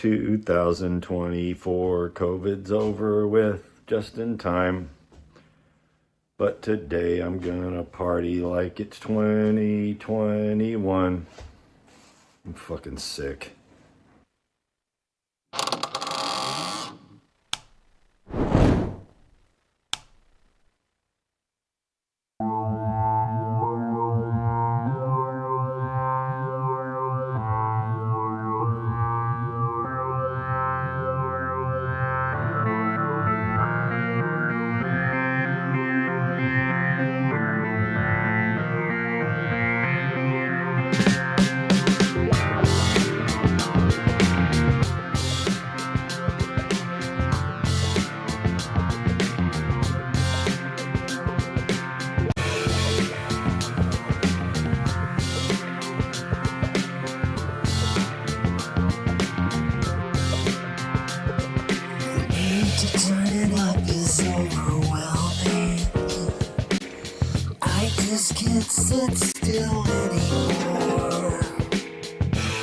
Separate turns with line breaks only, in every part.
2024, COVID's over with just in time. But today I'm gonna party like it's 2021. I'm fucking sick.
Sit still anymore.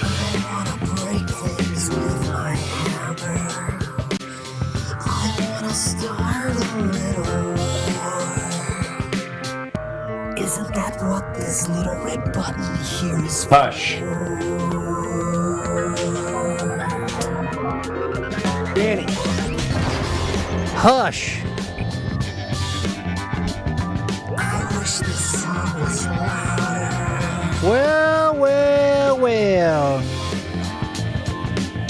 I wanna break things with my hammer. I wanna start a little war. Isn't that what this little red button here is for?
Hush.
Danny. Hush. Well.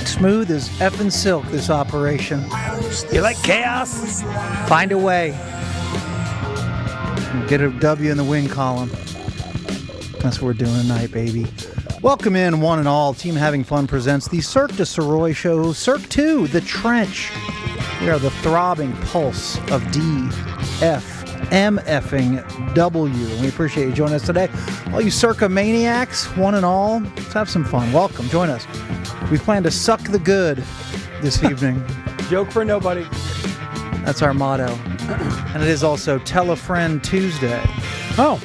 Smooth as effing silk, this operation. You like chaos? Find a way. Get a W in the win column. That's what we're doing tonight, baby. Welcome in, one and all. Team Having Fun presents the Cirque Du Sirois show. Cirque 2, The Trench. We are the throbbing pulse of DFMFing-W. And we appreciate you joining us today. All you Circa maniacs, one and all, let's have some fun. Welcome, join us. We plan to suck the good this evening.
Joke for nobody.
That's our motto. And it is also Tell a Friend Tuesday.
Oh.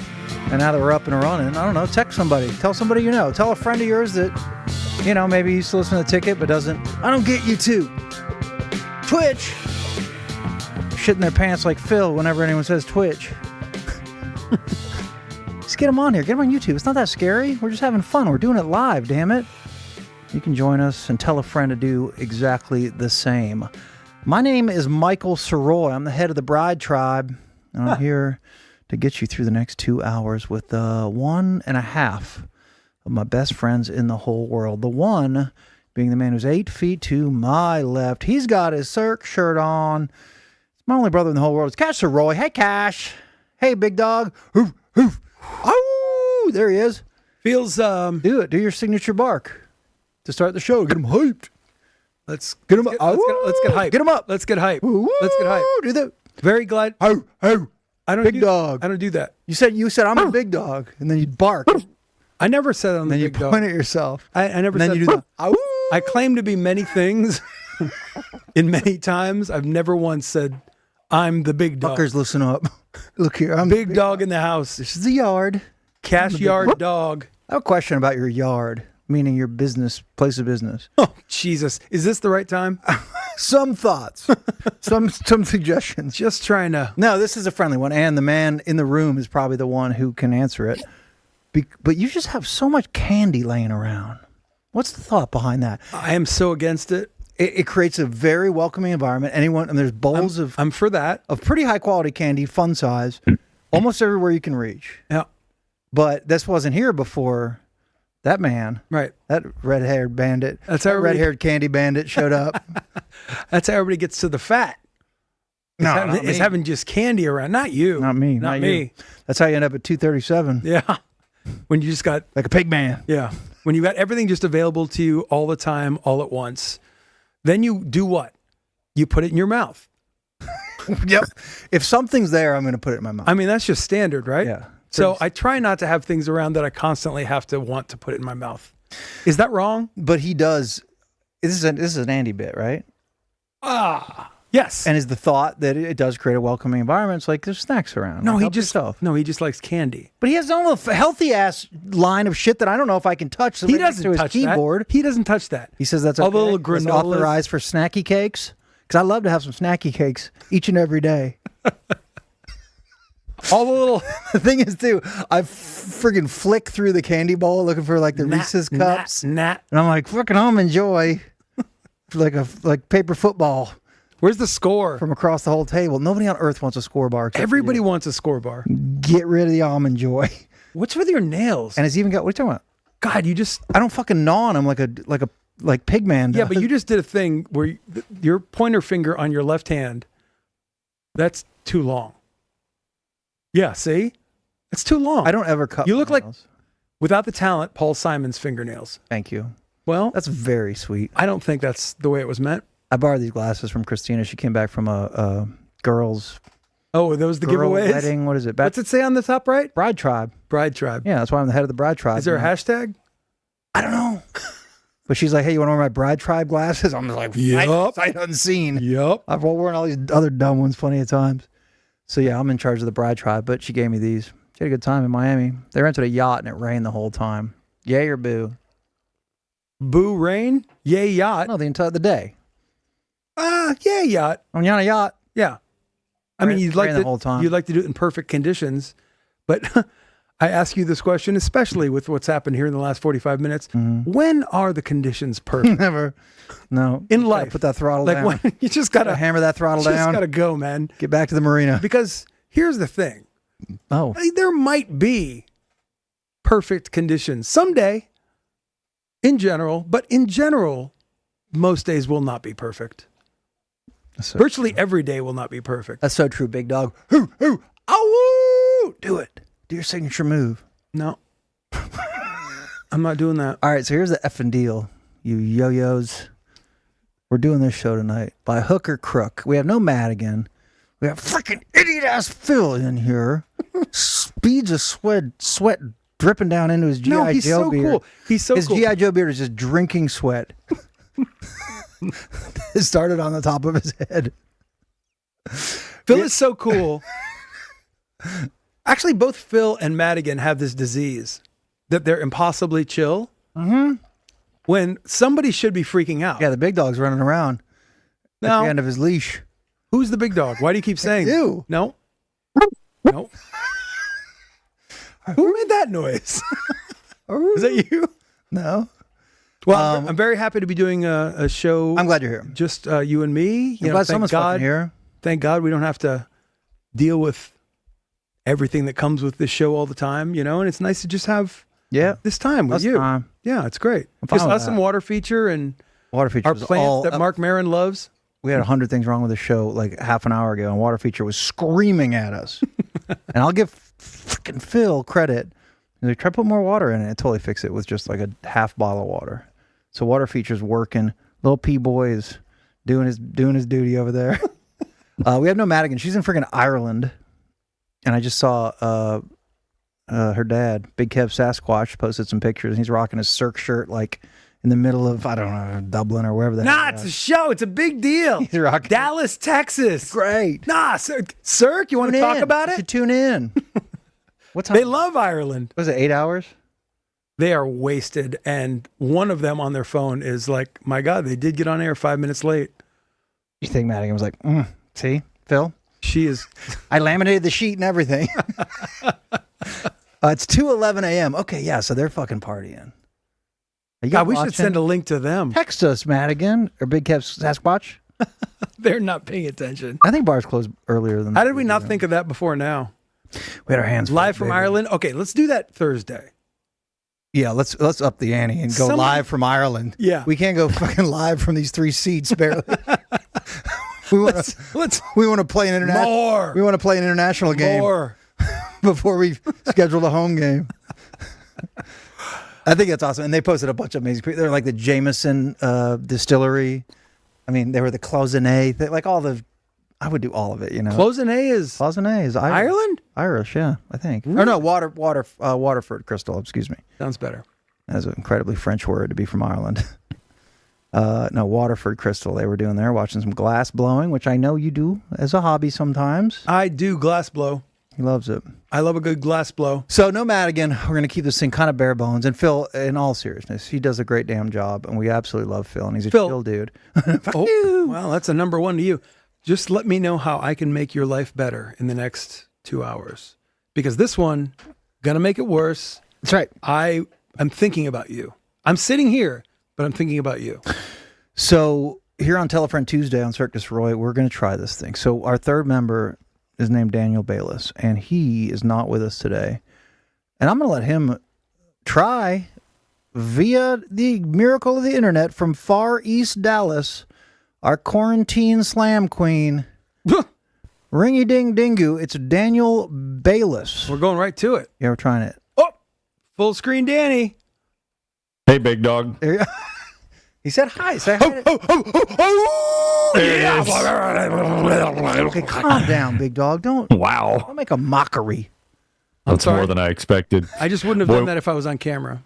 And now that we're up and running, I don't know, text somebody. Tell somebody you know. Tell a friend of yours that, you know, maybe used to listen to the ticket but doesn't. I don't get you too. Twitch. Shitting their pants like Phil whenever anyone says Twitch. Just get them on here. Get them on YouTube. It's not that scary. We're just having fun. We're doing it live, damn it. You can join us and tell a friend to do exactly the same. My name is Michael Sirois. I'm the head of the Bride Tribe. And I'm here to get you through the next 2 hours with one and a half of my best friends in the whole world. The one being the man who's 8 feet to my left. He's got his Cirque shirt on. It's my only brother in the whole world. It's Cash Sirois. Hey, Cash. Hey, big dog. Hoof, hoof. Oh, there he is.
Feels,
Do it. Do your signature bark to start the show. Get him hyped.
Let's get hyped.
Get him up.
Let's get hyped.
Woo,
Let's get hyped.
Do the
Very glad.
ho, ho.
I don't
Big dog.
I don't do that.
You said I'm a big dog, and then you bark.
I never said I'm
And
the
then you
big dog.
point at yourself.
I never
And then
said
you do the
I claim to be many things in many times. I've never once said I'm the big dog.
Fuckers, listen up. Look here, I'm
Big dog in the house.
This is the yard.
Cash yard dog.
I have a question about your yard, meaning your business, place of business.
Oh, Jesus. Is this the right time?
Some thoughts, some suggestions.
Just trying to.
No, this is a friendly one, and the man in the room is probably the one who can answer it. But you just have so much candy laying around. What's the thought behind that?
I am so against it.
It creates a very welcoming environment. Anyone, and there's bowls
I'm for that.
of pretty high quality candy, fun size, almost everywhere you can reach.
Yeah.
But this wasn't here before that man,
Right.
that red-haired bandit,
That's how
that
everybody-
red-haired candy bandit showed up.
That's how everybody gets to the fat.
Not
It's
me.
having just candy around. Not you.
Not me.
Not
Not
me.
you. That's how you end up at 237,
Yeah. When you just got,
like a pig man.
yeah. When you got everything just available to you all the time, all at once, then you do what? You put it in your mouth.
Yep. If something's there, I'm going to put it in my mouth.
I mean, that's just standard, right?
Yeah.
So I try not to have things around that I constantly have to want to put it in my mouth. Is that wrong?
But he does. This is an Andy bit, right?
Yeah, Yes.
And is the thought that it does create a welcoming environment. It's like there's snacks around.
No,
Like,
he
help
just
yourself.
no, he just likes candy.
But he has his own healthy ass line of shit that I don't know if I can touch.
He
right next
doesn't
to his
touch
keyboard.
that. He doesn't touch that.
He says that's
All
okay.
the little
That's
granolas.
authorized for snacky cakes. Because I love to have some snacky cakes each and every day.
All the little
The thing is, too, I friggin' flick through the candy bowl looking for like the Reese's cups,
Nat.
and I'm like, fucking almond joy, like paper football
Where's the score?
from across the whole table. Nobody on earth wants a score bar. except for
Everybody
you.
wants a score bar.
Get rid of the almond joy.
What's with your nails?
And it's even got. What are you talking about?
God, you just
I don't fucking gnaw on them like Pigman does.
yeah, but you just did a thing where your pointer finger on your left hand. That's too long. Yeah, see, it's too long.
I don't ever cut.
You
my
look like-
nails.
Without the talent, Paul Simon's fingernails.
Thank you.
Well,
That's very sweet.
I don't think that's the way it was meant.
I borrowed these glasses from Christina. She came back from a girls'
Oh, those the
girl
giveaways.
wedding. What is it?
What's it say on the top right?
Bride tribe.
Bride tribe.
Yeah, that's why I'm the head of the bride tribe.
Is there a
now.
hashtag?
I don't know. But she's like, hey, you want to wear my bride tribe glasses? I'm just like,
Yup.
sight unseen.
Yup.
I've worn all these other dumb ones plenty of times. So yeah, I'm in charge of the bride tribe, but she gave me these. She had a good time in Miami. They rented a yacht and it rained the whole time. Yay or boo?
Boo rain. Yay yacht.
No, the day.
Yay yacht.
When you're on a yacht,
Yeah. I mean,
Rain-
you'd like
rain the whole time.
you'd like to do it in perfect conditions, but I ask you this question, especially with what's happened here in the last 45 minutes.
Mm-hmm.
When are the conditions perfect
never. No.
in
Gotta
life?
Put that throttle
like
down.
when you just
Gotta
gotta
hammer that throttle
just
down.
gotta go, man.
Get back to the marina.
Because here's the thing:
Oh,
there might be perfect conditions someday, in general, but in general, most days will not be perfect. Virtually every day will not be perfect.
that's so true, big dog. Hoo, hoo, ow, do it. Do your signature move.
No, I'm not doing that.
All right, so here's the effing deal, you yo-yos. We're doing this show tonight by hook or crook. We have no Madigan. We have freaking idiot-ass Phil in here. Speeds of sweat dripping down into his G.I.
No, he's
Joe
so
beard.
cool. He's so
His
cool.
G.I. Joe beard is just drinking sweat. It started on the top of his head.
Phil is so cool. Actually, both Phil and Madigan have this disease that they're impossibly chill. Mm-hmm. When somebody should be freaking out.
Yeah, the big dog's running around at
No.
the end of his leash.
Who's the big dog? Why do you keep saying
You.
No. No. Who made that noise? Is that you?
No.
Well, I'm very happy to be doing a show.
I'm glad you're here.
Just you and me. You
I'm
know,
glad someone's fucking here.
Thank God we don't have to deal with everything that comes with this show all the time, you know, and it's nice to just have
Yeah.
this time with
Us
you.
time.
Yeah, it's great.
fine
Just
with
us
that.
and Water Feature and
Water Feature
our
was
plant
all
that Mark Maron loves.
We had 100 things wrong with the show like half an hour ago, and Water Feature was screaming at us. And I'll give freaking Phil credit. They try to put more water in it. It totally fixed it with just like a half bottle of water. So Water Feature's working. Little P Boy is doing his duty over there. We have no Madigan. She's in freaking Ireland, and I just saw her dad, Big Kev Sasquatch, posted some pictures, and he's rocking his Cirque shirt like in the middle of, I don't know, Dublin or wherever the
Nah,
hell.
it's a show. It's a big deal.
He's rocking.
Dallas, Texas.
Great.
Nah, Cirque, you want to
Tune
talk
in.
about
You
it?
should tune in. What time?
They love Ireland.
Was it 8 hours?
They are wasted, and one of them on their phone is like, my God, they did get on air 5 minutes late.
You think Madigan was like, see, Phil?
She is.
I laminated the sheet and everything. It's 2:11 a.m. Okay, yeah, so they're fucking partying. Are you
God,
guys
we should
watching?
send a link to them.
Text us, Madigan, or Big Kev Sasquatch.
They're not paying attention.
I think bars closed earlier than
How did we not think of that before now?
We had our hands full,
Live from
baby.
Ireland? Okay, let's do that Thursday.
Yeah, let's up the ante and go
Somebody-
live from Ireland.
Yeah.
We can't go fucking live from these 3 seats barely. we want to play an international.
More.
We want to play an international game
More.
before we schedule the home game. I think that's awesome. And they posted a bunch of amazing people. They're like the Jameson distillery. I mean, they were the Cloisonne. Like all the, I would do all of it, you know.
Cloisonne is
Cloisonne is
Ireland?
Irish, yeah, I think. Or no, Waterford Crystal, excuse me.
Sounds better.
That's an incredibly French word to be from Ireland. No, Waterford Crystal. They were doing there, watching some glass blowing, which I know you do as a hobby sometimes.
I do glass blow.
He loves it.
I love a good glass blow.
So, no Madigan, we're going to keep this thing kind of bare bones. And Phil, in all seriousness, he does a great damn job, and we absolutely love Phil, and he's a chill dude.
Well, that's a number one to you. Just let me know how I can make your life better in the next 2 hours. Because this one, gonna make it worse.
That's right.
I'm thinking about you. I'm sitting here, but I'm thinking about you.
So, here on Telefriend Tuesday on Cirque Du Sirois, we're going to try this thing. So, our third member is named Daniel Bayless, and he is not with us today. And I'm going to let him try via the miracle of the internet from far East Dallas, our quarantine slam queen, Ringy Ding Dingu. It's Daniel Bayless.
We're going right to it.
Yeah, we're trying it.
Oh, full screen Danny.
Hey, big dog.
There you go. He said hi. Say hi. Okay, calm down, big dog. Don't
Wow.
make a mockery.
That's
sorry.
more than I expected.
I just wouldn't have done that if I was on camera.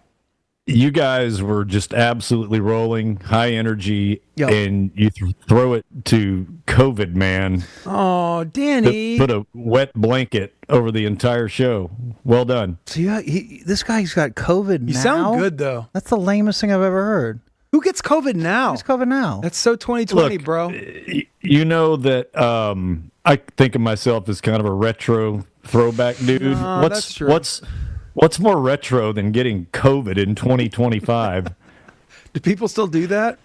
You guys were just absolutely rolling, high energy,
Yo.
and you throw it to COVID, man.
Oh, Danny.
Put a wet blanket over the entire show. Well done.
So yeah, this guy's got COVID now.
You sound good, though.
That's the lamest thing I've ever heard.
Who gets COVID now?
Who's COVID now?
That's so 2020,
Look,
bro.
You know that I think of myself as kind of a retro throwback dude.
No, that's true.
What's more retro than getting COVID in 2025?
Do people still do that?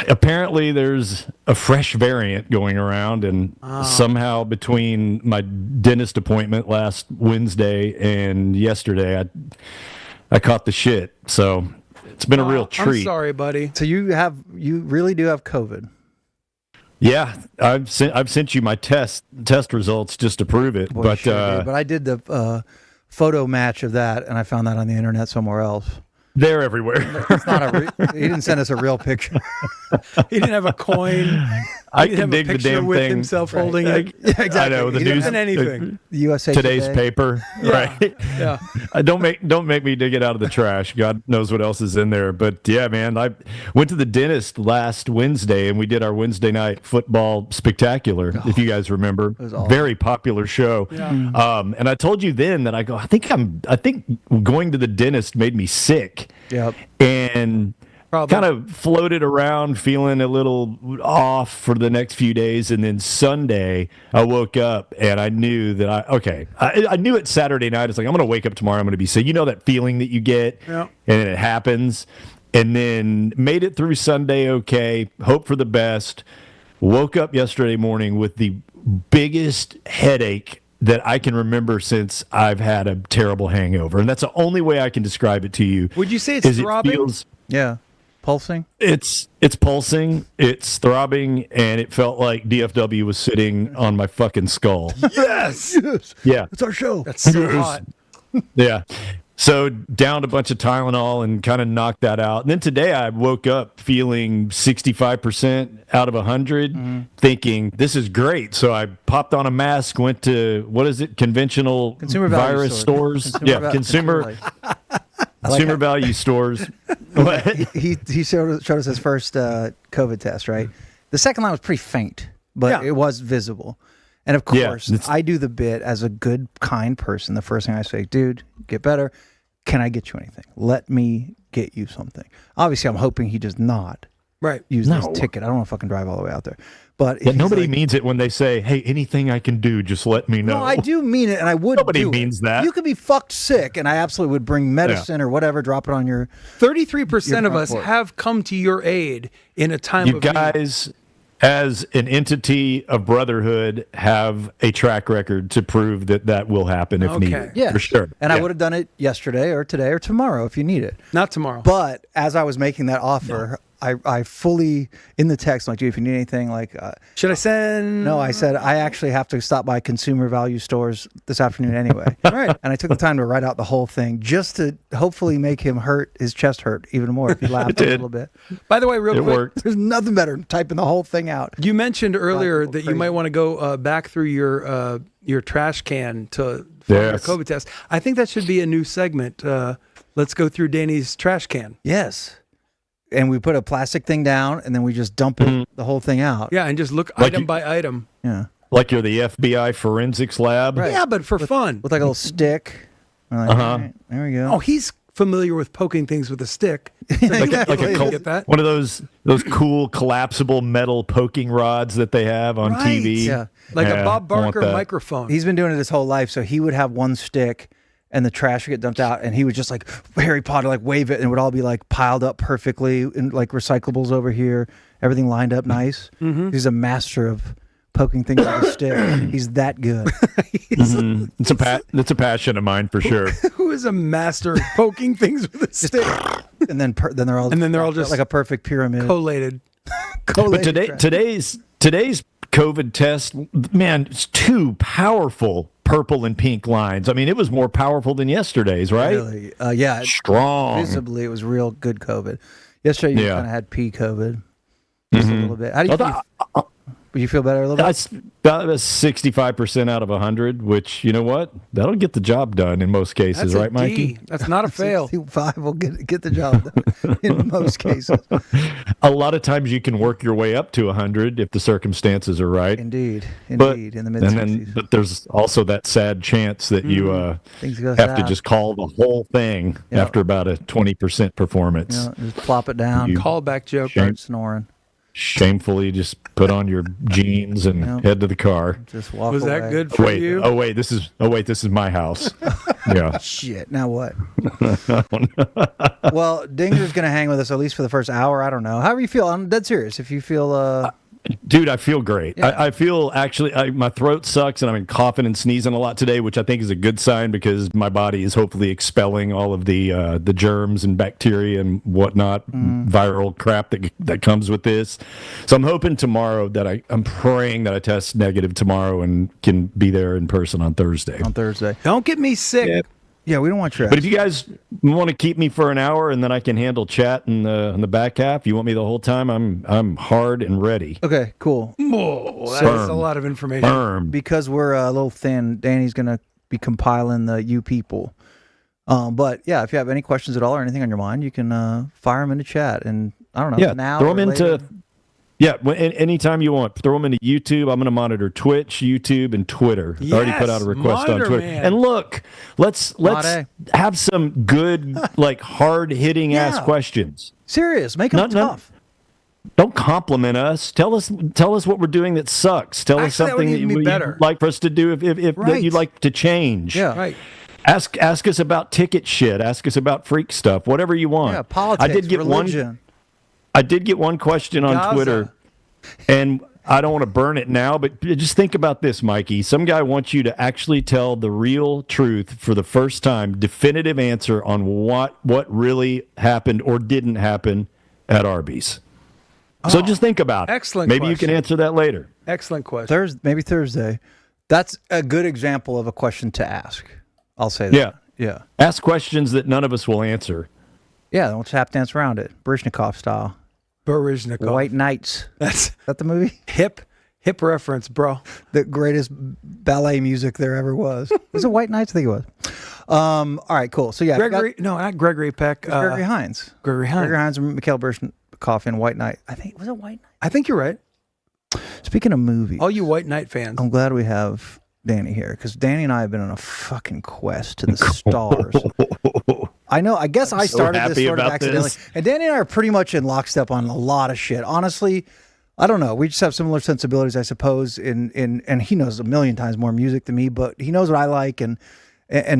Apparently there's a fresh variant going around, and somehow between my dentist appointment last Wednesday and yesterday, I caught the shit. So it's been a real treat.
I'm sorry, buddy.
So you really do have COVID.
Yeah, I've sent you my test results just to prove it.
Boy,
but
sure did. But I did the photo match of that, and I found that on the internet somewhere else.
they're everywhere.
It's not he didn't send us a real picture.
He didn't have a coin.
I
He didn't
can
have
dig
a
the
picture
damn
with
thing.
himself holding it.
Yeah, exactly.
I know the
He
news.
didn't anything.
The USA
Today's
Today.
paper,
Yeah.
right?
Yeah.
Don't make me dig it out of the trash. God knows what else is in there. But yeah, man, I went to the dentist last Wednesday, and we did our Wednesday night football spectacular. If you guys remember,
was awesome.
very popular show.
Yeah.
And I told you then that I think going to the dentist made me sick.
Yep.
And
Probably.
kind of floated around feeling a little off for the next few days. And then Sunday I woke up and I knew that I knew it Saturday night. It's like, I'm going to wake up tomorrow. I'm going to be sick. You know that feeling that you get
Yeah.
and then it happens, and then made it through Sunday. Okay. Hope for the best. Woke up yesterday morning with the biggest headache that I can remember since I've had a terrible hangover. And that's the only way I can describe it to you.
Would you say it's
is
throbbing?
It feels,
Yeah. Pulsing.
it's pulsing, it's throbbing, and it felt like DFW was sitting on my fucking skull.
Yes.
Yeah.
It's our show.
That's so hot.
Yeah. So downed a bunch of Tylenol and kind of knocked that out. And then today I woke up feeling 65% out of 100, thinking this is great. So I popped on a mask, went to, what is it? Conventional
Consumer value
virus
stores.
stores. Consumer value stores. What?
He showed us his first COVID test, right? The second line was pretty faint, but
Yeah.
it was visible. And of
Yeah,
course,
it's-
I do the bit as a good, kind person. The first thing I say, dude, get better. Can I get you anything? Let me get you something. Obviously, I'm hoping he does not
Right.
use
No.
this ticket. I don't want to fucking drive all the way out there. But if
Yeah,
he's
nobody
like,
means it when they say, hey, anything I can do, just let me know.
No, I do mean it, and I would
Nobody
do it.
means that.
You could be fucked sick, and I absolutely would bring medicine or whatever, drop it on your...
33% of
Your
us
front porch.
have come to your aid in a time
You
of need.
guys, as an entity of brotherhood, have a track record to prove that that will happen if
Okay.
needed.
Yeah,
For sure.
And I
Yeah.
would have done it yesterday or today or tomorrow if you need it.
Not tomorrow.
But as I was making that offer, I fully, in the text, I'm like, dude, if you need anything, like...
Should I send?
no, I said, I actually have to stop by consumer value stores this afternoon anyway.
Right.
And I took the time to write out the whole thing just to hopefully make his chest hurt even more if he laughed a
did.
little bit.
By the way, real
It
quick,
worked.
There's nothing better than typing the whole thing out.
you mentioned earlier
people
that you
crazy.
might want to go back through your trash can to find your
Yes.
COVID test. I think that should be a new segment. Let's go through Danny's trash can.
Yes. and we put a plastic thing down, and then we just dump it, the whole thing out.
Yeah, and just look
Like
item
you-
by item.
Yeah.
Like you're the FBI forensics lab.
Right.
Yeah, but for fun.
With like a little stick. We're like, all right, there we go.
Oh, he's familiar with poking things with a stick.
Like a
Get that?
one of those cool collapsible metal poking rods that they have on
Right.
TV.
Yeah.
Like
Yeah,
a Bob
I want
Barker
that.
microphone.
He's been doing it his whole life, so he would have one stick and the trash would get dumped out, and he would just like Harry Potter, like wave it, and it would all be like piled up perfectly, and like recyclables over here, everything lined up nice.
Mm-hmm.
He's a master of poking things with a stick. He's that good.
It's a passion of mine for sure.
Who is a master of poking things with a stick?
And then they're all
just
like a perfect pyramid.
Collated.
But
Collated trash.
today's COVID test, man, it's two powerful purple and pink lines. I mean, it was more powerful than yesterday's, right?
Really? Yeah.
Strong.
Visibly, it was real good COVID. Yesterday, you
Yeah.
kind of had P COVID. Just a little bit. How do you feel? You feel better a little bit?
That's about 65% out of 100, which, you know what? That'll get the job done in most cases,
That's a
right, Mikey?
D. That's not a fail.
65 will get the job done in most cases.
A lot of times you can work your way up to 100 if the circumstances are right.
Indeed.
But,
In the
and but there's also that sad chance that you
Things go
have to
south.
just call the whole thing
Yeah.
after about a 20% performance.
You know, just plop it down,
Callback joke.
Shame.
start snoring.
Shamefully just put on your jeans and
Yep.
head to the car.
Just walk
Was
away.
that good for
Wait,
you?
wait, this is my house. Yeah.
Shit. Now what? Well, Dingu's going to hang with us at least for the first hour. I don't know. However you feel. I'm dead serious. If you feel
Dude, I feel great.
Yeah.
I feel actually, my throat sucks and I've been coughing and sneezing a lot today, which I think is a good sign because my body is hopefully expelling all of the germs and bacteria and whatnot, viral crap that comes with this. So I'm hoping tomorrow that I'm praying that I test negative tomorrow and can be there in person on Thursday.
on Thursday.
Don't get me sick.
Yeah.
Yeah, we don't want your
But if you guys want to keep me for an hour and then I can handle chat in the back half, you want me the whole time, I'm hard and ready.
Okay, cool.
Whoa, that's
Firm.
a lot of information.
Firm.
Because we're a little thin, Danny's going to be compiling the you people. But yeah, if you have any questions at all or anything on your mind, you can fire them into chat. And I don't know,
Yeah,
now
throw
or
them
later.
into. Yeah, anytime you want. Throw them into YouTube. I'm going to monitor Twitch, YouTube, and Twitter. I already put out a request on
monitor,
Twitter.
man.
And look, let's
A.
have some good, like hard hitting ass
Yeah.
questions.
Serious, make them
Not- not-
tough.
Don't compliment us. Tell us what we're doing that sucks. Tell us
Actually, that would
something
even be
you'd
better.
like for us to do if that
Right.
you'd like to change.
Yeah.
Right.
Ask us about ticket shit. Ask us about freak stuff. Whatever you want.
Yeah, politics,
I did get
religion.
I did get one question on
Gaza.
Twitter, and I don't want to burn it now, but just think about this, Mikey. Some guy wants you to actually tell the real truth for the first time, definitive answer on what really happened or didn't happen at Arby's. So just think about it.
excellent
Maybe you
question.
can answer that later.
Excellent question.
Maybe Thursday. That's a good example of a question to ask. I'll say that.
Yeah.
Yeah.
Ask questions that none of us will answer.
Yeah, then we'll tap dance around it. Baryshnikov style.
Baryshnikov.
White Knights.
That's
Is that the movie?
hip reference, bro.
The greatest ballet music there ever was. Was it White Knights? I think it was. All right, cool. So yeah,
Gregory, no, not Gregory Peck.
Gregory Hines.
Gregory Hines.
Gregory Hines and Mikhail Baryshnikov in White Knight. I think was it White Knight?
I think you're right.
Speaking of movies,
All you White Knight fans.
I'm glad we have Danny here because Danny and I have been on a fucking quest to the stars. I know. I guess I
so
started this
happy
sort of
about
accidentally,
this.
and Danny and I are pretty much in lockstep on a lot of shit. Honestly, I don't know. We just have similar sensibilities, I suppose. And he knows a million times more music than me, but he knows what I like and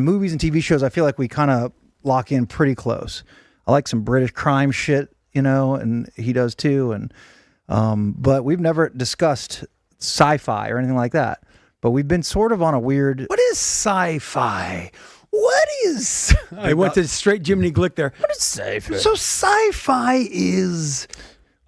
movies and TV shows. I feel like we kind of lock in pretty close. I like some British crime shit, and he does too. And but we've never discussed sci-fi or anything like that. But we've been sort of on a weird.
What is sci-fi? What is? I went to straight Jiminy Glick there.
What is sci-fi?
So sci-fi is,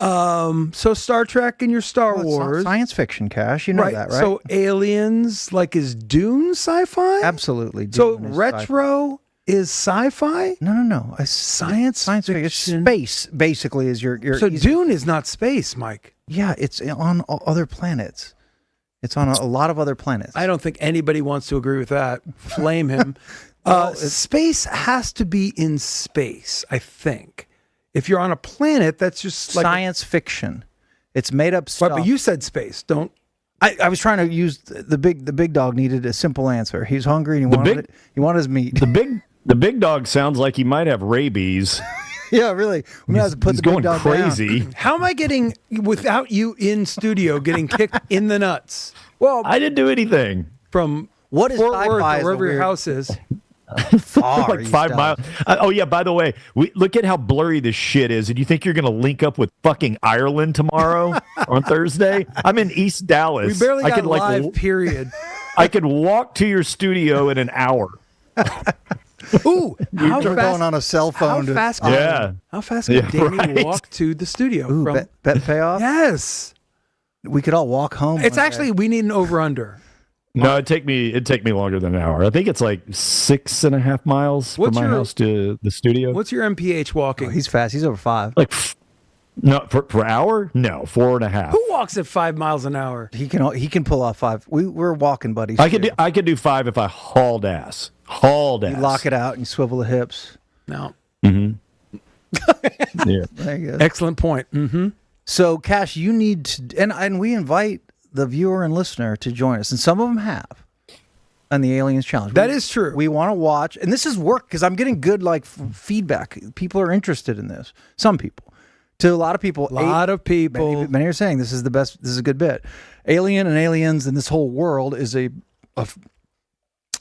so Star Trek and your Star Wars,
Science fiction, Cash. You know that, right?
So aliens, like is Dune sci-fi?
Absolutely.
So
Dune is sci-fi.
retro is sci-fi.
No. A
Science
fiction.
fiction.
Space basically is your.
So
easy-
Dune is not space, Mike.
Yeah, it's on other planets. It's on a lot of other planets.
I don't think anybody wants to agree with that. Flame him. Space has to be in space, I think. If you're on a planet, that's just like
Science fiction. It's made up stuff.
But you said space. Don't.
I was trying to use the big dog needed a simple answer. He's hungry and he wanted his meat.
The big dog sounds like he might have rabies.
Yeah, really. We might have to put
He's
the big
going
dog
crazy.
down.
How am I getting without you in studio getting kicked in the nuts
Well,
I didn't do anything.
from
What is
Fort
Sci-fi
Worth
is
or wherever
the
your
weird-
house is?
far
Like
east
5
of-
miles. Oh yeah. By the way, look at how blurry this shit is, and you think you're going to link up with fucking Ireland tomorrow on Thursday? I'm in East Dallas.
We barely got
could
live. Period.
I could walk to your studio in an hour.
Ooh, how
We're
fast?
going on a cell phone.
How fast?
Yeah.
How fast can
Yeah,
Danny
right.
walk to the studio?
Ooh,
from-
bet payoff.
Yes.
We could all walk home.
It's
one
actually
day.
we need an over under.
No, it'd take me longer than an hour. I think it's like 6.5 miles
What's
from my
your-
house to the studio.
What's your MPH walking?
Oh, he's fast. He's over 5.
Like no per hour? No, 4.5.
Who walks at 5 miles an hour?
He can pull off 5. We're walking buddies.
I could do 5 if I hauled ass. Hauled ass.
You lock it out and you swivel the hips.
No.
Yeah.
There you go.
Excellent point. Mm-hmm.
So, Cash, you need to, and we invite the viewer and listener to join us, and some of them have on the Aliens Challenge.
That is true.
We want to watch, and this is work because I'm getting good feedback. People are interested in this. Some people, to a lot of people,
A lot of people.
Many are saying this is the best. This is a good bit. Alien and Aliens and this whole world is a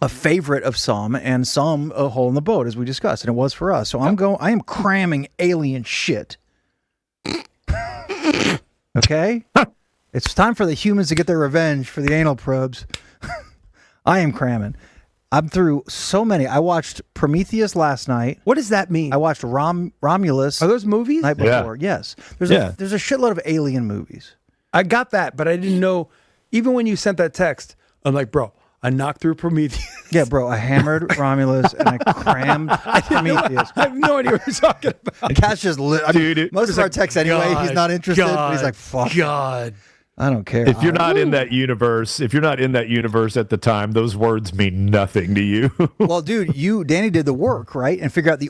favorite of some, and some a hole in the boat, as we discussed, and it was for us. So I am cramming alien shit. Okay, it's time for the humans to get their revenge for the anal probes. I am cramming. I'm through so many. I watched Prometheus last night.
What does that mean?
I watched Romulus
Are those movies?
night
Yeah.
before. Yes, there's
Yeah.
there's a shitload of alien movies.
I got that, but I didn't know. Even when you sent that text, I'm like, bro, I knocked through Prometheus.
Yeah, bro, I hammered Romulus and I crammed Prometheus.
I have no idea what you're talking about.
Cash just
Dude,
most of our texts anyway. He's not interested. But he's like, fuck.
God.
I don't care.
If you're not in that universe, at the time, those words mean nothing to you.
Well, dude, Danny did the work, right? And figure out the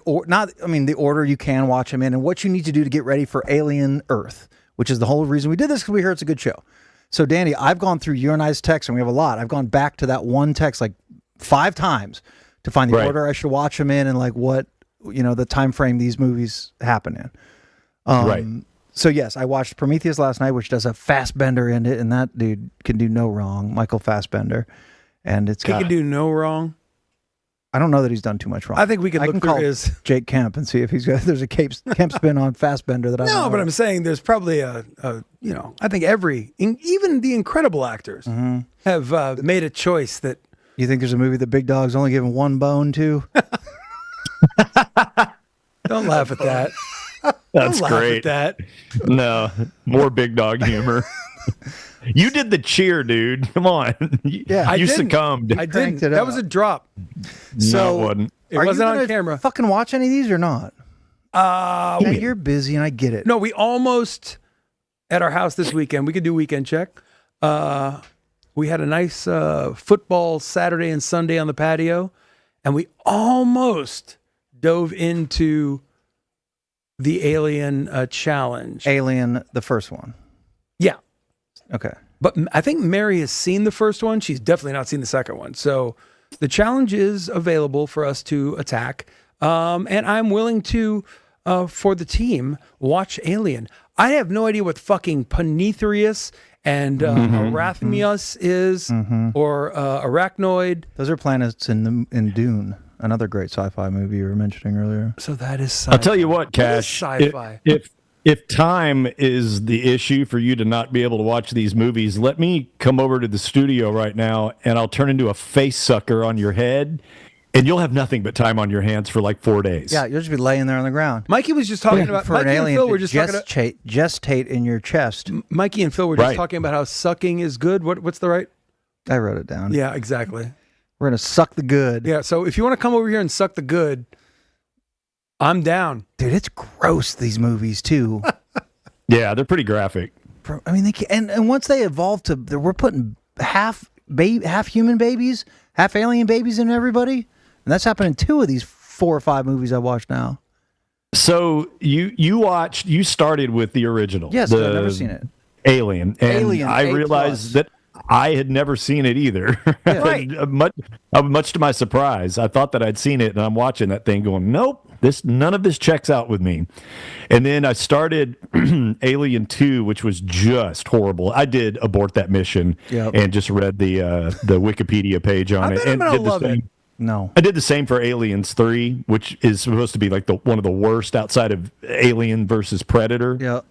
order you can watch them in and what you need to do to get ready for Alien Earth, which is the whole reason we did this, because we heard it's a good show. So, Danny, I've gone through you and I's text, and we have a lot. I've gone back to that one text like 5 times to find the
Right.
order I should watch them in and like what, the time frame these movies happen in.
Right.
So, yes, I watched Prometheus last night, which does a Fassbender in it, and that dude can do no wrong, Michael Fassbender. And it's
He
got,
can do no wrong.
I don't know that he's done too much wrong.
I think we could
I
look
can
through
call
his.
Jake Kemp and see if there's a Kemp spin on Fassbender that I don't
No,
know.
but I'm saying there's probably I think even the incredible actors have made a choice that.
You think there's a movie that Big Dog's only given one bone to?
Don't laugh at that.
That's
Don't laugh
great.
at that.
No, more big dog humor. You did the cheer, dude. Come on.
Yeah.
I
you
didn't.
succumbed.
I
cranked
didn't.
it
That
up.
was a drop.
No, it wasn't.
It
Are you
wasn't on
gonna
camera.
Fucking watch any of these or not? Yeah, you're busy and I get it.
No, we almost at our house this weekend. We could do weekend check. We had a nice football Saturday and Sunday on the patio, and we almost dove into the Alien challenge.
Alien, the first one.
Yeah,
Okay.
but I think Mary has seen the first one. She's definitely not seen the second one. So the challenge is available for us to attack, and I'm willing to, for the team, watch Alien. I have no idea what fucking Panetherius and Arathmius is, or Arachnoid.
Those are planets in Dune, another great sci-fi movie you were mentioning earlier.
So that is sci-fi.
I'll tell you what, Cash.
That is sci-fi.
If time is the issue for you to not be able to watch these movies, let me come over to the studio right now and I'll turn into a face sucker on your head, and you'll have nothing but time on your hands for like 4 days.
Yeah, you'll just be laying there on the ground.
Mikey was just talking about
For an
Mikey and
alien
Phil
to
were just talking about
gestate in your chest.
Mikey and Phil were just
Right.
talking about how sucking is good. What's the right?
I wrote it down.
Yeah, exactly.
We're going to suck the good.
Yeah, so if you want to come over here and suck the good, I'm down.
Dude, it's gross, these movies, too.
Yeah, they're pretty graphic.
I mean, they can, and once they evolve to, we're putting half human babies, half alien babies in everybody. And that's happened in 2 of these 4 or 5 movies I watched now.
So you started with the original.
Yes, I've never seen it.
Alien, and
Alien,
I
A+.
realized that I had never seen it either.
Right.
much to my surprise, I thought that I'd seen it, and I'm watching that thing going, nope, none of this checks out with me. And then I started Alien 2, which was just horrible. I did abort that mission and just read the Wikipedia page on it.
I'm gonna love it.
No.
I did the same for Aliens 3, which is supposed to be like one of the worst outside of Alien versus Predator.
Yeah.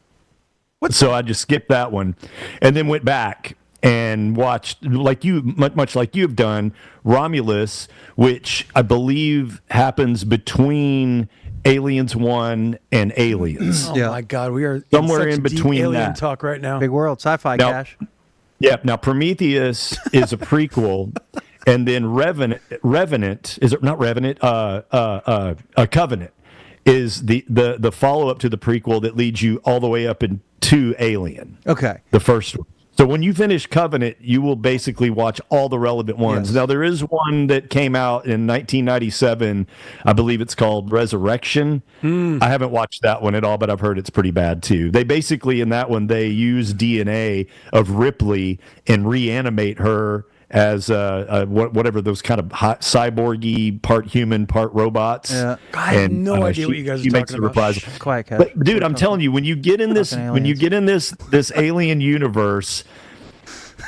So I just skipped that one, and then went back and watched, much like you've done, Romulus, which I believe happens between Aliens 1 and Aliens.
Oh my God, we are
Somewhere
in
in
such
between
deep alien
that.
talk right now.
Big world. Sci-fi,
Now-
Cash.
Yeah. Now Prometheus is a prequel, and then Revenant is it not Revenant? Covenant is the follow up to the prequel that leads you all the way up into Alien.
Okay.
The first one. So when you finish Covenant, you will basically watch all the relevant ones.
Yes.
Now, there is one that came out in 1997. I believe it's called Resurrection. I haven't watched that one at all, but I've heard it's pretty bad too. They basically, in that one, they use DNA of Ripley and reanimate her as whatever those kind of hot cyborgy, part human, part robots.
Yeah.
I have no idea what you guys are
she makes
talking
a
about.
reprisal.
Quiet, Cash.
But dude, I'm telling you, when you get in this,
Fucking
when you
aliens.
get in this alien universe,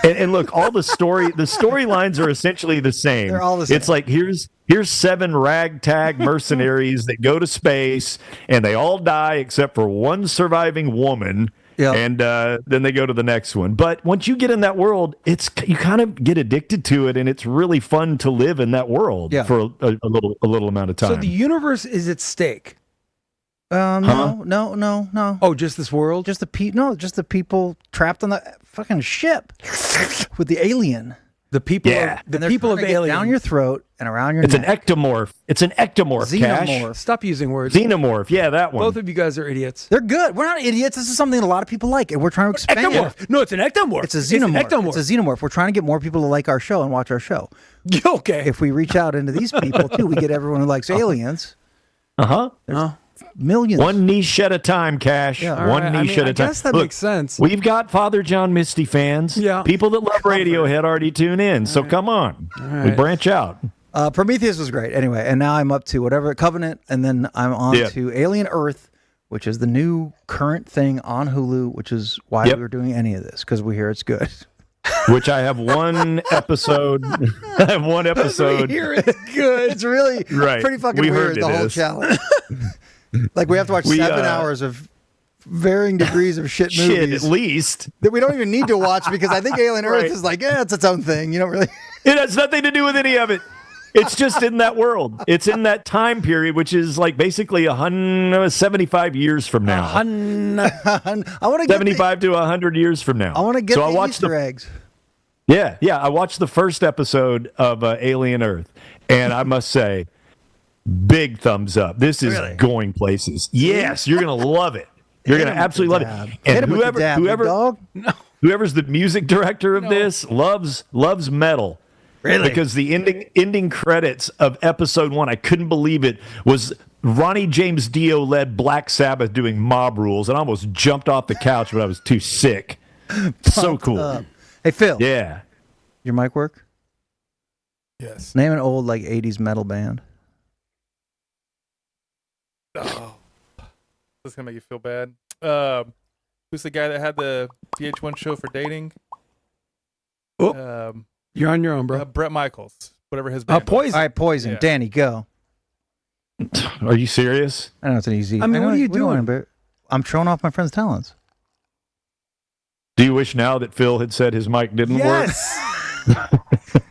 and look, all the storylines are essentially the same.
They're all the same.
It's like here's 7 ragtag mercenaries that go to space, and they all die except for one surviving woman.
Yep.
And then they go to the next one. But once you get in that world, you kind of get addicted to it, and it's really fun to live in that world for a little amount of time.
So the universe is at stake.
No.
Oh, just this world?
Just the people trapped on the fucking ship with the alien.
The people,
Yeah.
the
And they're
people
trying
of
to get
Alien.
down your throat and around your
It's an
neck.
ectomorph. It's an ectomorph, Cash.
Xenomorph.
Stop using words.
Xenomorph. Yeah, that one.
Both of you guys are idiots.
They're good. We're not idiots. This is something a lot of people like, and we're trying to expand.
Ectomorph. No, it's an ectomorph.
It's a xenomorph.
ectomorph.
It's a xenomorph. We're trying to get more people to like our show and watch our show.
Okay.
If we reach out into these people too, we get everyone who likes aliens.
Uh-huh.
Millions.
One niche at a time, Cash.
Yeah.
One
All right,
niche at a
I
time.
guess that
Look,
makes sense.
We've got Father John Misty fans.
Yeah.
People that love Radiohead already tune in. So come on. We
right.
branch out.
Prometheus was great. Anyway, and now I'm up to whatever Covenant, and then I'm on to Alien Earth, which is the new current thing on Hulu, which is why we were doing any of this, because we hear it's good.
Which I have one episode. I have one episode.
Hear it's good. It's really
Right.
pretty fucking
We
weird,
heard
the
it
whole
is.
challenge. Like we have to watch 7 hours of varying degrees of shit movies
Shit, at least.
that we don't even need to watch because I think Alien Earth
Right.
is like, it's its own thing. You don't really.
It has nothing to do with any of it. It's just in that world. It's in that time period, which is like basically 75 years from now.
I want to get
75 to 100 years from now.
I want to get
so
the
I watched
Easter eggs.
Yeah. I watched the first episode of Alien Earth, and I must say, big thumbs up. This is
Really?
going places. Yes, you're gonna love it. You're
Hit
gonna
him with
absolutely
the
love it.
dab.
And
Hit him with the dab, big dog.
whoever's the music director of this loves metal.
Really?
Because the ending credits of episode 1, I couldn't believe it, was Ronnie James Dio led Black Sabbath doing Mob Rules, and I almost jumped off the couch, but I was too sick. So cool.
Up. Hey Phil,
Yeah.
your mic work?
Yes.
Name an old like 80s metal band.
Oh, this is gonna make you feel bad. Who's the guy that had the VH1 show for dating?
You're on your own, bro.
Brett Michaels, whatever his band. was.
Poison.
All right, Poison.
Yeah.
Danny, go.
Are you serious?
I know it's an easy.
I mean,
know
what are you
we don't
doing?
wanna be- I'm showing off my friend's talents.
Do you wish now that Phil had said his mic didn't work?
Yes.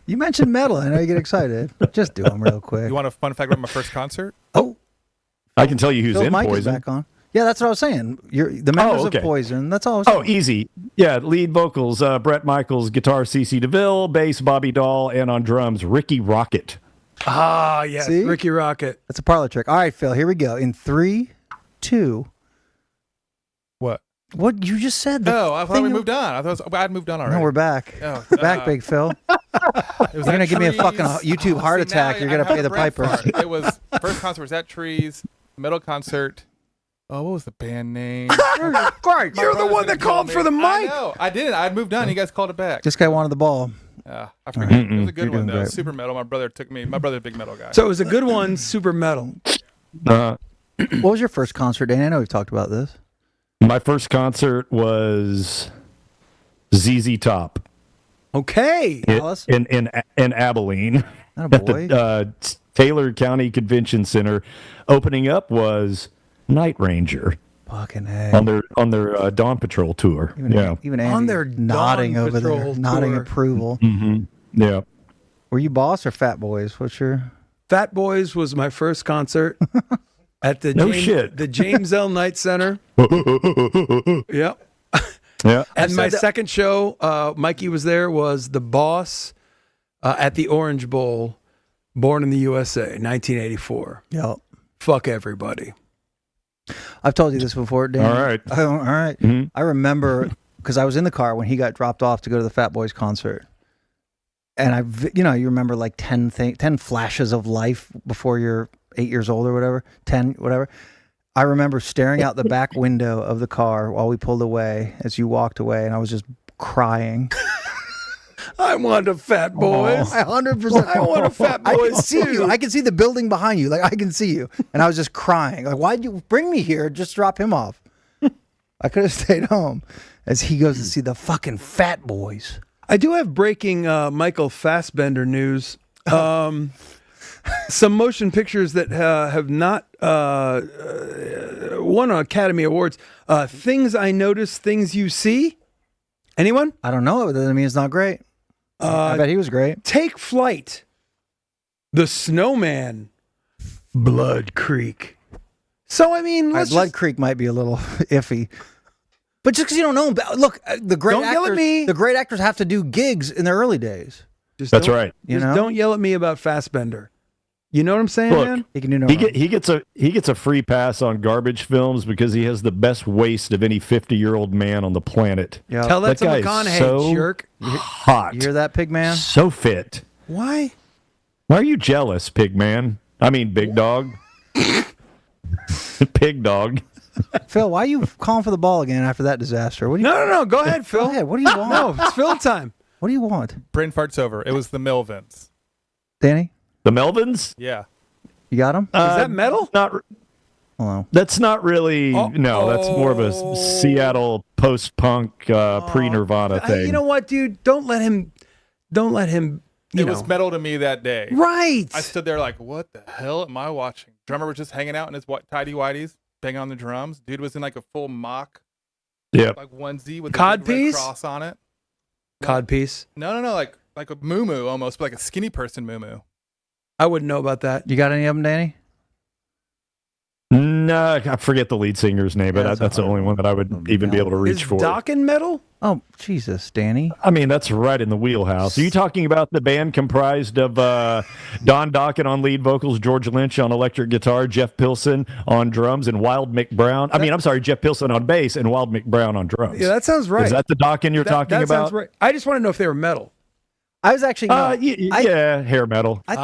You mentioned metal. I know you get excited. Just do them real quick.
You want a fun fact about my first concert?
Oh,
I can tell you who's
Phil's
in
mic is
Poison.
back on. Yeah, that's what I was saying. You're the members
okay.
of Poison. That's all I was saying.
Oh, easy. Yeah, lead vocals, Brett Michaels, guitar, CeCe DeVille, bass, Bobby Dahl, and on drums, Ricky Rocket.
Ah, yes.
See?
Ricky Rocket.
That's a parlor trick. All right, Phil, here we go. In 3, 2.
What?
What you just said?
Oh, I thought
thing
we
of-
moved on. I thought I'd moved on already.
No, we're back.
Oh,
Back, big Phil.
You're
gonna give me a fucking YouTube heart attack. You're gonna pay the piper.
It was first concert was at Trees, middle concert what was the band name?
You're the one that called for the
I
mic.
know. I didn't. I moved on. You guys called it back.
This guy wanted the ball.
I forget. It was a good
You're
one
doing
though.
great.
Super metal. My brother took me. My brother's a big metal guy.
So it was a good one, super metal.
Uh,
What was your first concert, Danny? I know we've talked about this.
my first concert was ZZ Top
Okay.
Alice?
in Abilene
Not a
at
boy.
the Taylor County Convention Center. Opening up was Night Ranger
Fucking A.
on their Dawn Patrol tour.
Even Andy
On their
nodding
Dawn
over there,
Patrol
nodding
tour.
approval.
Yeah.
Were you Boss or Fat Boys? What's your...
Fat Boys was my first concert at the
No shit.
the James L. Knight Center. Yep.
Yeah.
And my second show, Mikey was there, was The Boss at the Orange Bowl, Born in the USA, 1984.
Yep.
Fuck everybody.
I've told you this before, Dan.
All right.
All right.
Mhm.
I remember because I was in the car when he got dropped off to go to the Fat Boys concert. And you remember like 10 flashes of life before you're 8 years old or whatever, 10, whatever. I remember staring out the back window of the car while we pulled away as you walked away, and I was just crying.
I want a Fat Boys.
100%.
I want a Fat
I can
Boys
see
too.
you. I can see the building behind you. Like I can see you. And I was just crying. Like, why'd you bring me here? Just drop him off. I could have stayed home as he goes to see the fucking Fat Boys.
I do have breaking Michael Fassbender news. Some motion pictures that have not won Academy Awards. Things I Notice, Things You See. Anyone?
I don't know. That doesn't mean it's not great. I bet he was great.
Take Flight. The Snowman. Blood Creek. So, I mean, let's
Blood
just-
Creek might be a little iffy. But just because you don't know him, look, the great
Don't yell at
actors,
me.
the great actors have to do gigs in their early days.
just
That's
don't-
right.
You
just
know,
don't yell at me about Fassbender. You know what I'm saying,
Look,
man?
he can do no
He
wrong.
gets a free pass on garbage films because he has the best waist of any 50-year-old man on the planet.
Yeah.
Tell that to
guy is
McConaughey,
so
jerk.
hot.
You hear that, pig man?
So fit.
Why?
Why are you jealous, pig man? I mean, big dog. Pig dog.
Phil, why are you calling for the ball again after that disaster? What do you?
No. Go ahead, Phil.
Go ahead. What do you want?
No, it's Phil time.
What do you want,
Brain fart's over. It was the Melvins.
Danny?
The Melvins?
Yeah.
You got him?
Is that metal?
Not.
Hello.
That's not really.
Oh.
No, that's more of a Seattle post-punk, pre-Nirvana thing.
You know what, dude? Don't let him.
It was metal to me that day.
Right.
I stood there like, what the hell am I watching? Drummer was just hanging out in his tidy whities, banging on the drums. Dude was in like a full mock,
Yep.
like onesie with a
Cod
big red
piece?
cross on it.
Codpiece.
No, like a moo almost, but like a skinny person moo.
I wouldn't know about that.
You got any of them, Danny?
No, I forget the lead singer's name, but
Yeah, that's
that's the
a
only
hard
one that I would even be able to reach
Is
for.
Dokken metal?
Oh, Jesus, Danny.
I mean, that's right in the wheelhouse. Are you talking about the band comprised of Don Dokken on lead vocals, George Lynch on electric guitar, Jeff Pilson on drums, and Wild Mick Brown? I'm sorry, Jeff Pilson on bass and Wild Mick Brown on drums.
Yeah, that sounds right.
Is that the Dokken you're talking
that
about?
sounds right. I just want to know if they were metal.
I was actually. No,
Yeah, hair metal.
I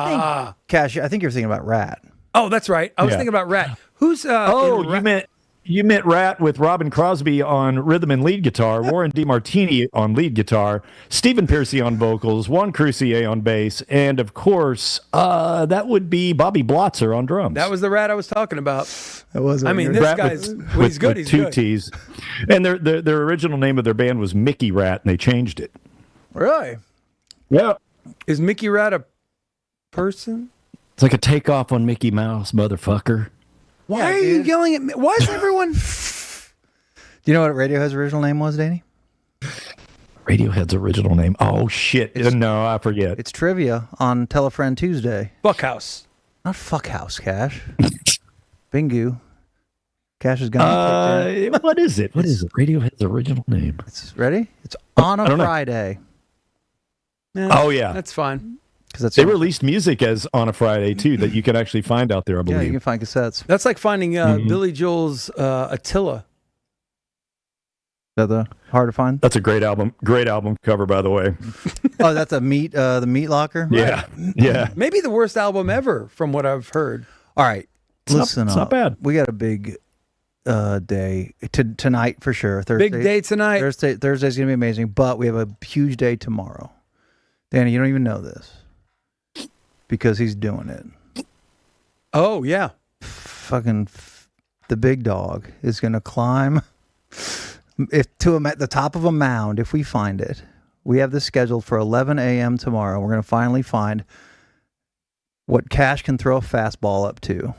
think, Cash, I think you're thinking about Rat.
Oh, that's right. I was
Yeah.
thinking about Rat. Who's
Oh,
in Rat?
you meant Rat with Robin Crosby on rhythm and lead guitar, Warren DeMartini on lead guitar, Stephen Piercy on vocals, Juan Crucier on bass, and of course, that would be Bobby Blotzer on drums.
That was the Rat I was talking about.
That was.
I mean, this
Rat
guy's when he's good.
with
He's
two
good.
T's. And their original name of their band was Mickey Rat, and they changed it.
Really?
Yeah.
Is Mickey Rat a person?
It's like a takeoff on Mickey Mouse, motherfucker.
Why are you yelling at me? Why is everyone?
Do you know what Radiohead's original name was, Danny?
Dingu's original name. Oh, shit. No, I forget.
It's trivia on Tell a Friend Tuesday.
Buckhouse.
Not Fuckhouse, Cash. Dingu. Cash is gonna.
What is it? What is it? Radiohead's original name.
It's ready. It's on a
don't know.
Friday.
Oh, yeah.
That's fine.
Because that's
They released music as on a Friday, too, that you can actually find out there, I
yeah.
believe.
You can find cassettes.
That's like finding Billy Joel's Attila.
Is that hard to find?
That's a great album. Great album cover, by the way.
Oh, that's the meat locker.
Yeah. Yeah.
Maybe the worst album ever, from what I've heard.
All right. Listen
it's
up.
not bad.
We got a big day tonight for sure. Thursday,
Big day tonight.
Thursday's gonna be amazing, but we have a huge day tomorrow. Danny, you don't even know this because he's doing it.
Oh yeah.
The big dog is gonna climb at the top of a mound if we find it. We have this scheduled for 11 a.m. tomorrow. We're gonna finally find what Cash can throw a fastball up to.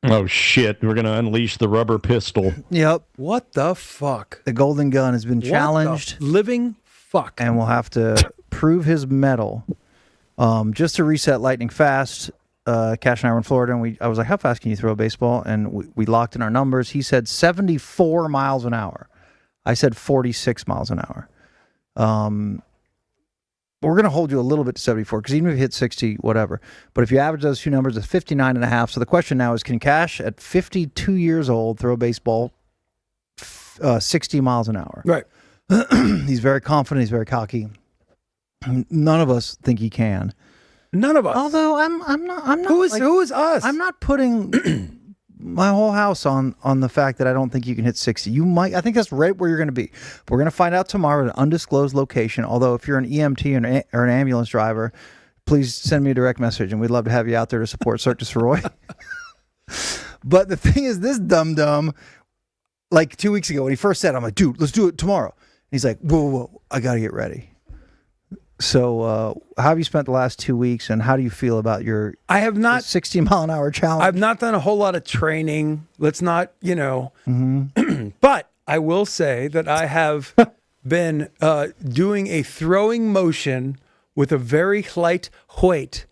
Oh shit! We're gonna unleash the rubber pistol.
Yep.
What the fuck?
The Golden Gun has been
What the
challenged,
living fuck.
and we'll have to prove his mettle. Just to reset lightning fast, Cash and I were in Florida, and I was like, "How fast can you throw a baseball?" And we locked in our numbers. He said 74 miles an hour. I said 46 miles an hour. We're going to hold you a little bit to 74 because even if you hit 60, whatever. But if you average those two numbers, it's 59 and a half. So the question now is, can Cash at 52 years old throw a baseball 60 miles an hour?
Right.
He's very confident. He's very cocky. None of us think he can.
None of us.
Although I'm not.
Who is us?
I'm not putting my whole house on the fact that I don't think you can hit 60. You might. I think that's right where you're going to be. But we're going to find out tomorrow at an undisclosed location. Although if you're an EMT or an ambulance driver, please send me a direct message, and we'd love to have you out there to support Cirque du Sirois. But the thing is, this dum-dum, like 2 weeks ago when he first said, I'm like, dude, let's do it tomorrow. And he's like, whoa, I got to get ready. So how have you spent the last 2 weeks, and how do you feel about your
I have not
60-mile-an-hour challenge?
I've not done a whole lot of training. Let's not, But I will say that I have been doing a throwing motion with a very light weight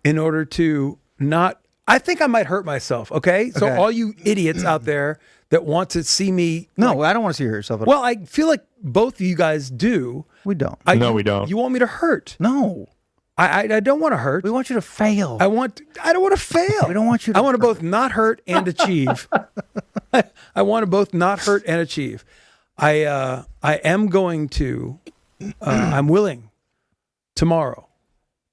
in order to not. I think I might hurt myself. Okay, so
Okay.
all you idiots out there that want to see me.
No, I don't want to see you hurt yourself at all.
Well, I feel like both of you guys do.
We don't.
No, we don't.
You want me to hurt?
No.
I don't want to hurt.
We want you to fail.
I don't want to fail.
We don't want you to
I want to both not hurt and achieve. I want to both not hurt and achieve. I am going to. I'm willing tomorrow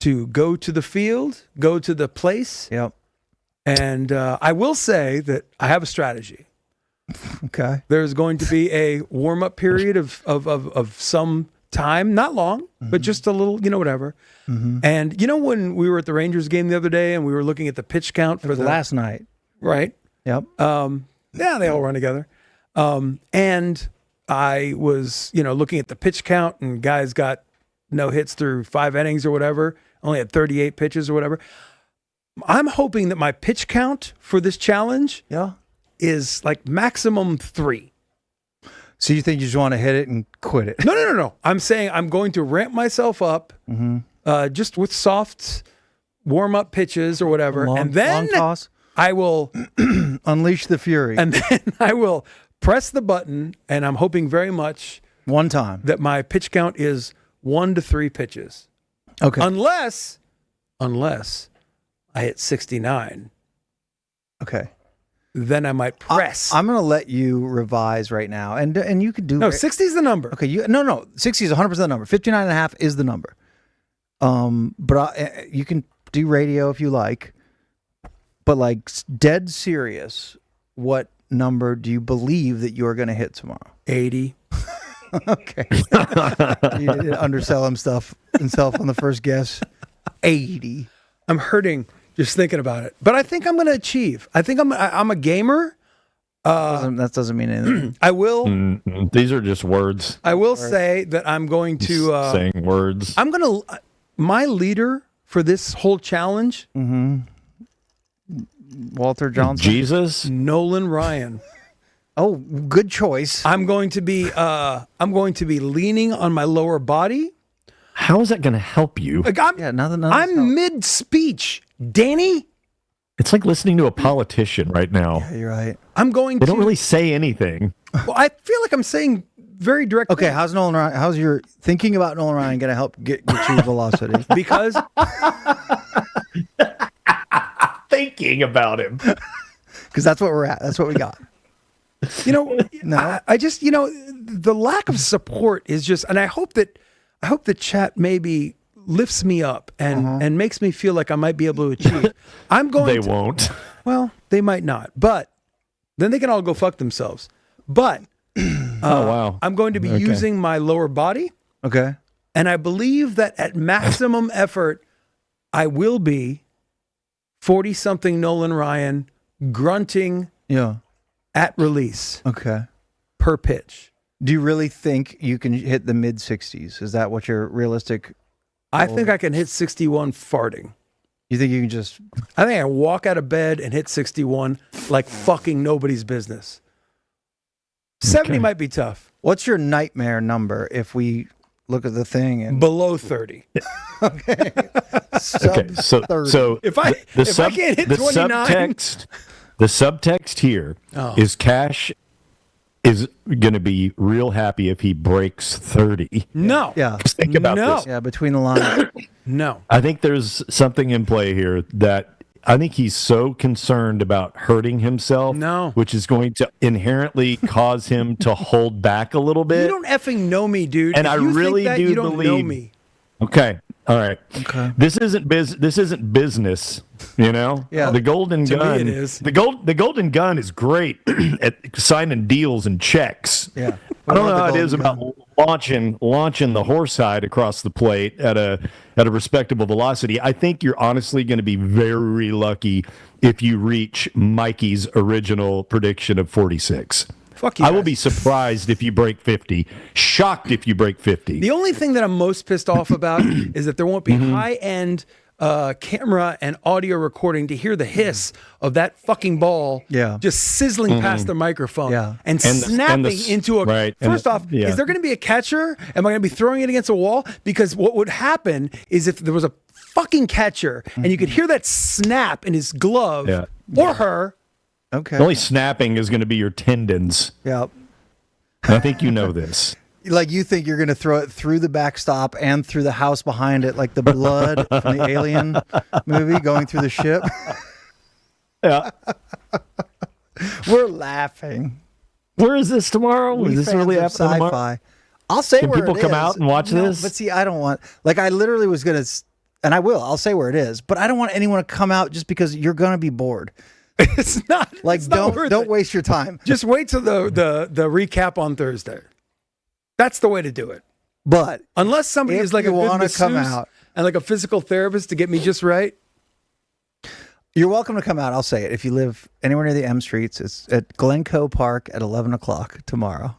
to go to the field, go to the place,
Yep.
and I will say that I have a strategy.
Okay.
There's going to be a warm-up period of some time, not long, but just a little, whatever. And when we were at the Rangers game the other day and we were looking at the pitch count for the
last night.
right?
Yep.
Yeah, they all run together. And I was, looking at the pitch count, and guys got no hits through 5 innings or whatever, only had 38 pitches or whatever. I'm hoping that my pitch count for this challenge
Yeah.
is like maximum 3.
So you think you just want to hit it and quit it?
No. I'm saying I'm going to ramp myself up just with soft warm-up pitches or whatever. And then
long toss.
I will
Unleash the fury.
and then I will press the button, and I'm hoping very much
One time.
that my pitch count is 1 to 3 pitches.
Okay.
Unless I hit 69,
Okay.
then I might press.
I'm going to let you revise right now. And you could do...
no, 60 is the number.
Okay. No. 60 is 100% the number. 59 and a half is the number. But you can do radio if you like. But like dead serious, what number do you believe that you're going to hit tomorrow?
80.
Okay. You did undersell himself on the first guess. 80.
I'm hurting just thinking about it. But I think I'm going to achieve. I think I'm a gamer.
That doesn't mean anything.
I will
These are just words.
I will say that I'm going to
Saying words.
I'm going to my leader for this whole challenge,
Walter Johnson.
Jesus.
Nolan Ryan.
Oh, good choice.
I'm going to be leaning on my lower body.
How is that going to help you?
Like
nothing.
I'm mid speech, Danny.
It's like listening to a politician right now.
You're right.
I'm going
They
to.
don't really say anything.
Well, I feel like I'm saying very direct.
Okay, how's Nolan Ryan? How's your thinking about Nolan Ryan going to help get you velocity?
Because
Thinking about him.
Because that's what we're at. That's what we got.
no, I just the lack of support is just, and I hope the chat maybe lifts me up and makes me feel like I might be able to achieve. I'm going.
They
to,
won't.
Well, they might not, but then they can all go fuck themselves. But
Oh, wow.
I'm going to be
Okay.
using my lower body,
Okay.
and I believe that at maximum effort, I will be 40-something Nolan Ryan grunting
Yeah.
at release
Okay.
per pitch.
Do you really think you can hit the mid 60s? Is that what your realistic?
I think I can hit 61 farting.
You think you can just?
I think I can walk out of bed and hit 61 like fucking nobody's business. 70 might be tough.
What's your nightmare number if we look at the thing and
Below 30.
sub
Okay, so
30?
so
If I can't hit
the
29.
subtext here is Cash is going to be real happy if he breaks 30.
No.
Yeah.
Think about
No.
this.
Yeah, between the lines.
No.
I think there's something in play here that I think he's so concerned about hurting himself,
No.
which is going to inherently cause him to hold back a little
You
bit.
don't effing know me, dude.
And
If
I
you think
really
that,
do
you don't know
believe-
me.
Okay. All right.
Okay.
This isn't business, you know?
Yeah.
The golden
To me
gun
it is.
The golden gun is great at signing deals and checks.
Yeah.
I don't
What
know how
about
it
the
is
golden
about launching the horsehide across the plate at a respectable velocity. I think you're honestly going to be very lucky if you reach Mikey's original prediction of 46.
Fuck you.
I will
guys.
be surprised if you break 50. Shocked if you break 50.
The only thing that I'm most pissed off about is that there won't be
Mm-hmm.
high-end camera and audio recording to hear the hiss of that fucking ball
Yeah.
just sizzling past the microphone
Yeah.
and
Mm-hmm. And the-
snapping
and the-
into a...
right, and
First
the-
off,
yeah.
is there going to be a catcher? Am I going to be throwing it against a wall? Because what would happen is if there was a fucking catcher and you could hear that snap in his glove
Yeah.
or her...
Okay.
The only snapping is going to be your tendons.
Yeah.
And I think you know this.
Like you think you're going to throw it through the backstop and through the house behind it, like the blood from the Alien movie going through the ship.
Yeah.
We're laughing.
Where is this tomorrow?
We
Is this
fans
really
of
happening tomorrow?
sci-fi. I'll say
Can
where
people
it
come
is.
out and watch
No,
this?
But see, I don't want. Like I literally was going to, and I will. I'll say where it is, but I don't want anyone to come out just because you're going to be bored.
It's not...
Like
it's not worth
don't
it.
waste your time.
Just wait till the recap on Thursday. That's the way to do it.
But
Unless somebody
If
is like
you
a good
wanna come
masseuse
out.
and like a physical therapist to get me just right.
you're welcome to come out. I'll say it. If you live anywhere near the M Streets, it's at Glencoe Park at 11 o'clock tomorrow.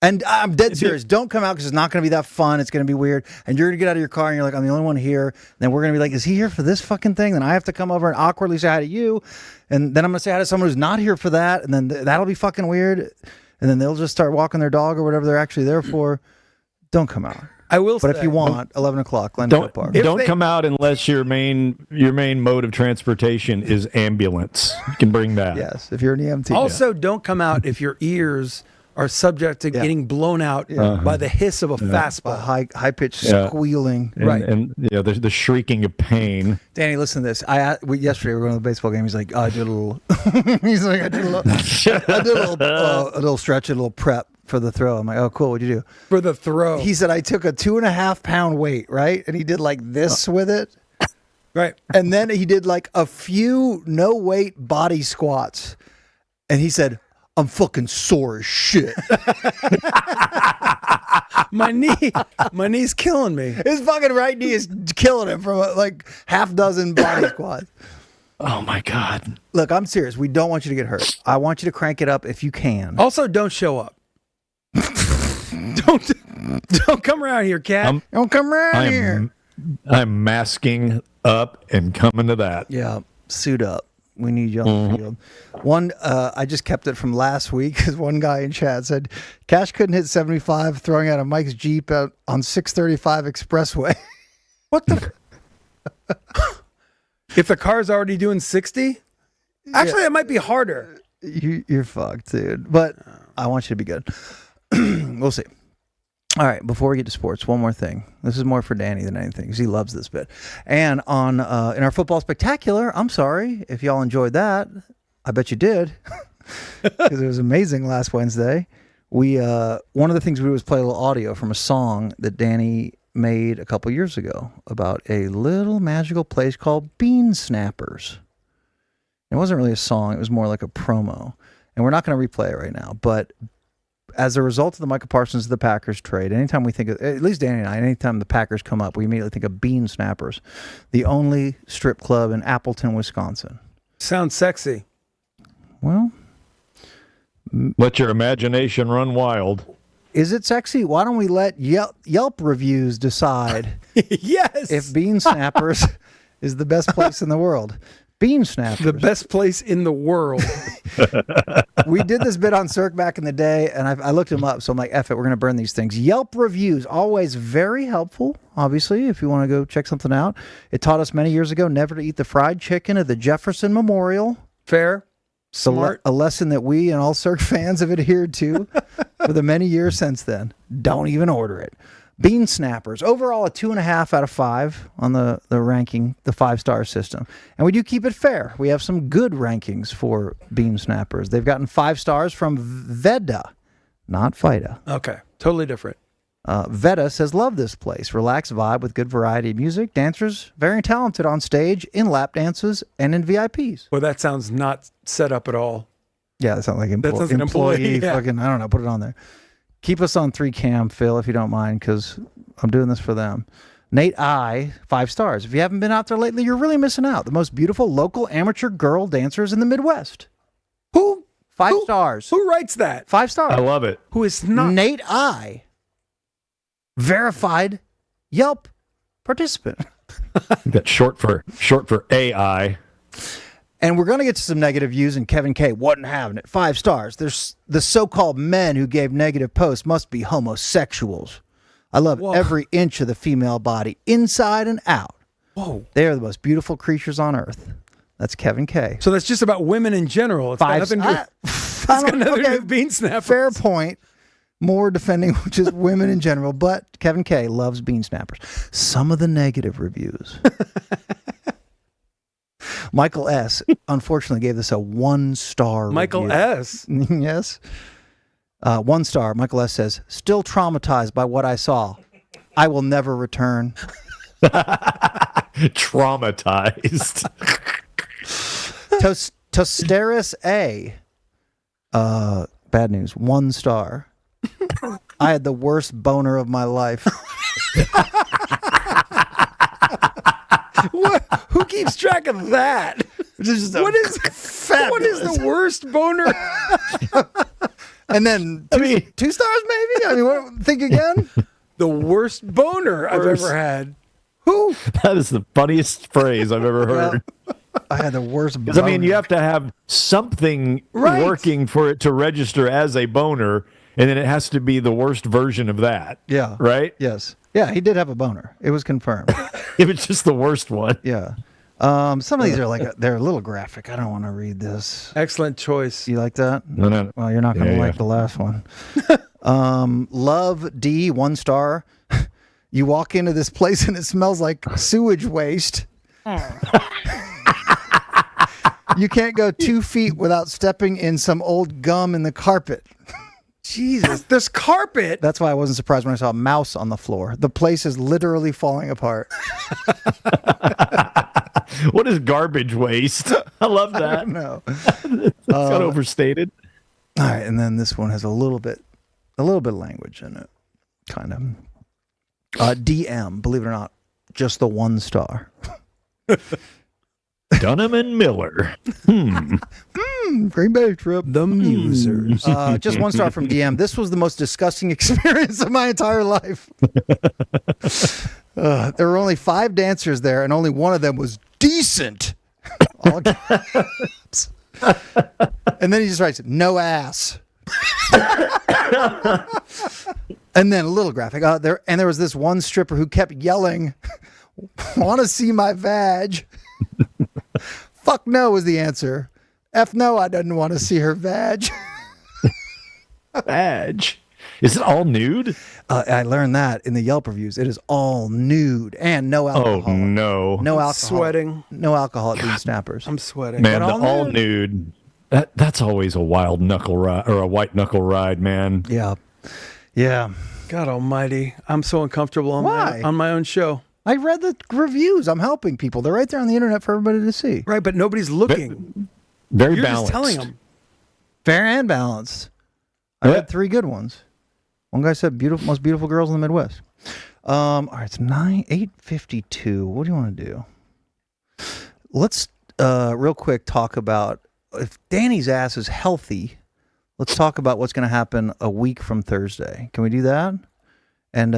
And I'm dead serious. Don't come out because it's not going to be that fun. It's going to be weird. And you're going to get out of your car and you're like, I'm the only one here. Then we're going to be like, is he here for this fucking thing? Then I have to come over and awkwardly say hi to you. And then I'm going to say hi to someone who's not here for that. And then that'll be fucking weird. And then they'll just start walking their dog or whatever they're actually there for. Don't come out.
I will
But
say,
if you want, 11 o'clock, Glencoe
Don't
Park.
don't
they-
come out unless your main mode of transportation is ambulance. You can bring that.
Yes, if you're an EMT.
also don't come out if your ears are subject to getting blown out by the hiss of a fastball.
High pitched
Yeah.
squealing.
And,
Right.
And yeah, the shrieking of pain.
Danny, listen to this. Yesterday we were going to the baseball game. He's like, I did a little. He's like, I did a little stretch, a little prep for the throw. I'm like, oh, cool. What'd you do?
For the throw.
He said, I took a 2.5 pound weight, right? And he did like this with it.
right.
And then he did like a few no weight body squats. And he said, I'm fucking sore as shit.
My knee's killing me.
His fucking right knee is killing him from like half dozen body squats.
Oh my God.
Look, I'm serious. We don't want you to get hurt. I want you to crank it up if you can.
Also, don't show up. Don't come around here, cat.
Don't come around here.
I'm masking up and coming to that.
Yeah, suit up. We need you on the field. One, I just kept it from last week because one guy in chat said Cash couldn't hit 75 throwing out of Mike's Jeep out on 635 Expressway.
What the? If the car's already doing 60? Actually, it might be harder.
You're fucked, dude. But I want you to be good. We'll see. All right, before we get to sports, one more thing. This is more for Danny than anything because he loves this bit. And on in our football spectacular, I'm sorry if y'all enjoyed that. I bet you did because it was amazing last Wednesday. We one of the things we do is play a little audio from a song that Danny made a couple years ago about a little magical place called Bean Snappers. It wasn't really a song. It was more like a promo. And we're not going to replay it right now. But as a result of the Michael Parsons to the Packers trade, anytime we think of, at least Danny and I, anytime the Packers come up, we immediately think of Bean Snappers, the only strip club in Appleton, Wisconsin.
Sounds sexy.
Well,
Let your imagination run wild.
is it sexy? Why don't we let Yelp reviews decide
Yes.
if Bean Snappers is the best place in the world? Bean Snappers.
The best place in the world.
We did this bit on Cirque back in the day, and I looked him up, so I'm like, F it, we're going to burn these things. Yelp reviews, always very helpful, obviously, if you want to go check something out. It taught us many years ago never to eat the fried chicken at the Jefferson Memorial.
Fair. Smart.
A lesson that we and all Cirque fans have adhered to for the many years since then. Don't even order it. Bean Snappers, overall a 2.5 out of 5 on the ranking, the 5-star system. And we do keep it fair. We have some good rankings for Bean Snappers. They've gotten 5 stars from Veda, not FIDA.
Okay. Totally different.
Veda says, love this place. Relaxed vibe with good variety of music. Dancers, very talented on stage, in lap dances, and in VIPs.
Well, that sounds not set up at all.
Yeah, that sounds like
That sounds like an employee, yeah.
Fucking, I don't know, put it on there. Keep us on 3 cam, Phil, if you don't mind, because I'm doing this for them. Nate I, 5 stars. If you haven't been out there lately, you're really missing out. The most beautiful local amateur girl dancers in the Midwest.
Who?
5 stars.
Who writes that?
5 stars.
I love it.
Who is not?
Nate I, verified Yelp participant.
That's short for AI.
And we're going to get to some negative views, and Kevin K wasn't having it. 5 stars. There's the so-called men who gave negative posts must be homosexuals. I love every inch of the female body, inside and out.
Whoa.
They are the most beautiful creatures on earth. That's Kevin K.
So that's just about women in general. It's got nothing to do. It's got nothing to do with Bean Snappers.
Fair point. More defending just women in general, but Kevin K loves Bean Snappers. Some of the negative reviews. Michael S. unfortunately gave this a 1-star
Michael
review.
S.
Yes. 1 star. Michael S. says, still traumatized by what I saw. I will never return.
Traumatized.
Tosteris A. Bad news. 1 star. I had the worst boner of my life.
What? Who keeps track of that? What is the worst boner?
And then 2 stars maybe? I mean, think again.
The worst boner I've ever had. Who?
That is the funniest phrase I've ever heard.
I had the worst boner.
Because, I mean, you have to have something working for it to register as a boner, and then it has to be the worst version of that.
Yeah.
Right?
Yes. Yeah, he did have a boner. It was confirmed.
If it's just the worst one.
Yeah. Some of these are they're a little graphic. I don't want to read this.
Excellent choice.
You like that?
No.
Well, you're not going to like the last one. Love D, 1 star. You walk into this place and it smells like sewage waste. You can't go 2 feet without stepping in some old gum in the carpet.
Jesus, this carpet.
That's why I wasn't surprised when I saw a mouse on the floor. The place is literally falling apart.
What is garbage waste? I love that.
No.
It's got overstated.
All right, and then this one has a little bit of language in it, kind of. DM, believe it or not, just the 1 star.
Dunham and Miller.
Green Bay trip.
The Musers.
Just 1 star from DM. This was the most disgusting experience of my entire life. There were only 5 dancers there, and only one of them was decent. All caps. And then he just writes, no ass. And then a little graphic. There was this one stripper who kept yelling, want to see my vag? Fuck no was the answer. F no, I didn't want to see her vag.
Vag? Is it all nude?
I learned that in the Yelp reviews. It is all nude and no alcohol.
Oh, no.
No alcohol.
Sweating.
No alcohol at Bean Snappers.
I'm sweating.
Man,
But
the all nude. That's always a wild knuckle ride or a white knuckle ride, man.
Yeah. Yeah.
God almighty. I'm so uncomfortable on
Why?
on my own show.
I read the reviews. I'm helping people. They're right there on the internet for everybody to see.
Right, but nobody's looking.
Very
You're
balanced.
just telling them.
Fair and balanced. I
Yeah.
had 3 good ones. One guy said most beautiful girls in the Midwest. All right, it's 8:52. What do you want to do? Let's real quick talk about if Danny's ass is healthy. Let's talk about what's going to happen a week from Thursday. Can we do that? And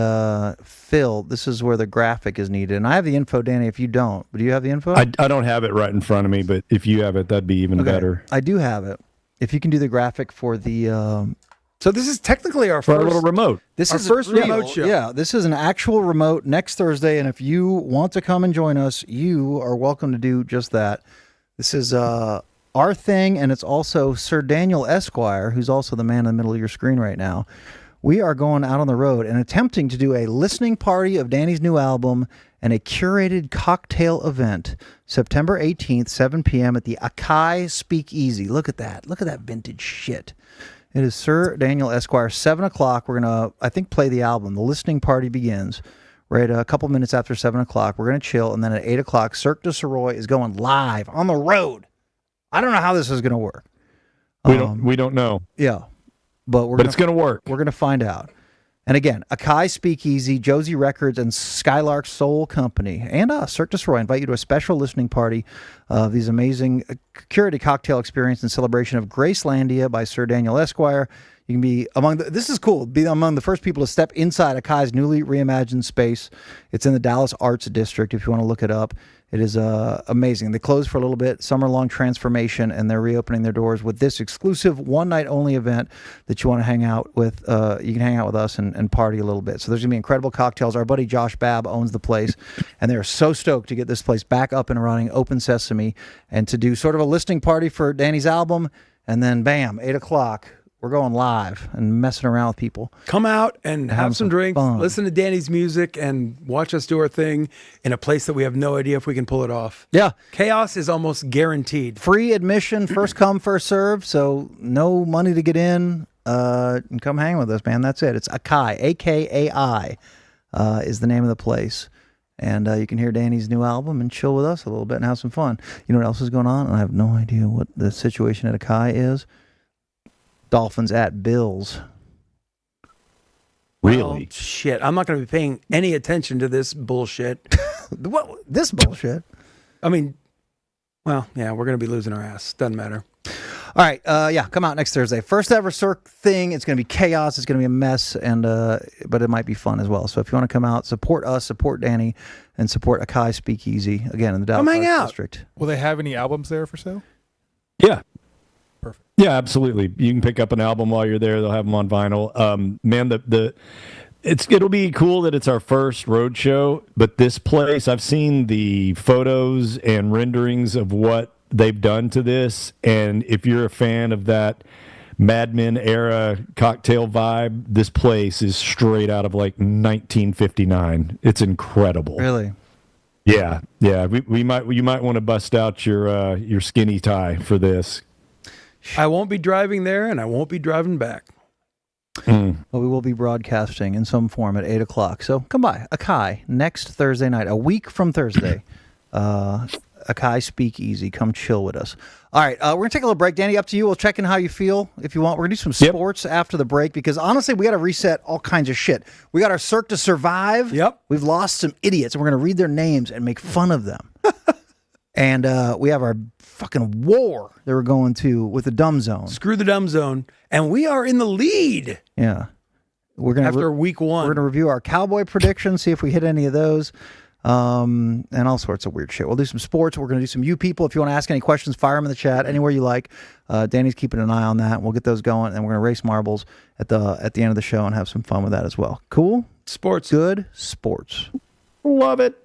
Phil, this is where the graphic is needed. And I have the info, Danny, if you don't. But do you have the info?
I don't have it right in front of me, but if you have it, that'd be even better.
I do have it. If you can do the graphic for the...
So this is technically our
For
first
a little remote.
This
Our
is
first
real.
remote show.
Yeah, this is an actual remote next Thursday, and if you want to come and join us, you are welcome to do just that. This is our thing, and it's also Sir Daniel Esquire, who's also the man in the middle of your screen right now. We are going out on the road and attempting to do a listening party of Danny's new album and a curated cocktail event, September 18th, 7 p.m. at the Akai Speakeasy. Look at that. Look at that vintage shit. It is Sir Daniel Esquire, 7 o'clock. We're going to, I think, play the album. The listening party begins right a couple minutes after 7 o'clock. We're going to chill, and then at 8 o'clock, Cirque Du Sirois is going live on the road. I don't know how this is going to work.
We don't know.
Yeah, but
It's going to work.
We're going to find out. And again, Akai Speakeasy, Josie Records, and Skylark Soul Company, and Cirque Du Sirois invite you to a special listening party of these amazing curated cocktail experience in celebration of Gracelandia by Sir Daniel Esquire. You can be this is cool, be among the first people to step inside Akai's newly reimagined space. It's in the Dallas Arts District, if you want to look it up. It is amazing. They closed for a little bit, summer-long transformation, and they're reopening their doors with this exclusive one-night-only event that you want to hang out with. You can hang out with us and party a little bit. So there's going to be incredible cocktails. Our buddy Josh Babb owns the place, and they're so stoked to get this place back up and running, open sesame, and to do sort of a listening party for Danny's album, and then, bam, 8 o'clock. We're going live and messing around with people.
Come out and have some drinks,
fun.
listen to Danny's music, and watch us do our thing in a place that we have no idea if we can pull it off.
Yeah.
Chaos is almost guaranteed.
Free admission, first come, first serve, so no money to get in. And come hang with us, man. That's it. It's Akai, A-K-A-I, is the name of the place. And you can hear Danny's new album and chill with us a little bit and have some fun. You know what else is going on? And I have no idea what the situation at Akai is. Dolphins at Bills.
Really?
Well, shit. I'm not going to be paying any attention to this bullshit.
What? This bullshit.
I mean, well, yeah, we're going to be losing our ass. Doesn't matter.
All right, yeah, come out next Thursday. First ever Cirque thing. It's going to be chaos. It's going to be a mess, and but it might be fun as well. So if you want to come out, support us, support Danny, and support Akai Speakeasy again in the Dallas
hang
Arts
out.
District.
Will they have any albums there for sale?
Yeah.
Perfect.
Yeah, absolutely. You can pick up an album while you're there. They'll have them on vinyl. Man, it'll be cool that it's our first road show, but this place, I've seen the photos and renderings of what they've done to this, and if you're a fan of that Mad Men era cocktail vibe, this place is straight out of like 1959. It's incredible.
Really?
Yeah. You might want to bust out your skinny tie for this.
I won't be driving there, and I won't be driving back.
Well, we will be broadcasting in some form at 8 o'clock. So come by Akai next Thursday night, a week from Thursday. Akai Speakeasy. Come chill with us. All right, we're going to take a little break. Danny, up to you. We'll check in how you feel if you want. We're going to do some sports after the break because, honestly, we got to reset all kinds of shit. We got our Cirque to Survive.
Yep.
We've lost some idiots, and we're going to read their names and make fun of them. And we have our fucking war that we're going to with the Dumb Zone.
Screw the Dumb Zone. And we are in the lead
Yeah. We're going
after week one.
We're going to review our Cowboy predictions, see if we hit any of those, and all sorts of weird shit. We'll do some sports. We're going to do some You People. If you want to ask any questions, fire them in the chat anywhere you like. Danny's keeping an eye on that. We'll get those going, and we're going to race marbles at the end of the show and have some fun with that as well. Cool?
Sports.
Good sports.
Love it.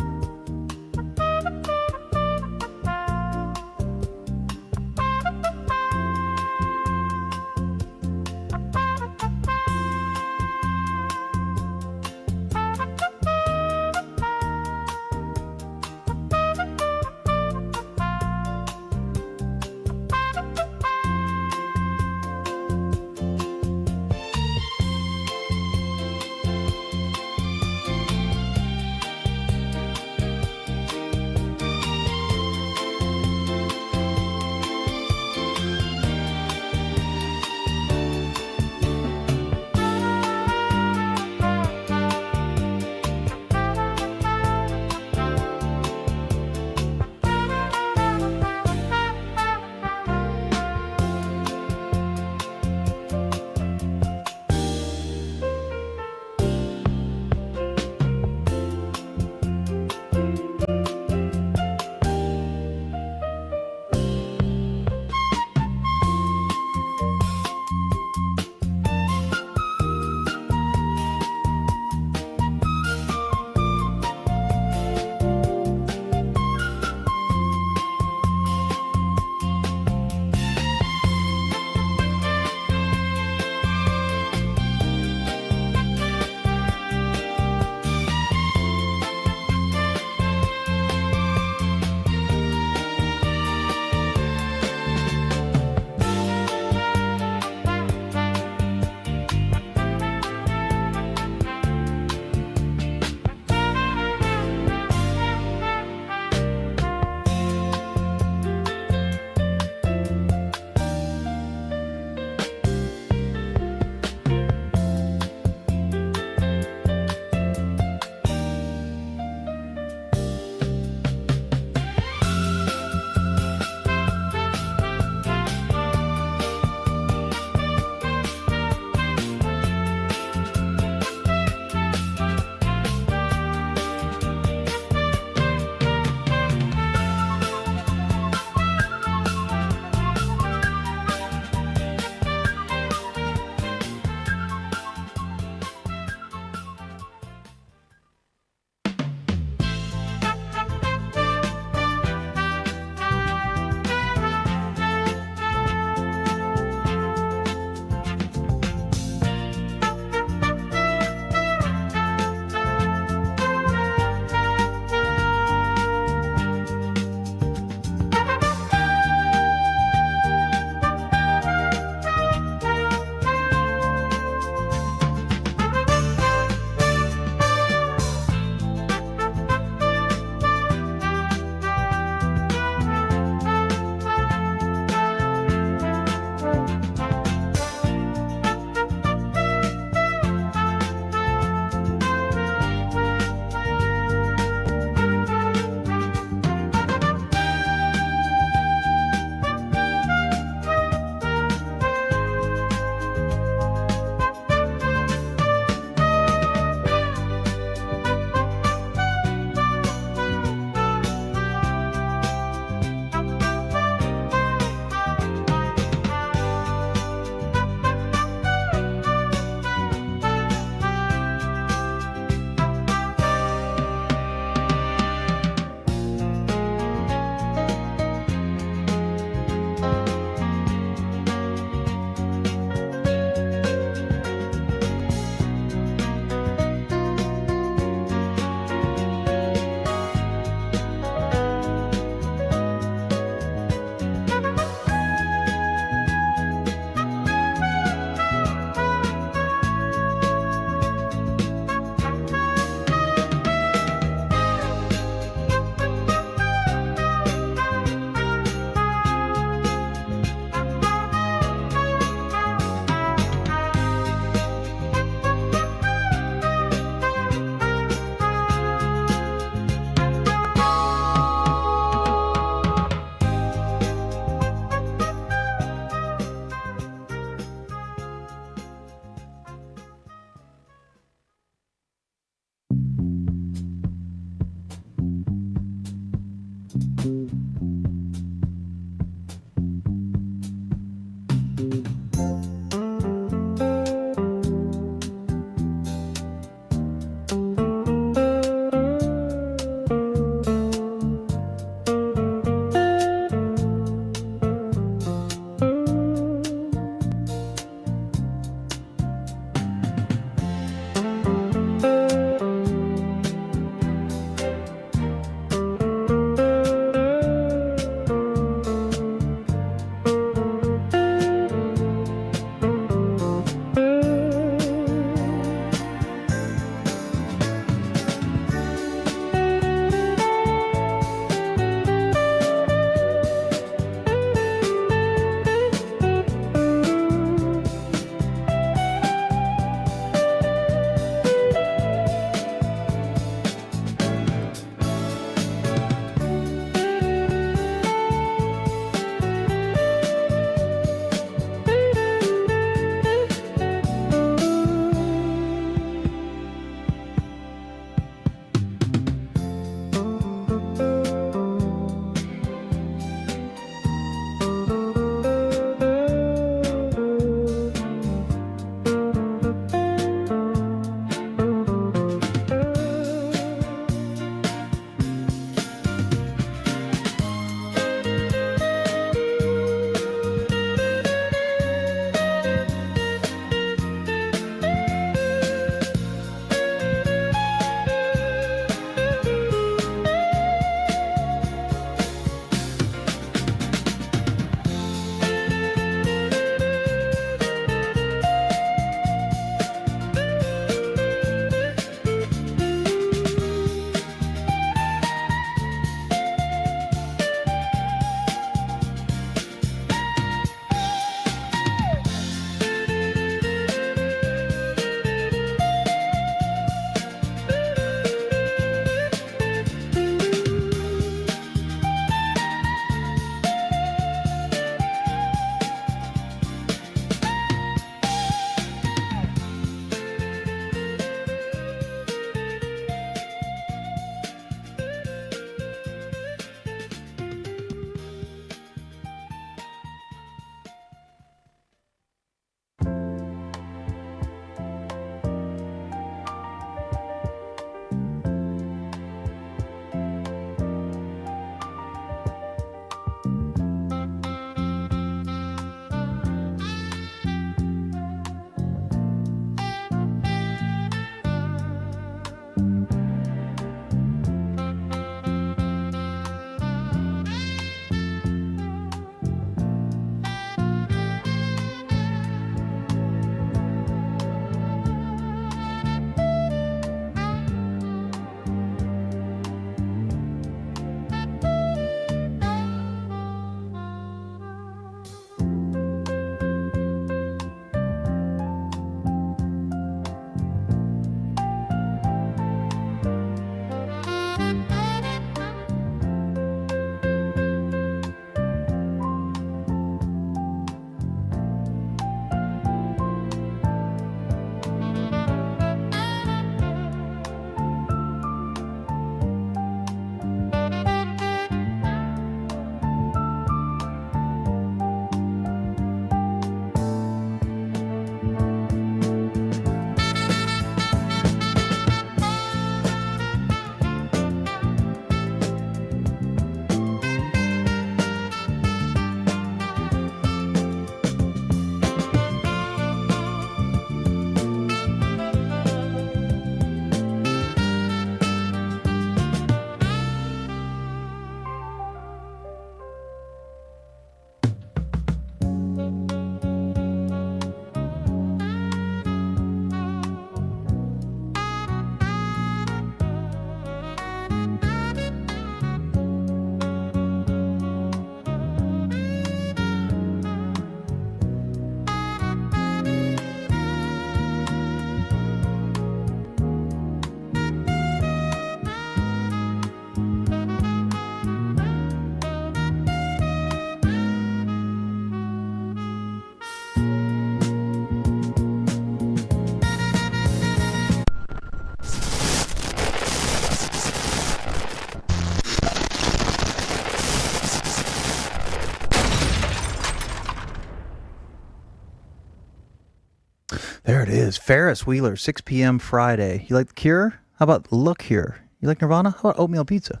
is. Ferris Wheeler, 6 p.m. Friday. You like The Cure? How about Look Here? You like Nirvana? How about Oatmeal Pizza?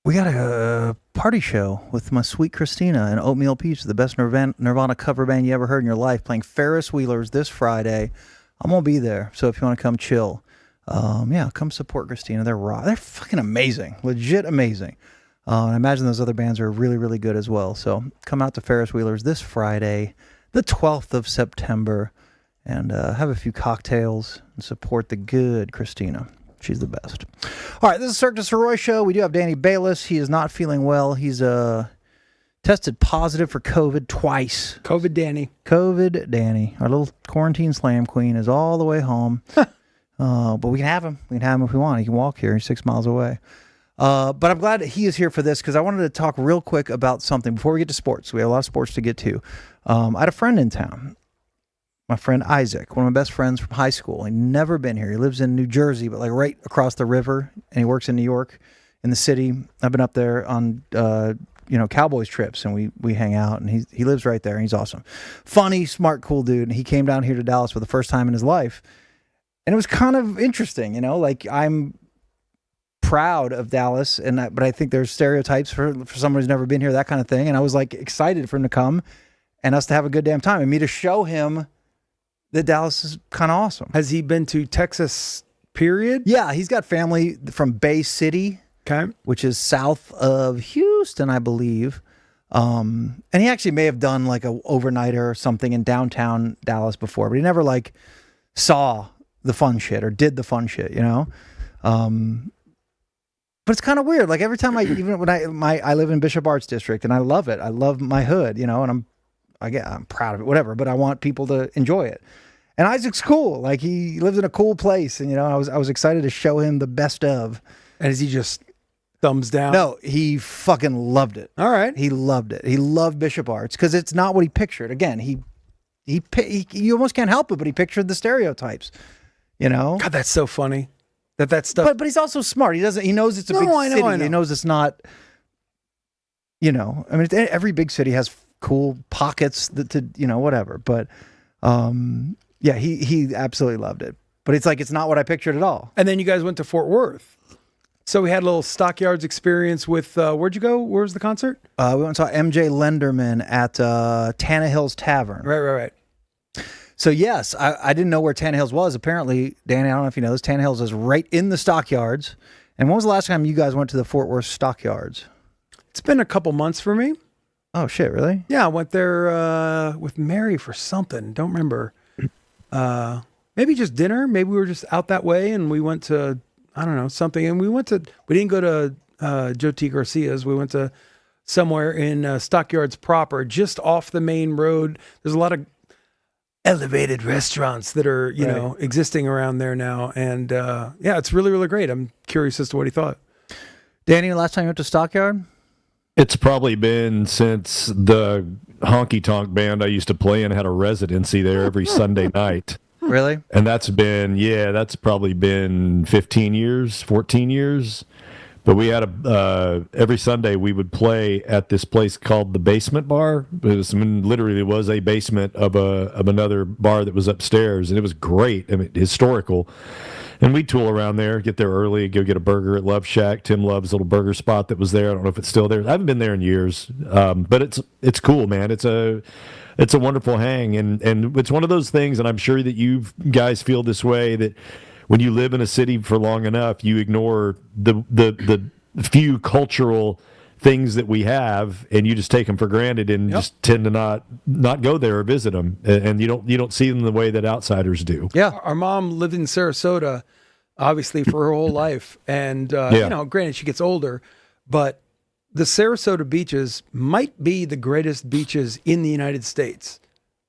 We got a party show with my sweet Christina and Oatmeal Pizza, the best Nirvana cover band you ever heard in your life, playing Ferris Wheelers this Friday. I'm going to be there, so if you want to come chill, come support Christina. They're fucking amazing, legit amazing. And I imagine those other bands are really, really good as well. So come out to Ferris Wheelers this Friday, the 12th of September, and have a few cocktails and support the good Christina. She's the best. All right, this is Cirque Du Sirois show. We do have Danny Bayless. He is not feeling well. He's tested positive for COVID twice.
COVID Danny.
COVID Danny. Our little quarantine slam queen is all the way home. But we can have him. We can have him if we want. He can walk here. He's 6 miles away. But I'm glad that he is here for this because I wanted to talk real quick about something before we get to sports. We have a lot of sports to get to. I had a friend in town. My friend Isaac, one of my best friends from high school. He'd never been here. He lives in New Jersey, but like right across the river, and he works in New York, in the city. I've been up there on Cowboys trips, and we hang out, and he lives right there, and he's awesome. Funny, smart, cool dude. And he came down here to Dallas for the first time in his life, and it was kind of interesting, like I'm proud of Dallas, but I think there's stereotypes for someone who's never been here, that kind of thing. And I was like excited for him to come and us to have a good damn time, and me to show him that Dallas is kind of awesome.
Has he been to Texas, period?
Yeah, he's got family from Bay City,
okay,
which is south of Houston, I believe. And he actually may have done like a overnighter or something in downtown Dallas before, but he never like saw the fun shit or did the fun shit, But it's kind of weird. Like every time I live in Bishop Arts District, and I love it. I love my hood, and I'm proud of it, whatever, but I want people to enjoy it. And Isaac's cool. Like he lives in a cool place, and I was excited to show him the best of.
And is he just thumbs down?
No, he fucking loved it.
All right.
He loved it. He loved Bishop Arts because it's not what he pictured. Again, he you almost can't help it, but he pictured the stereotypes,
God, that's so funny. That stuff.
But he's also smart. He knows it's a big city. I know. He knows it's not, every big city has cool pockets whatever. But he absolutely loved it. But it's like it's not what I pictured at all.
And then you guys went to Fort Worth. So we had a little Stockyards experience with where'd you go? Where was the concert?
We went and saw MJ Lenderman at Tannehill's Tavern.
Right.
So yes, I didn't know where Tannehill's was. Apparently, Danny, I don't know if you know this, Tannehill's is right in the Stockyards. And when was the last time you guys went to the Fort Worth Stockyards?
It's been a couple months for me.
Oh shit, really?
Yeah, I went there with Mary for something. Don't remember. Maybe just dinner. Maybe we were just out that way, and we went to something. And we didn't go to Joe T. Garcia's. We went to somewhere in Stockyards proper, just off the main road. There's a lot of elevated restaurants that are existing around there now, and it's really, really great. I'm curious as to what he thought.
Danny, the last time you went to Stockyard?
It's probably been since the honky tonk band I used to play in had a residency there every Sunday night.
Really?
And that's probably been 15 years, 14 years. But we had every Sunday we would play at this place called the Basement Bar. Literally it was a basement of another bar that was upstairs, and it was great. I mean, historical. And we'd tool around there, get there early, go get a burger at Love Shack, Tim Love's little burger spot that was there. I don't know if it's still there. I haven't been there in years, but it's cool, man. It's a wonderful hang, and it's one of those things, and I'm sure that you guys feel this way, that when you live in a city for long enough, you ignore the few cultural things that we have, and you just take them for granted, and just tend to not go there or visit them, and you don't see them the way that outsiders do.
Yeah, our mom lived in Sarasota, obviously for her whole life, and granted she gets older, but the Sarasota beaches might be the greatest beaches in the United States.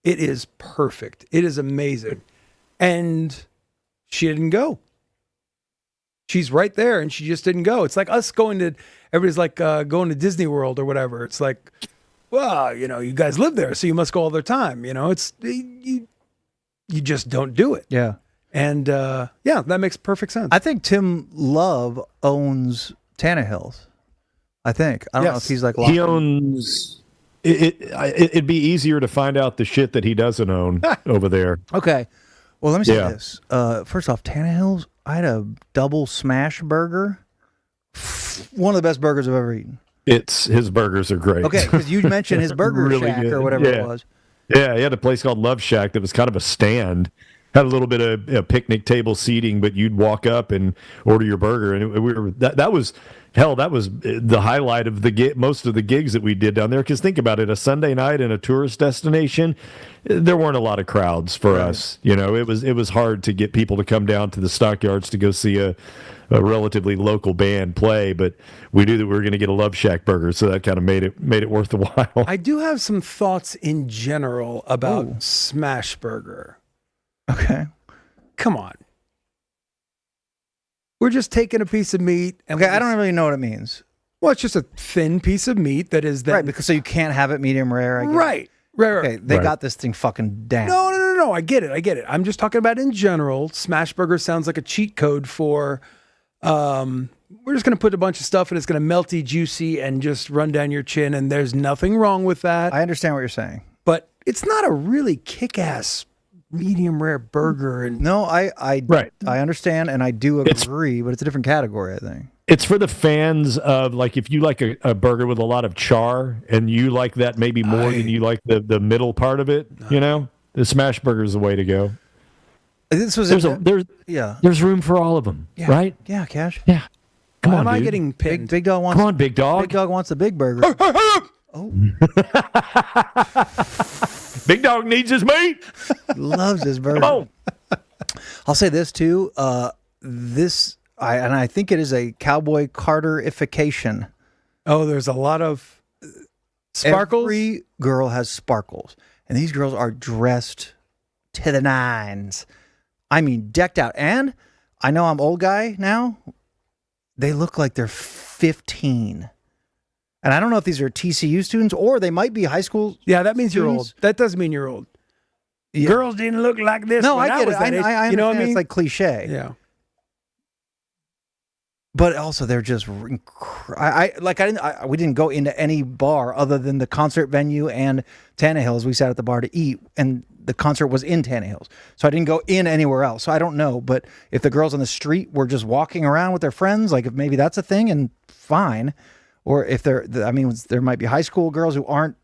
It is perfect. It is amazing, and she didn't go. She's right there, and she just didn't go. It's like us everybody's like going to Disney World or whatever. It's like, well, you guys live there, so you must go all the time. It's you just don't do it.
Yeah.
And that makes perfect sense.
I think Tim Love owns Tannehill's. I think. I don't know if he's like
he owns it'd be easier to find out the shit that he doesn't own over there.
Okay. Well, let me say
Yeah.
this. First off, Tannehill's, I had a double smash burger. One of the best burgers I've ever eaten.
His burgers are great.
Okay, because you mentioned his Burger
Really
Shack
good.
or whatever
Yeah.
it was.
Yeah, he had a place called Love Shack that was kind of a stand. Had a little bit of picnic table seating, but you'd walk up and order your burger, and that was the highlight of most of the gigs that we did down there. Because think about it, a Sunday night in a tourist destination, there weren't a lot of crowds for us. You know, it was hard to get people to come down to the stockyards to go see a relatively local band play, but we knew that we were going to get a Love Shack burger, so that kind of made it worth the while.
I do have some thoughts in general about Smash Burger.
Okay.
Come on. We're just taking a piece of meat. And
Okay, I don't really know what it means.
Well, it's just a thin piece of meat that is then...
Right, because so you can't have it medium rare, I guess.
Right.
Okay, they
Right.
got this thing fucking down.
No. I get it. I'm just talking about in general. Smash Burger sounds like a cheat code for... we're just going to put a bunch of stuff and it's going to melty, juicy, and just run down your chin, and there's nothing wrong with that.
I understand what you're saying.
But it's not a really kick-ass medium rare burger. And
No, I
Right.
I understand, and I do agree, but it's a different category, I think.
It's for the fans of, like, if you like a burger with a lot of char and you like that maybe more than you like the middle part of it, you know, the Smash Burger is the way to go.
This was yeah.
There's room for all of them, right?
Yeah, Cash.
Yeah. Come
why
on,
am I
dude.
getting pinned?
Big Dog wants
Come on, big dog.
Big Dog wants the big burger.
Big dog needs his meat.
Loves this burger.
Come on.
I'll say this too. I think it is a cowboy Carterification.
Oh, there's a lot of sparkles.
Every girl has sparkles, and these girls are dressed to the nines. I mean, decked out. And I know I'm old guy now. They look like they're 15. And I don't know if these are TCU students or they might be high school.
Yeah, that means you're
students.
old. That doesn't mean you're old.
Yeah.
Girls didn't look like this.
No,
when
I get
was
it.
that age.
I
you know what I
understand
mean?
it's like cliche.
Yeah.
But also, they're just. We didn't go into any bar other than the concert venue and Tannehill's. We sat at the bar to eat, and the concert was in Tannehill's, so I didn't go in anywhere else. So I don't know. But if the girls on the street were just walking around with their friends, like if maybe that's a thing, and fine. Or if there might be high school girls who aren't,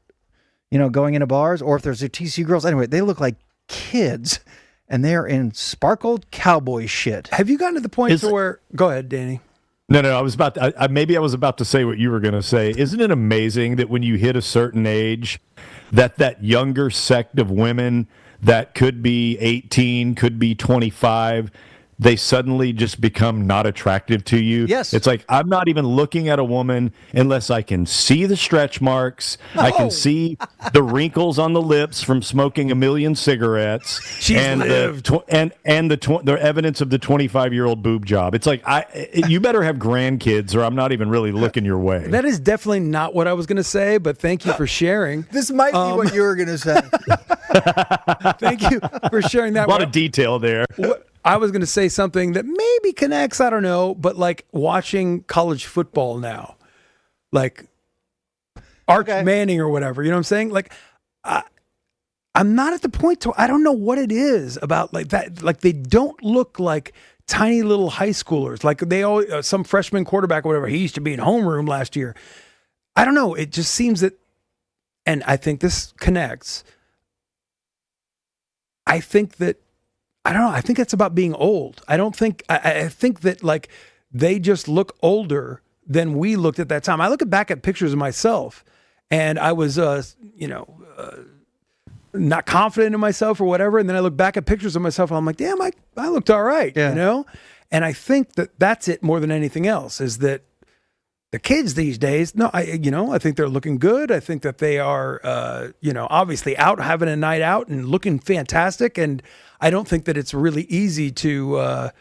going into bars, or if there's a TCU girls. Anyway, they look like kids, and they're in sparkled cowboy shit.
Have you gotten to the point to where? Go ahead, Danny.
No, I was about to, I was about to say what you were going to say. Isn't it amazing that when you hit a certain age, that younger sect of women that could be 18, could be 25, they suddenly just become not attractive to you?
Yes.
It's like, I'm not even looking at a woman unless I can see the stretch marks. I can see the wrinkles on the lips from smoking a million cigarettes.
She's
and
lived.
The evidence of the 25-year-old boob job. It's like, you better have grandkids or I'm not even really looking your way.
That is definitely not what I was going to say, but thank you for sharing.
This might be what you were going to say.
Thank you for sharing that.
A lot of detail there.
I was going to say something that maybe connects, I don't know, but like watching college football now, like Arch Manning or whatever, you know what I'm saying? Like, I'm not at the point to, I don't know what it is about like that. Like they don't look like tiny little high schoolers. Like they always, some freshman quarterback or whatever, he used to be in homeroom last year. I don't know. It just seems that, and I think this connects. I think that, I don't know. I think it's about being old. I think that like they just look older than we looked at that time. I look back at pictures of myself and I was, not confident in myself or whatever. And then I look back at pictures of myself and I'm like, damn, I looked all right,
Yeah.
you know? And I think that that's it more than anything else is that the kids these days, I think they're looking good. I think that they are, obviously out having a night out and looking fantastic. And I don't think that it's really easy to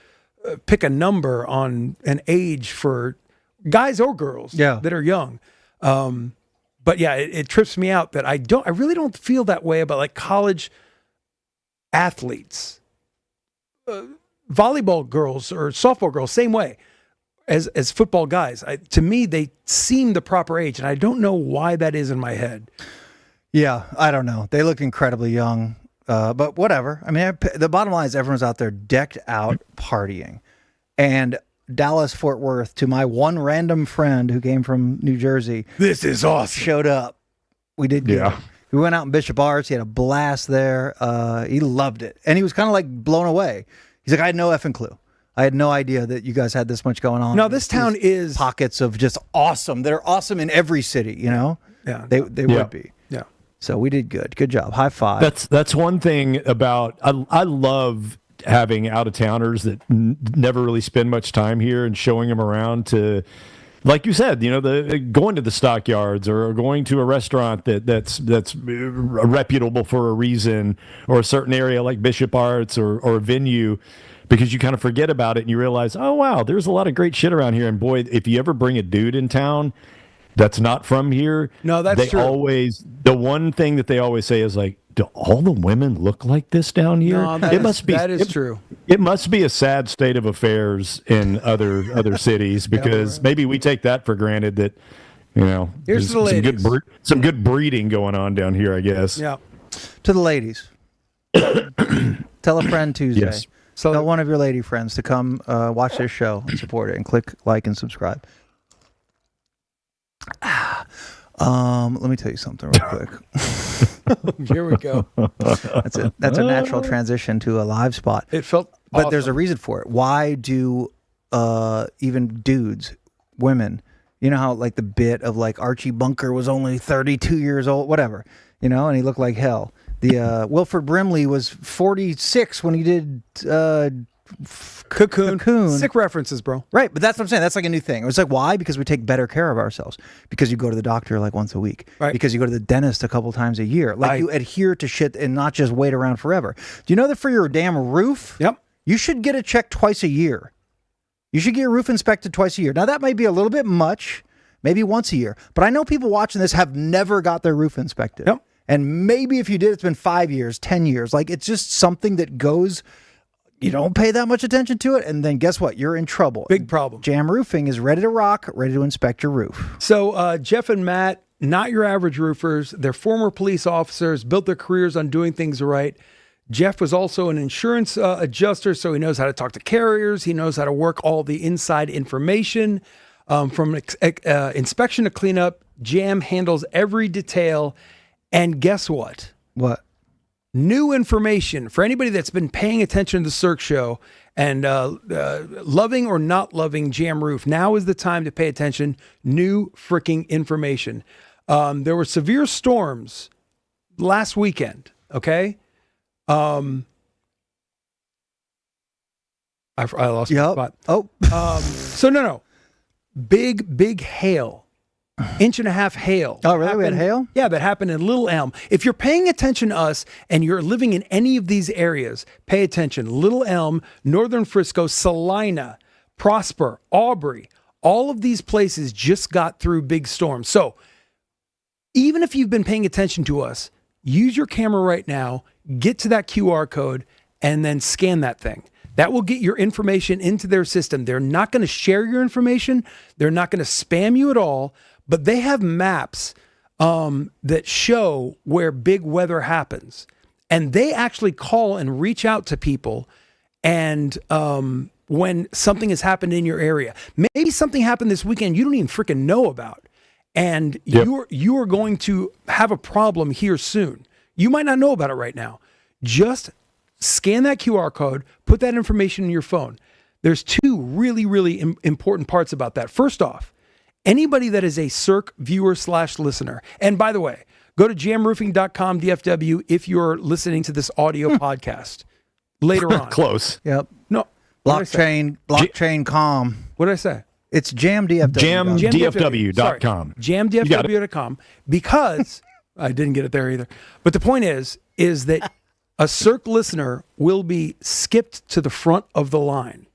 pick a number on an age for guys or girls that are young. But yeah, it trips me out that I really don't feel that way about like college athletes, volleyball girls or softball girls, same way as football guys. To me, they seem the proper age, and I don't know why that is in my head.
Yeah, I don't know. They look incredibly young, but whatever. I mean, the bottom line is everyone's out there decked out partying. And Dallas, Fort Worth, to my one random friend who came from New Jersey.
This is awesome.
Showed up. We did good.
Yeah.
We went out in Bishop Arts. He had a blast there. He loved it. And he was kind of like blown away. He's like, I had no effing clue. I had no idea that you guys had this much going on.
No, this town is
pockets of just awesome. They're awesome in every city, you know?
Yeah.
They would be.
Yeah.
So we did good. Good job. High five.
That's one thing about I love having out of towners that never really spend much time here and showing them around to, like you said, you know, the going to the stockyards or going to a restaurant that's reputable for a reason, or a certain area like Bishop Arts or a venue, because you kind of forget about it and you realize, oh wow, there's a lot of great shit around here. And boy, if you ever bring a dude in town that's not from here,
no, that's true.
The one thing that they always say is like, do all the women look like this down here?
No, that is true.
It must be a sad state of affairs in other cities, because maybe we take that for granted that, you know,
here's the ladies.
Some good breeding going on down here, I guess.
Yeah.
To the ladies. Tell a friend Tuesday.
Yes.
So tell one of your lady friends to come watch this show and support it, and click like and subscribe. Let me tell you something real quick.
Here we go.
That's a natural transition to a live spot.
It felt
But
awesome.
there's a reason for it. Why do even dudes, women, you know how like the bit of like Archie Bunker was only 32 years old, whatever, you know, and he looked like hell. The Wilford Brimley was 46 when he did Cocoon.
Sick references, bro.
Right, but that's what I'm saying. That's like a new thing. It was like, why? Because we take better care of ourselves. Because you go to the doctor like once a week.
Right.
Because you go to the dentist a couple times a year. Like you adhere to shit and not just wait around forever. Do you know that for your damn roof,
Yep.
you should get it checked twice a year? You should get your roof inspected twice a year. Now, that might be a little bit much, maybe once a year. But I know people watching this have never got their roof inspected.
Yep.
And maybe if you did, it's been 5 years, 10 years. Like, it's just something that goes... You don't pay that much attention to it, and then guess what? You're in trouble.
Big problem.
Jam Roofing is ready to rock, ready to inspect your roof.
So Jeff and Matt, not your average roofers. They're former police officers, built their careers on doing things right. Jeff was also an insurance adjuster, so he knows how to talk to carriers. He knows how to work all the inside information. From inspection to cleanup, Jam handles every detail. And guess what?
What?
New information for anybody that's been paying attention to the Cirque show and loving or not loving Jam Roof. Now is the time to pay attention. New freaking information. There were severe storms last weekend. Okay. I lost my spot.
Oh.
So no. Big hail. 1.5 inch hail.
Oh, really? We had hail?
Yeah, that happened in Little Elm. If you're paying attention to us and you're living in any of these areas, pay attention. Little Elm, Northern Frisco, Salina, Prosper, Aubrey, all of these places just got through big storms. So even if you've been paying attention to us, use your camera right now, get to that QR code, and then scan that thing. That will get your information into their system. They're not going to share your information. They're not going to spam you at all. But they have maps that show where big weather happens. And they actually call and reach out to people and when something has happened in your area. Maybe something happened this weekend you don't even freaking know about. And you are going to have a problem here soon. You might not know about it right now. Just scan that QR code, put that information in your phone. There's two really, really important parts about that. First off, anybody that is a Cirque viewer / listener, and by the way, go to jamroofing.com DFW if you're listening to this audio podcast later on.
Close.
Yep.
No.
Blockchain com.
What did I say?
It's jamdfw.
Jamdfw.com.
Jamdfw.com, because I didn't get it there either. But the point is that a Cirque listener will be skipped to the front of the line.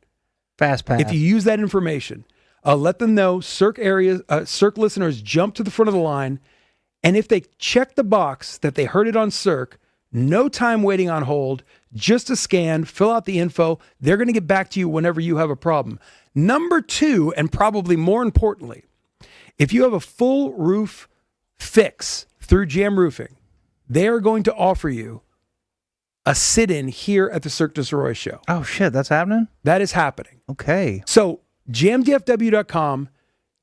Fast pass.
If you use that information, let them know Cirque listeners jump to the front of the line. And if they check the box that they heard it on Cirque, no time waiting on hold, just a scan, fill out the info. They're going to get back to you whenever you have a problem. Number two, and probably more importantly, if you have a full roof fix through Jam Roofing, they are going to offer you a sit-in here at the Cirque Du Sirois show.
Oh, shit. That's happening?
That is happening.
Okay.
So jamdfw.com,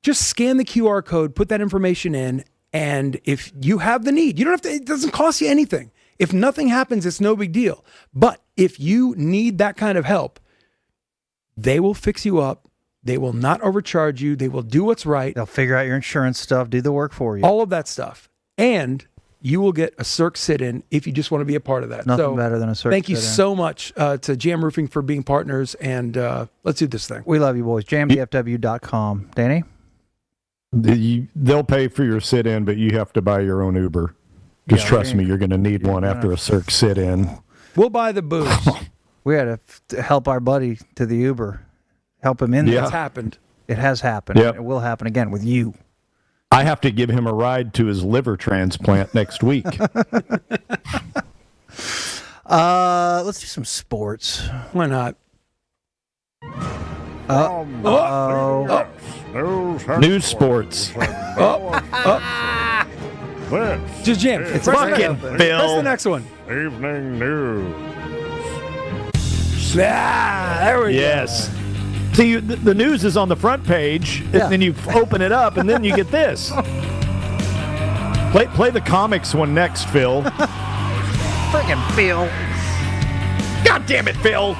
just scan the QR code, put that information in, and if you have the need, you don't have to, it doesn't cost you anything. If nothing happens, it's no big deal. But if you need that kind of help, they will fix you up. They will not overcharge you. They will do what's right.
They'll figure out your insurance stuff, do the work for you.
All of that stuff. And you will get a Cirque sit-in if you just want to be a part of that.
Nothing better than a Cirque
Thank you
sit-in.
so much to Jam Roofing for being partners, and let's do this thing.
We love you, boys. jamdfw.com. Danny?
They'll pay for your sit-in, but you have to buy your own Uber. Just trust me, you're going to need one after a Cirque sit-in.
We'll buy the booze.
We had to help our buddy to the Uber. Help him in there.
It's happened.
It has happened.
Yep.
It will happen again with you.
I have to give him a ride to his liver transplant next week.
Let's do some sports.
Why not?
News sports.
Just Jam.
It's
Fucking
Press
Bill.
the next one.
Evening news.
There we
Yes. See, the news is on the front page,
Yeah.
and then you open it up, and then you get this. Play the comics one next, Phil.
Freaking Phil.
God damn it, Phil.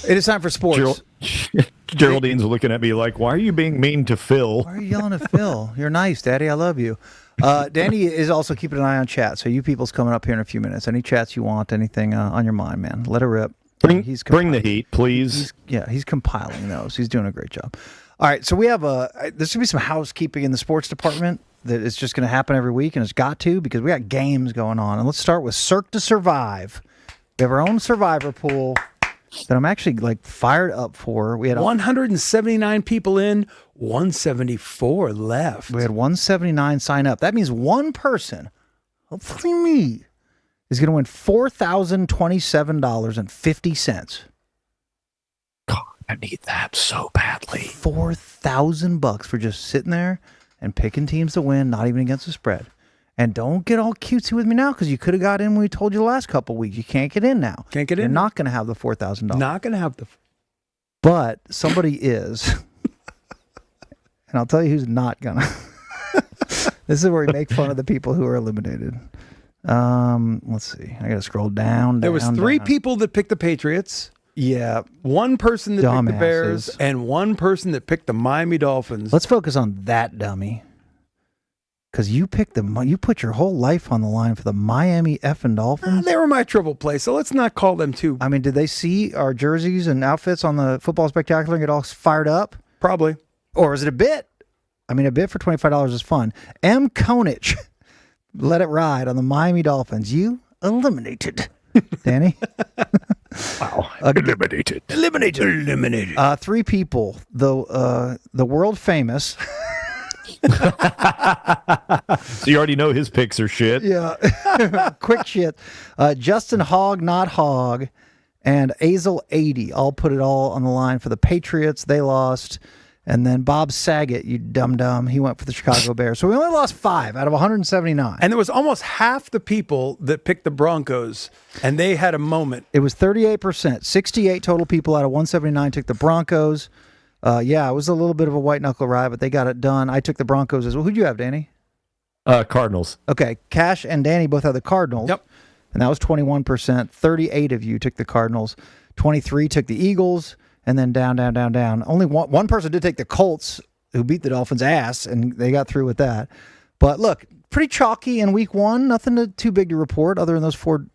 It is time for sports.
Geraldine's looking at me like, why are you being mean to Phil?
Why are you yelling at Phil? You're nice, Daddy. I love you. Danny is also keeping an eye on chat. So you people's coming up here in a few minutes. Any chats you want, anything on your mind, man. Let it rip.
Bring the heat, please.
He's compiling those. He's doing a great job. All right, so we have there's going to be some housekeeping in the sports department that is just going to happen every week, and it's got to because we got games going on. And let's start with Cirque to Survive. We have our own survivor pool that I'm actually like fired up for. We had
179 people in, 174 left.
We had 179 sign up. That means one person, hopefully me, is going to win $4,027.50.
God, I need that so badly.
$4,000 for just sitting there and picking teams to win, not even against the spread. And don't get all cutesy with me now because you could have got in when we told you the last couple weeks. You can't get in now.
Can't get in.
You're not going to have the $4,000.
Not going to have the...
But somebody is. And I'll tell you who's not going to. This is where we make fun of the people who are eliminated. Let's see. I got to scroll down.
There was three
down.
people that picked the Patriots,
Yeah.
one person that picked the Bears,
Dumbasses.
and one person that picked the Miami Dolphins.
Let's focus on that dummy. Because you put your whole life on the line for the Miami effing Dolphins.
They were my triple play, so let's not call them too.
I mean, did they see our jerseys and outfits on the Football Spectacular and get all fired up?
Probably.
Or is it a bit? I mean, a bit for $25 is fun. M. Konich, let it ride on the Miami Dolphins. You eliminated. Danny?
Wow. Eliminated.
Eliminated.
Three people. The world famous.
So you already know his picks are shit.
Yeah. Quick shit. Justin Hogg, not Hogg, and Azel 80 all put it all on the line for the Patriots. They lost. And then Bob Saget, you dum-dum, he went for the Chicago Bears. So we only lost 5 out of 179.
And there was almost half the people that picked the Broncos, and they had a moment.
It was 38%. 68 total people out of 179 took the Broncos. Yeah, it was a little bit of a white-knuckle ride, but they got it done. I took the Broncos as well. Who'd you have, Danny?
Cardinals.
Okay, Cash and Danny both have the Cardinals.
Yep.
And that was 21%. 38 of you took the Cardinals. 23 took the Eagles. And then down. Only one person did take the Colts, who beat the Dolphins' ass, and they got through with that. But look, pretty chalky in week 1. Nothing too big to report other than those 4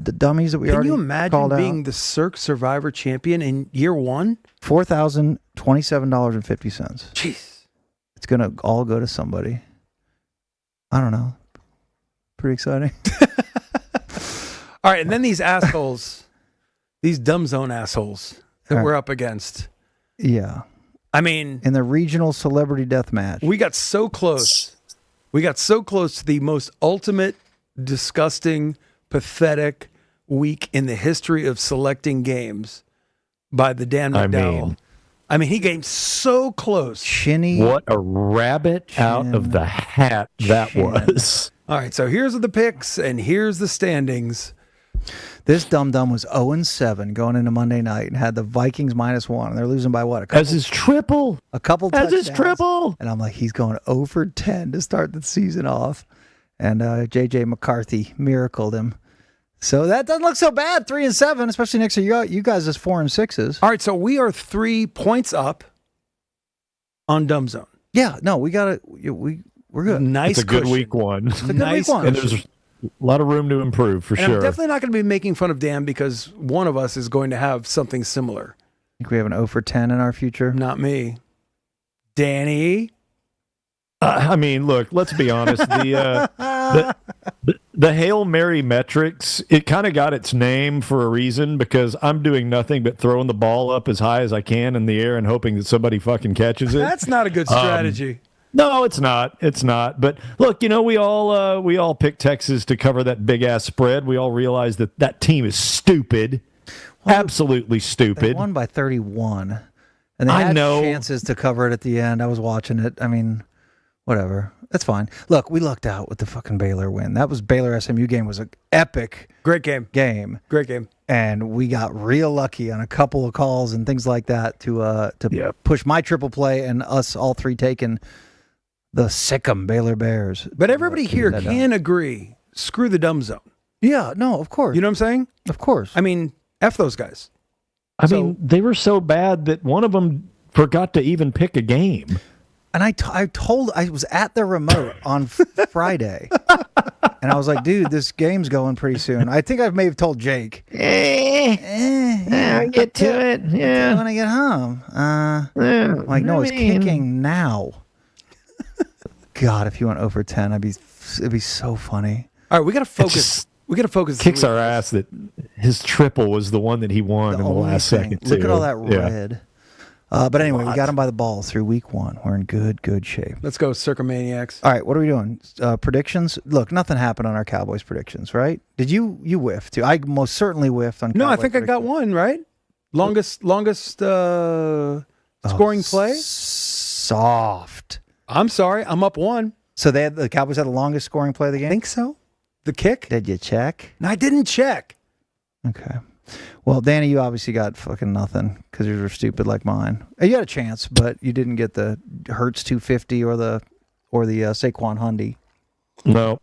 dummies that we
Can
already
you
called
imagine
out.
being the Cirque Survivor champion in year 1?
$4,027.50.
Jeez.
It's going to all go to somebody. I don't know. Pretty exciting.
All right, and then these assholes, these dumb zone assholes that
All right.
we're up against.
Yeah.
I mean,
In the regional celebrity death match.
we got so close. We got so close to the most ultimate, disgusting, pathetic week in the history of selecting games. by the Dan McDowell. I mean, he came so close.
Chinny.
What a rabbit out of the hat that was.
All right, so here's the picks and here's the standings.
This dum-dum was 0-7 going into Monday night and had the Vikings -1. And they're losing by what?
As his triple.
A couple
As
touchdowns.
his triple.
And I'm like, he's going over 10 to start the season off. And J.J. McCarthy miracled him. So that doesn't look so bad, 3-7, especially next year. You guys is 4-6s.
All right, so we are 3 points up on Dumb Zone.
Yeah, no, we're good.
Nice
It's a good
cushion.
week one.
It's a good
Nice
week one.
And there's a lot of room to improve for
And
sure.
I'm definitely not going to be making fun of Dan because one of us is going to have something similar.
Think we have an 0-10 in our future?
Not me. Danny.
I mean, look, let's be honest. The Hail Mary metrics, it kind of got its name for a reason because I'm doing nothing but throwing the ball up as high as I can in the air and hoping that somebody fucking catches it.
That's not a good strategy.
No, it's not. It's not. But look, we all picked Texas to cover that big ass spread. We all realize that team is stupid, absolutely
They
stupid.
won by 31. And they
I
had
know.
chances to cover it at the end. I was watching it. I mean, whatever. That's fine. Look, we lucked out with the fucking Baylor win. That was Baylor SMU game was an epic
Great game.
game.
Great game.
And we got real lucky on a couple of calls and things like that to
Yep.
push my triple play and us all three taking the sick'em Baylor Bears.
But everybody here
That
can agree, screw the Dumb Zone.
Yeah, no, of course.
You know what I'm saying?
Of course.
I mean, F those guys.
I mean, they were so bad that one of them forgot to even pick a game.
And I was at the remote on Friday, and I was like, dude, this game's going pretty soon. I think I may have told Jake.
I'll get to it. Yeah.
When I get home. I'm like, no, it's kicking now. God, if you went over 10, it'd be so funny.
All right, we got to focus.
just
We got to focus.
Kicks our ass that his triple was the one that he won in the
only
last
thing.
second.
Look
too.
at all that
Yeah.
red. But anyway, we got him by the ball through week one. We're in good shape.
Let's go, Circumaniacs.
All right, what are we doing? Predictions? Look, nothing happened on our Cowboys predictions, right? Did you whiff too? I most certainly whiffed on
No, I
Cowboy
think I got
predictions.
one, right? Longest scoring play?
Soft.
I'm sorry, I'm up one.
So the Cowboys had the longest scoring play of the
I
game?
think so. The kick?
Did you check?
No, I didn't check.
Okay. Well, Danny, you obviously got fucking nothing because yours were stupid like mine. You had a chance, but you didn't get the Hertz 250 or the Saquon Hundy.
No.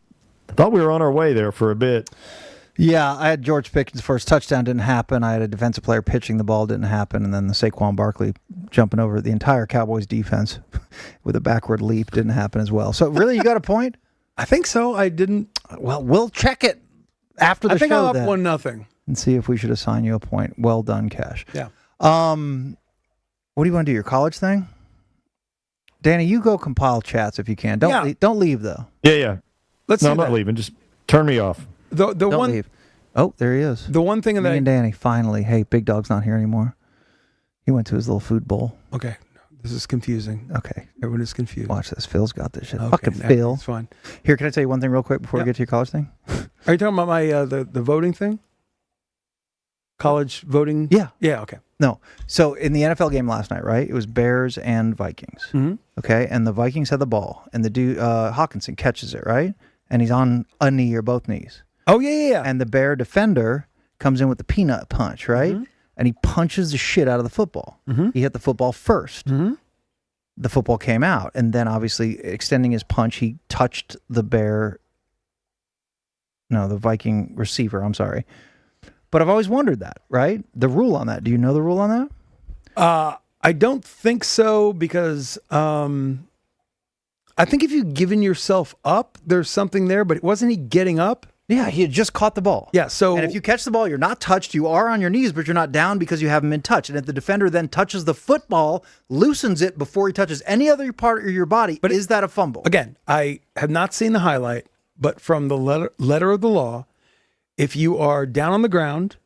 I thought we were on our way there for a bit.
Yeah, I had George Pickens' first touchdown, didn't happen. I had a defensive player pitching the ball, didn't happen. And then the Saquon Barkley jumping over the entire Cowboys defense with a backward leap didn't happen as well. So really, you got a point?
I think so. I didn't.
Well, we'll check it after the
I think
show
I'm up
then,
1-0.
and see if we should assign you a point. Well done, Cash.
Yeah.
What do you want to do? Your college thing? Danny, you go compile chats if you can. Don't leave though.
Yeah.
Let's
No,
do
I'm not
that.
leaving. Just turn me off.
The
Don't
one
leave. Oh, there he is.
the one thing
Me
that
and Danny finally. Hey, Big Dog's not here anymore. He went to his little food bowl.
okay, this is confusing.
Okay,
Everyone is confused.
watch this. Phil's got this shit.
Okay,
Fucking
no,
Phil.
It's fine.
Here, can I tell you one thing real quick before
Yeah.
we get to your college thing?
Are you talking about my the voting thing? College voting?
Yeah.
Yeah. Okay.
No. So in the NFL game last night, right? It was Bears and Vikings.
Mm-hmm.
Okay, and the Vikings had the ball, and the dude Hawkinson catches it, right? And he's on a knee or both knees.
Oh yeah.
And the Bear defender comes in with the peanut punch, right?
Mhm.
And he punches the shit out of the football.
Mm-hmm.
He hit the football first.
Mm-hmm.
The football came out, and then obviously extending his punch, he touched the Viking receiver. I'm sorry. But I've always wondered that, right? The rule on that. Do you know the rule on that?
I don't think so because I think if you've given yourself up, there's something there. But wasn't he getting up?
Yeah, he had just caught the ball.
Yeah. So
And if you catch the ball, you're not touched. You are on your knees, but you're not down because you haven't been touched. And if the defender then touches the football, loosens it before he touches any other part of your body, but is that a fumble?
again, I have not seen the highlight, but from the letter of the law, if you are down on the ground,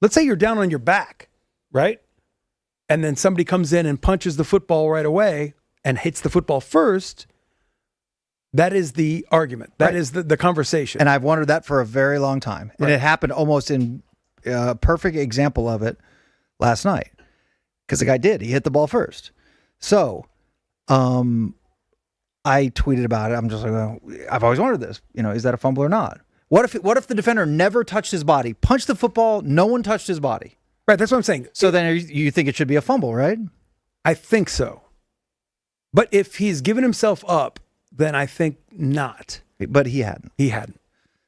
let's say you're down on your back, right? And then somebody comes in and punches the football right away and hits the football first, that is the argument. That
Right.
is the conversation.
And I've wondered that for a very long time. And
Right.
it happened almost in perfect example of it last night. because the guy did. He hit the ball first. So, I tweeted about it. I'm just like, well, I've always wondered this. Is that a fumble or not? What if the defender never touched his body, punched the football, no one touched his body?
Right, that's what I'm saying.
So then you think it should be a fumble, right?
I think so. But if he's given himself up, then I think not.
But he hadn't.
He hadn't.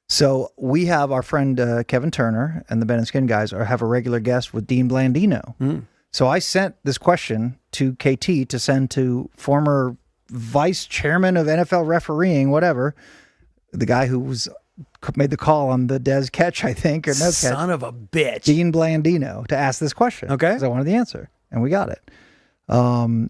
So we have our friend Kevin Turner and the Ben and Skin guys have a regular guest with Dean Blandino. So I sent this question to KT to send to former vice chairman of NFL refereeing, whatever, the guy who made the call on the Dez catch, I think, or no catch.
Son of a bitch.
Dean Blandino, to ask this question.
Okay.
Because I wanted the answer, and we got it.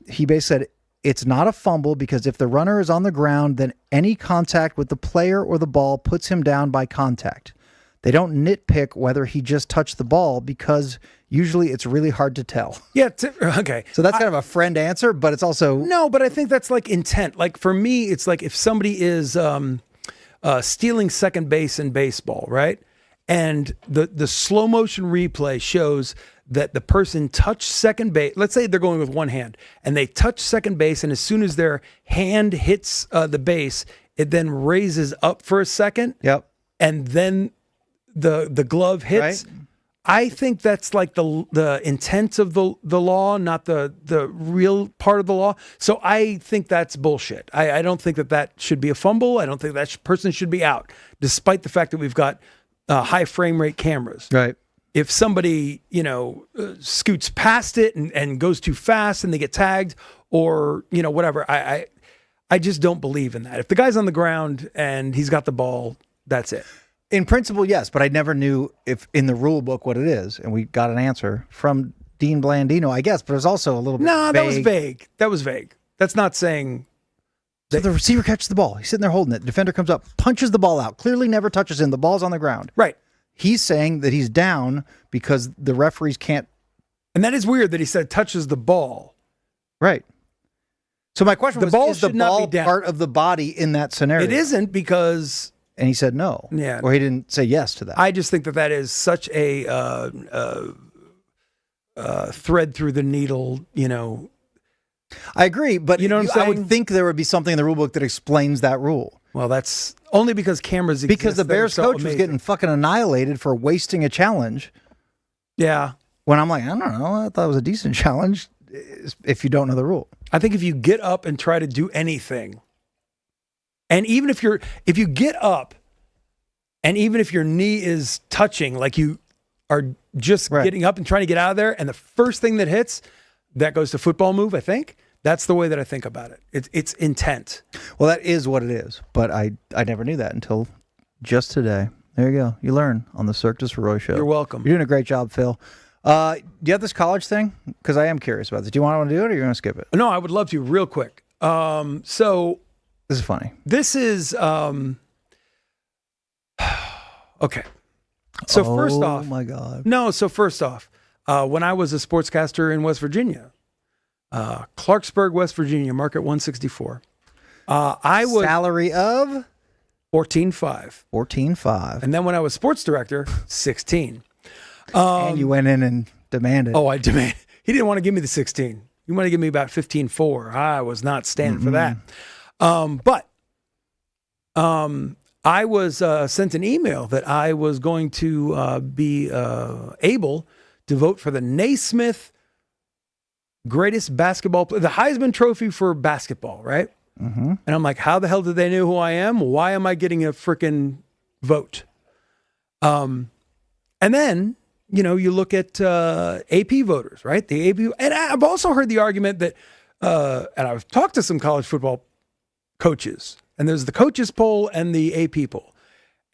He basically said, it's not a fumble because if the runner is on the ground, then any contact with the player or the ball puts him down by contact. They don't nitpick whether he just touched the ball because usually it's really hard to tell.
Yeah. Okay.
So that's kind of a friend answer, but it's also...
No, but I think that's like intent. Like for me, it's like if somebody is stealing second base in baseball, right? And the slow motion replay shows that the person touched second base. Let's say they're going with one hand and they touch second base. And as soon as their hand hits the base, it then raises up for a second.
Yep.
And then the glove hits.
Right.
I think that's like the intent of the law, not the real part of the law. So I think that's bullshit. I don't think that should be a fumble. I don't think that person should be out, despite the fact that we've got high frame rate cameras.
Right.
If somebody, scoots past it and goes too fast and they get tagged or, whatever, I just don't believe in that. If the guy's on the ground and he's got the ball, that's it.
In principle, yes, but I never knew if in the rule book what it is, and we got an answer from Dean Blandino, I guess, but it was also a little bit vague.
That was vague. That's not saying...
So the receiver catches the ball. He's sitting there holding it. The defender comes up, punches the ball out, clearly never touches him. The ball's on the ground.
Right.
He's saying that he's down because the referees can't...
And that is weird that he said touches the ball.
Right. So my question was, is the ball part of the body in that scenario?
It isn't because...
And he said no.
Yeah.
Or he didn't say yes to that.
I just think that is such a thread through the needle,
I agree, but
you know what I'm saying?
I would think there would be something in the rule book that explains that rule.
Well, that's only because cameras exist.
Because the Bears coach was getting fucking annihilated for wasting a challenge.
Yeah.
When I'm like, I don't know, I thought it was a decent challenge if you don't know the rule.
I think if you get up and try to do anything, and even if you get up and even if your knee is touching, like you are just getting up and trying to get out of there, and the first thing that hits, that goes to football move, I think. That's the way that I think about it. It's intent. Well,
that is what it is, but I never knew that until just today. There you go. You learn on the Cirque Du Sirois show.
You're welcome.
You're doing a great job, Phil. Do you have this college thing? Because I am curious about this. Do you want to do it or you're going to skip it?
No, I would love to real quick. So...
This is funny.
This is okay. So first off,
oh my God.
No. So first off, when I was a sportscaster in West Virginia, Clarksburg, West Virginia, market 164. I was
salary of
$14,500. And then when I was sports director, $16,000.
And you went in and demanded.
Oh, I demanded. He didn't want to give me the 16. He wanted to give me about 15,400. I was not standing for that. But I was sent an email that I was going to be able to vote for the Naismith greatest basketball player, the Heisman Trophy for basketball, right?
Mm-hmm.
And I'm like, how the hell did they know who I am? Why am I getting a freaking vote? And then, you look at AP voters, right? The AP, and I've also heard the argument that, and I've talked to some college football coaches, and there's the coaches poll and the AP poll,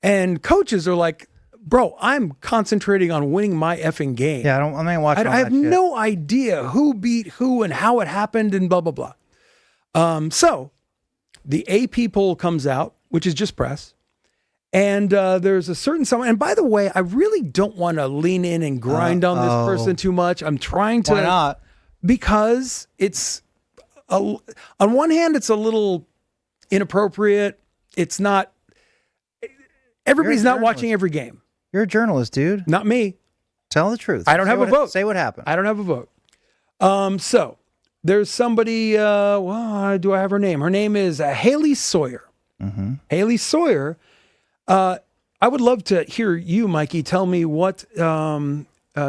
and coaches are like, bro, I'm concentrating on winning my effing game.
Yeah, I'm not watching.
I have no idea who beat who and how it happened and blah blah blah. So the AP poll comes out, which is just press, and there's a certain someone. And by the way, I really don't want to lean in and grind on this person too much. I'm trying to.
Why not?
Because it's on one hand, it's a little inappropriate. It's not. Everybody's not watching every game.
You're a journalist, dude.
Not me.
Tell the truth.
I don't have a vote.
Say what happened.
I don't have a vote. So there's somebody, do I have her name? Her name is Haley Sawyer. Haley Sawyer. I would love to hear you, Mikey, tell me what,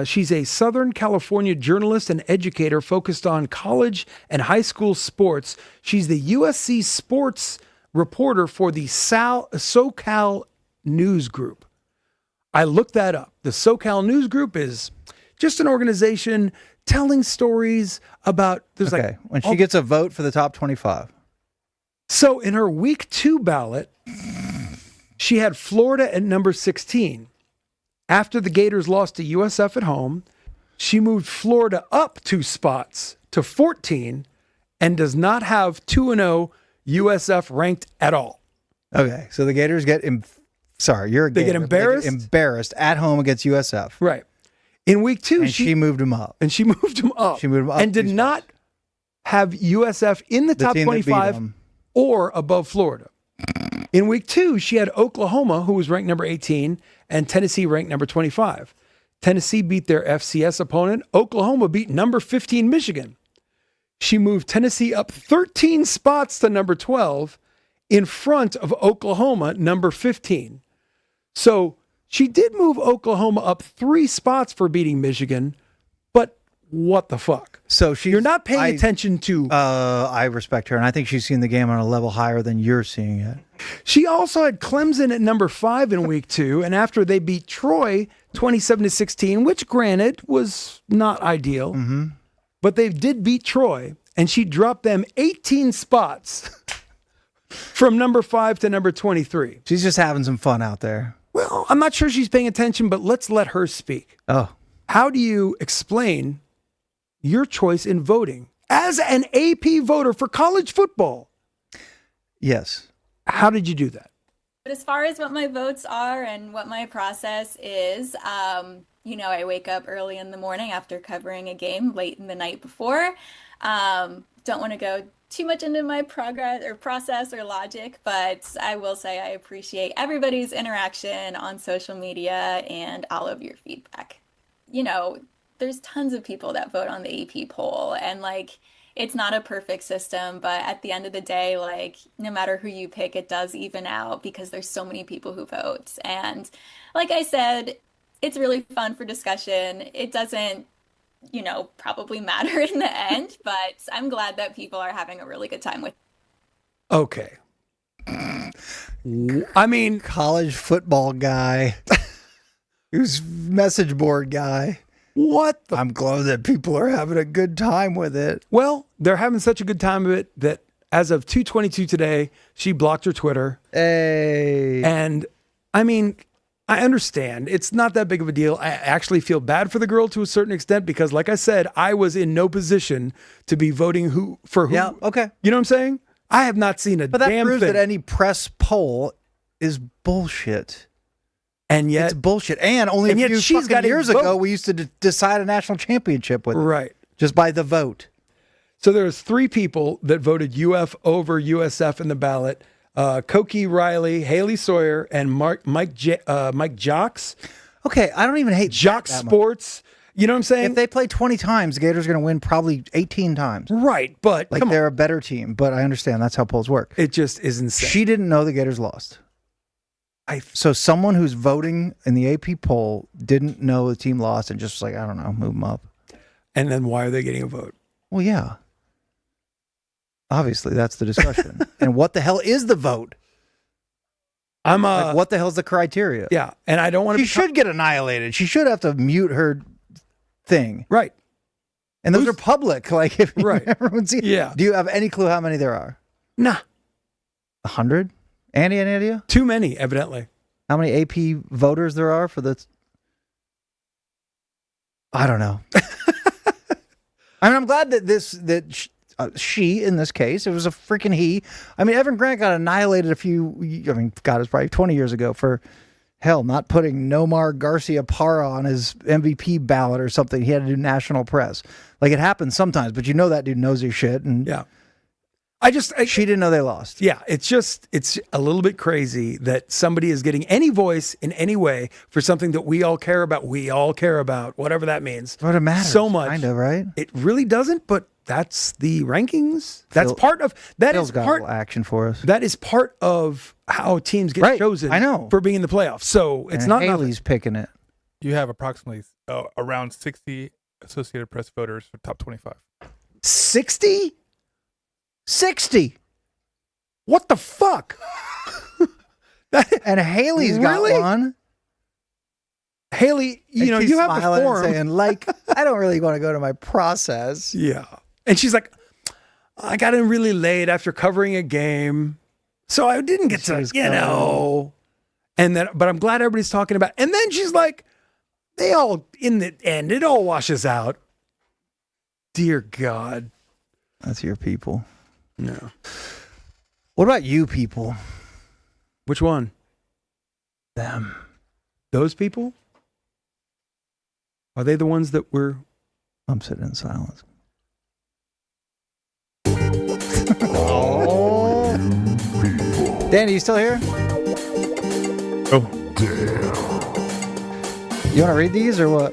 she's a Southern California journalist and educator focused on college and high school sports. She's the USC sports reporter for the SoCal News Group. I looked that up. The SoCal News Group is just an organization telling stories about,
When she gets a vote for the top 25.
So in her week 2 ballot, she had Florida at number 16. After the Gators lost to USF at home, she moved Florida up 2 spots to 14 and does not have 2-0 USF ranked at all.
Okay, so the Gators get you're a
They
Gator,
get embarrassed?
They get embarrassed at home against USF.
Right. In week 2,
And she moved them up.
and she moved them up.
She moved them up
and did
2
not have USF in the top
team that beat
25
them.
or above Florida. In week 2, she had Oklahoma, who was ranked number 18, and Tennessee ranked number 25. Tennessee beat their FCS opponent. Oklahoma beat number 15 Michigan. She moved Tennessee up 13 spots to number 12 in front of Oklahoma, number 15. So she did move Oklahoma up 3 spots for beating Michigan, but what the fuck?
So
You're not paying attention to...
I respect her, and I think she's seen the game on a level higher than you're seeing it.
She also had Clemson at number 5 in week 2, and after they beat Troy 27-16, which granted was not ideal, but they did beat Troy, and she dropped them 18 spots from number 5 to number 23.
She's just having some fun out there.
Well, I'm not sure she's paying attention, but let's let her speak.
Oh,
How do you explain your choice in voting as an AP voter for college football?
yes.
How did you do that?
But as far as what my votes are and what my process is, I wake up early in the morning after covering a game late in the night before. Don't want to go too much into my progress or process or logic, but I will say I appreciate everybody's interaction on social media and all of your feedback. There's tons of people that vote on the AP poll, and it's not a perfect system, but at the end of the day, no matter who you pick, it does even out because there's so many people who vote. And like I said, it's really fun for discussion. It doesn't, probably matter in the end, but I'm glad that people are having a really good time with it.
Okay. I mean,
College football guy. Who's message board guy.
what the?
I'm glad that people are having a good time with it.
Well, they're having such a good time of it that as of 2:22 today, she blocked her Twitter.
Hey.
And I mean, I understand. It's not that big of a deal. I actually feel bad for the girl to a certain extent because, like I said, I was in no position to be voting for who.
Yeah, okay.
You know what I'm saying? I have not seen a
But that
damn
proves
thing.
that any press poll is bullshit.
And yet,
It's bullshit. And only
and
a
yet
few
she's
fucking
got a
years
vote.
ago, we used to decide a national championship with it.
right.
Just by the vote.
So there's 3 people that voted UF over USF in the ballot. Cokie Riley, Haley Sawyer, and Mike Jocks.
Okay, I don't even hate
Jocks
that much.
Sports. You know what I'm saying?
If they play 20 times, the Gators are going to win probably 18 times.
right, but
Like
come on.
they're a better team, but I understand that's how polls work.
It just is insane.
She didn't know the Gators lost. So someone who's voting in the AP poll didn't know the team lost and just was like, I don't know, move them up.
And then why are they getting a vote?
Well, yeah. Obviously, that's the discussion. And what the hell is the vote?
I'm
Like, what the hell's the criteria?
yeah, and I don't want to.
She should get annihilated. She should have to mute her thing.
Right.
And those
Who's-
are public. Like, if
Right.
everyone sees.
Yeah.
Do you have any clue how many there are?
Nah,
100? Andy, any idea?
too many, evidently.
How many AP voters there are for the? I don't know. I mean, I'm glad that she, in this case, it was a freaking he. I mean, Evan Grant got annihilated God, it was probably 20 years ago for, hell, not putting Nomar Garcia Parra on his MVP ballot or something. He had to do national press. Like, it happens sometimes, but that dude knows his shit. And
Yeah.
She didn't know they lost.
Yeah, it's a little bit crazy that somebody is getting any voice in any way for something that we all care about. We all care about, whatever that means.
But it matters
so much.
Kind of, right?
It really doesn't, but that's the rankings. That's part of that.
Phil's
Is
got
part
a little action for us.
That is part of how teams get chosen.
I know.
For being in the playoffs. So it's not
Haley's picking it.
You have approximately around 60 Associated Press voters for top 25.
60? 60.
What the fuck?
And Haley's got one.
Haley, you have the forum.
And saying, I don't really want to go to my process.
Yeah. And she's like, I got in really late after covering a game. So I didn't get to, And then, but I'm glad everybody's talking about. And then she's like, in the end, it all washes out. Dear God.
That's your people.
No.
What about you people?
Which one?
Them.
Those people? Are they the ones that were...
I'm sitting in silence. Danny, you still here?
Oh,
you want to read these or what?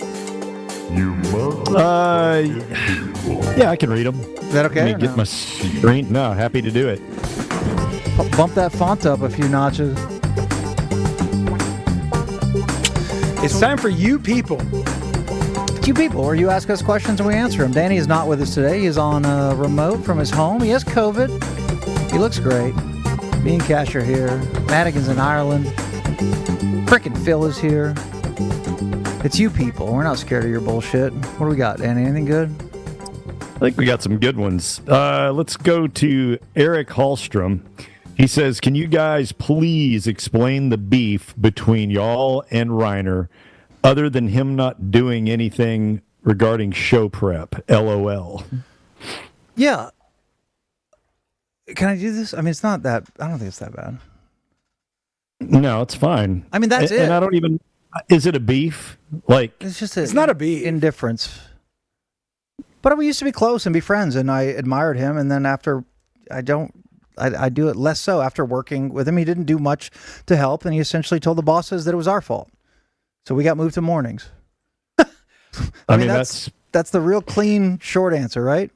Yeah, I can read them.
Is that okay?
Let me get my screen. No, happy to do it.
Bump that font up a few notches.
It's time for you people.
You people, where you ask us questions and we answer them. Danny is not with us today. He's on a remote from his home. He has COVID. He looks great. Me and Cash are here. Madigan's in Ireland. Frickin' Phil is here. It's you people. We're not scared of your bullshit. What do we got, Danny? Anything good?
I think we got some good ones. Let's go to Eric Hallstrom. He says, can you guys please explain the beef between y'all and Reiner other than him not doing anything regarding show prep? LOL.
Yeah. Can I do this? I mean, it's not that... I don't think it's that bad.
No, it's fine.
I mean, that's it.
And I don't even... Is it a beef?
It's just
it's not a beef.
Indifference. But we used to be close and be friends, and I admired him. And then after, I do it less so after working with him. He didn't do much to help, and he essentially told the bosses that it was our fault. So we got moved to mornings. I mean, that's the real clean, short answer, right?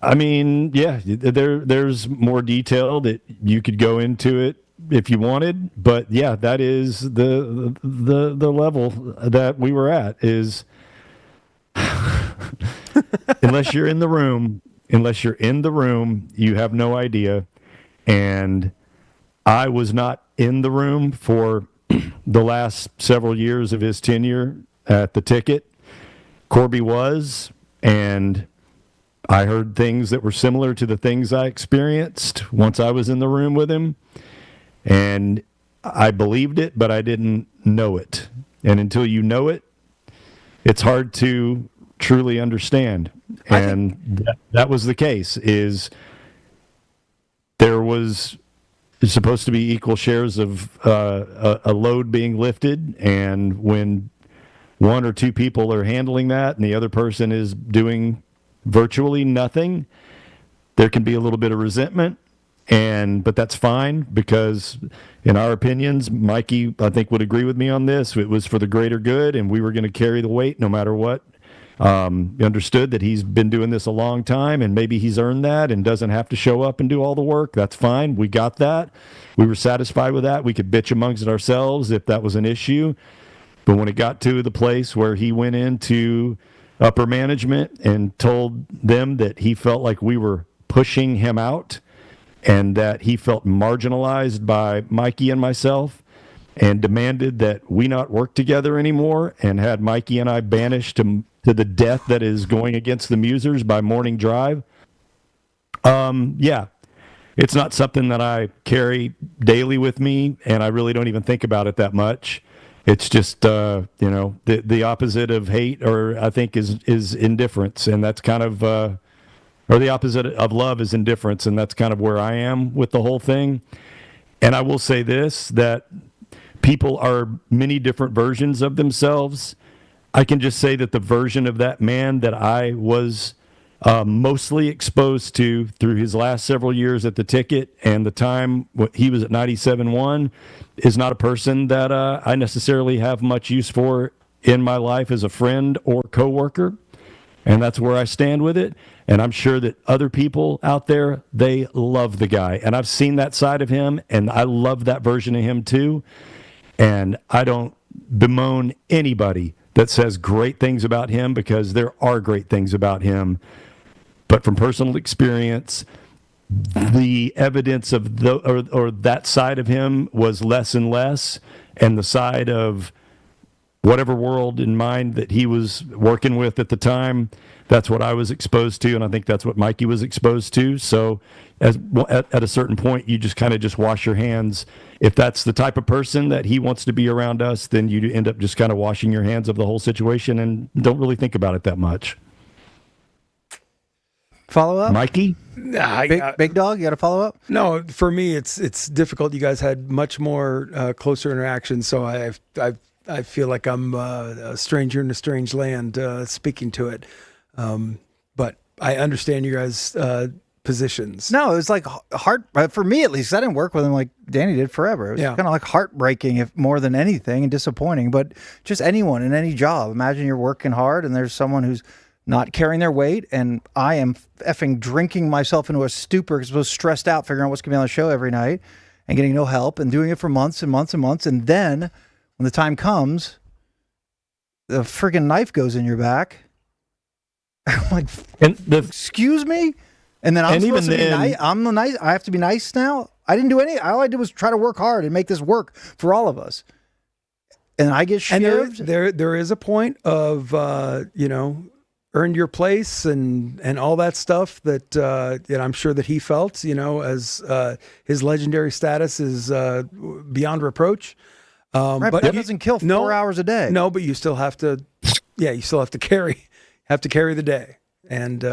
I mean, yeah, there's more detail that you could go into it if you wanted, but yeah, that is the level that we were at. Is unless you're in the room, you have no idea. And I was not in the room for the last several years of his tenure at the Ticket. Corby was, and I heard things that were similar to the things I experienced once I was in the room with him. And I believed it, but I didn't know it. And until you know it, it's hard to truly understand. And that was the case. Is there was supposed to be equal shares of a load being lifted, and when one or two people are handling that and the other person is doing virtually nothing, there can be a little bit of resentment. But that's fine, because in our opinions, Mikey, I think, would agree with me on this. It was for the greater good, and we were going to carry the weight no matter what. He understood that he's been doing this a long time, and maybe he's earned that and doesn't have to show up and do all the work. That's fine. We got that. We were satisfied with that. We could bitch amongst ourselves if that was an issue. But when it got to the place where he went into upper management and told them that he felt like we were pushing him out, and that he felt marginalized by Mikey and myself, and demanded that we not work together anymore, and had Mikey and I banished to the death that is going against the Musers by morning drive. Yeah, it's not something that I carry daily with me, and I really don't even think about it that much. It's just, the opposite of hate, or I think is indifference, and that's kind of... or the opposite of love is indifference, and that's kind of where I am with the whole thing. And I will say this, that people are many different versions of themselves. I can just say that the version of that man that I was mostly exposed to through his last several years at the ticket and the time he was at 97.1 is not a person that I necessarily have much use for in my life as a friend or coworker. And that's where I stand with it. And I'm sure that other people out there, they love the guy. And I've seen that side of him, and I love that version of him too. And I don't bemoan anybody that says great things about him, because there are great things about him. But from personal experience, the evidence of or that side of him was less and less, and the side of whatever world in mind that he was working with at the time, that's what I was exposed to, and I think that's what Mikey was exposed to. So at a certain point, you just kind of just wash your hands. If that's the type of person that he wants to be around us, then you end up just kind of washing your hands of the whole situation and don't really think about it that much.
Follow up?
Mikey?
Big dog, you got to follow up?
No, for me, it's difficult. You guys had much more closer interaction, so I feel like I'm a stranger in a strange land speaking to it. But I understand you guys' positions.
No, it was like for me at least. I didn't work with him like Danny did forever. It was kind of like heartbreaking, if more than anything, and disappointing. But just anyone in any job. Imagine you're working hard and there's someone who's not carrying their weight, and I am effing drinking myself into a stupor because I was stressed out figuring out what's going to be on the show every night and getting no help and doing it for months and months and months. And then when the time comes, the friggin' knife goes in your back. I'm like, excuse me? And then I'm supposed to be nice. I'm the nice. I have to be nice now? I didn't do any. All I did was try to work hard and make this work for all of us. And I get shivved.
And there is a point of, earned your place and all that stuff that I'm sure that he felt, as his legendary status is beyond reproach.
Right, but that doesn't kill 4 hours a day.
No, but you still have to, you still have to carry the day. And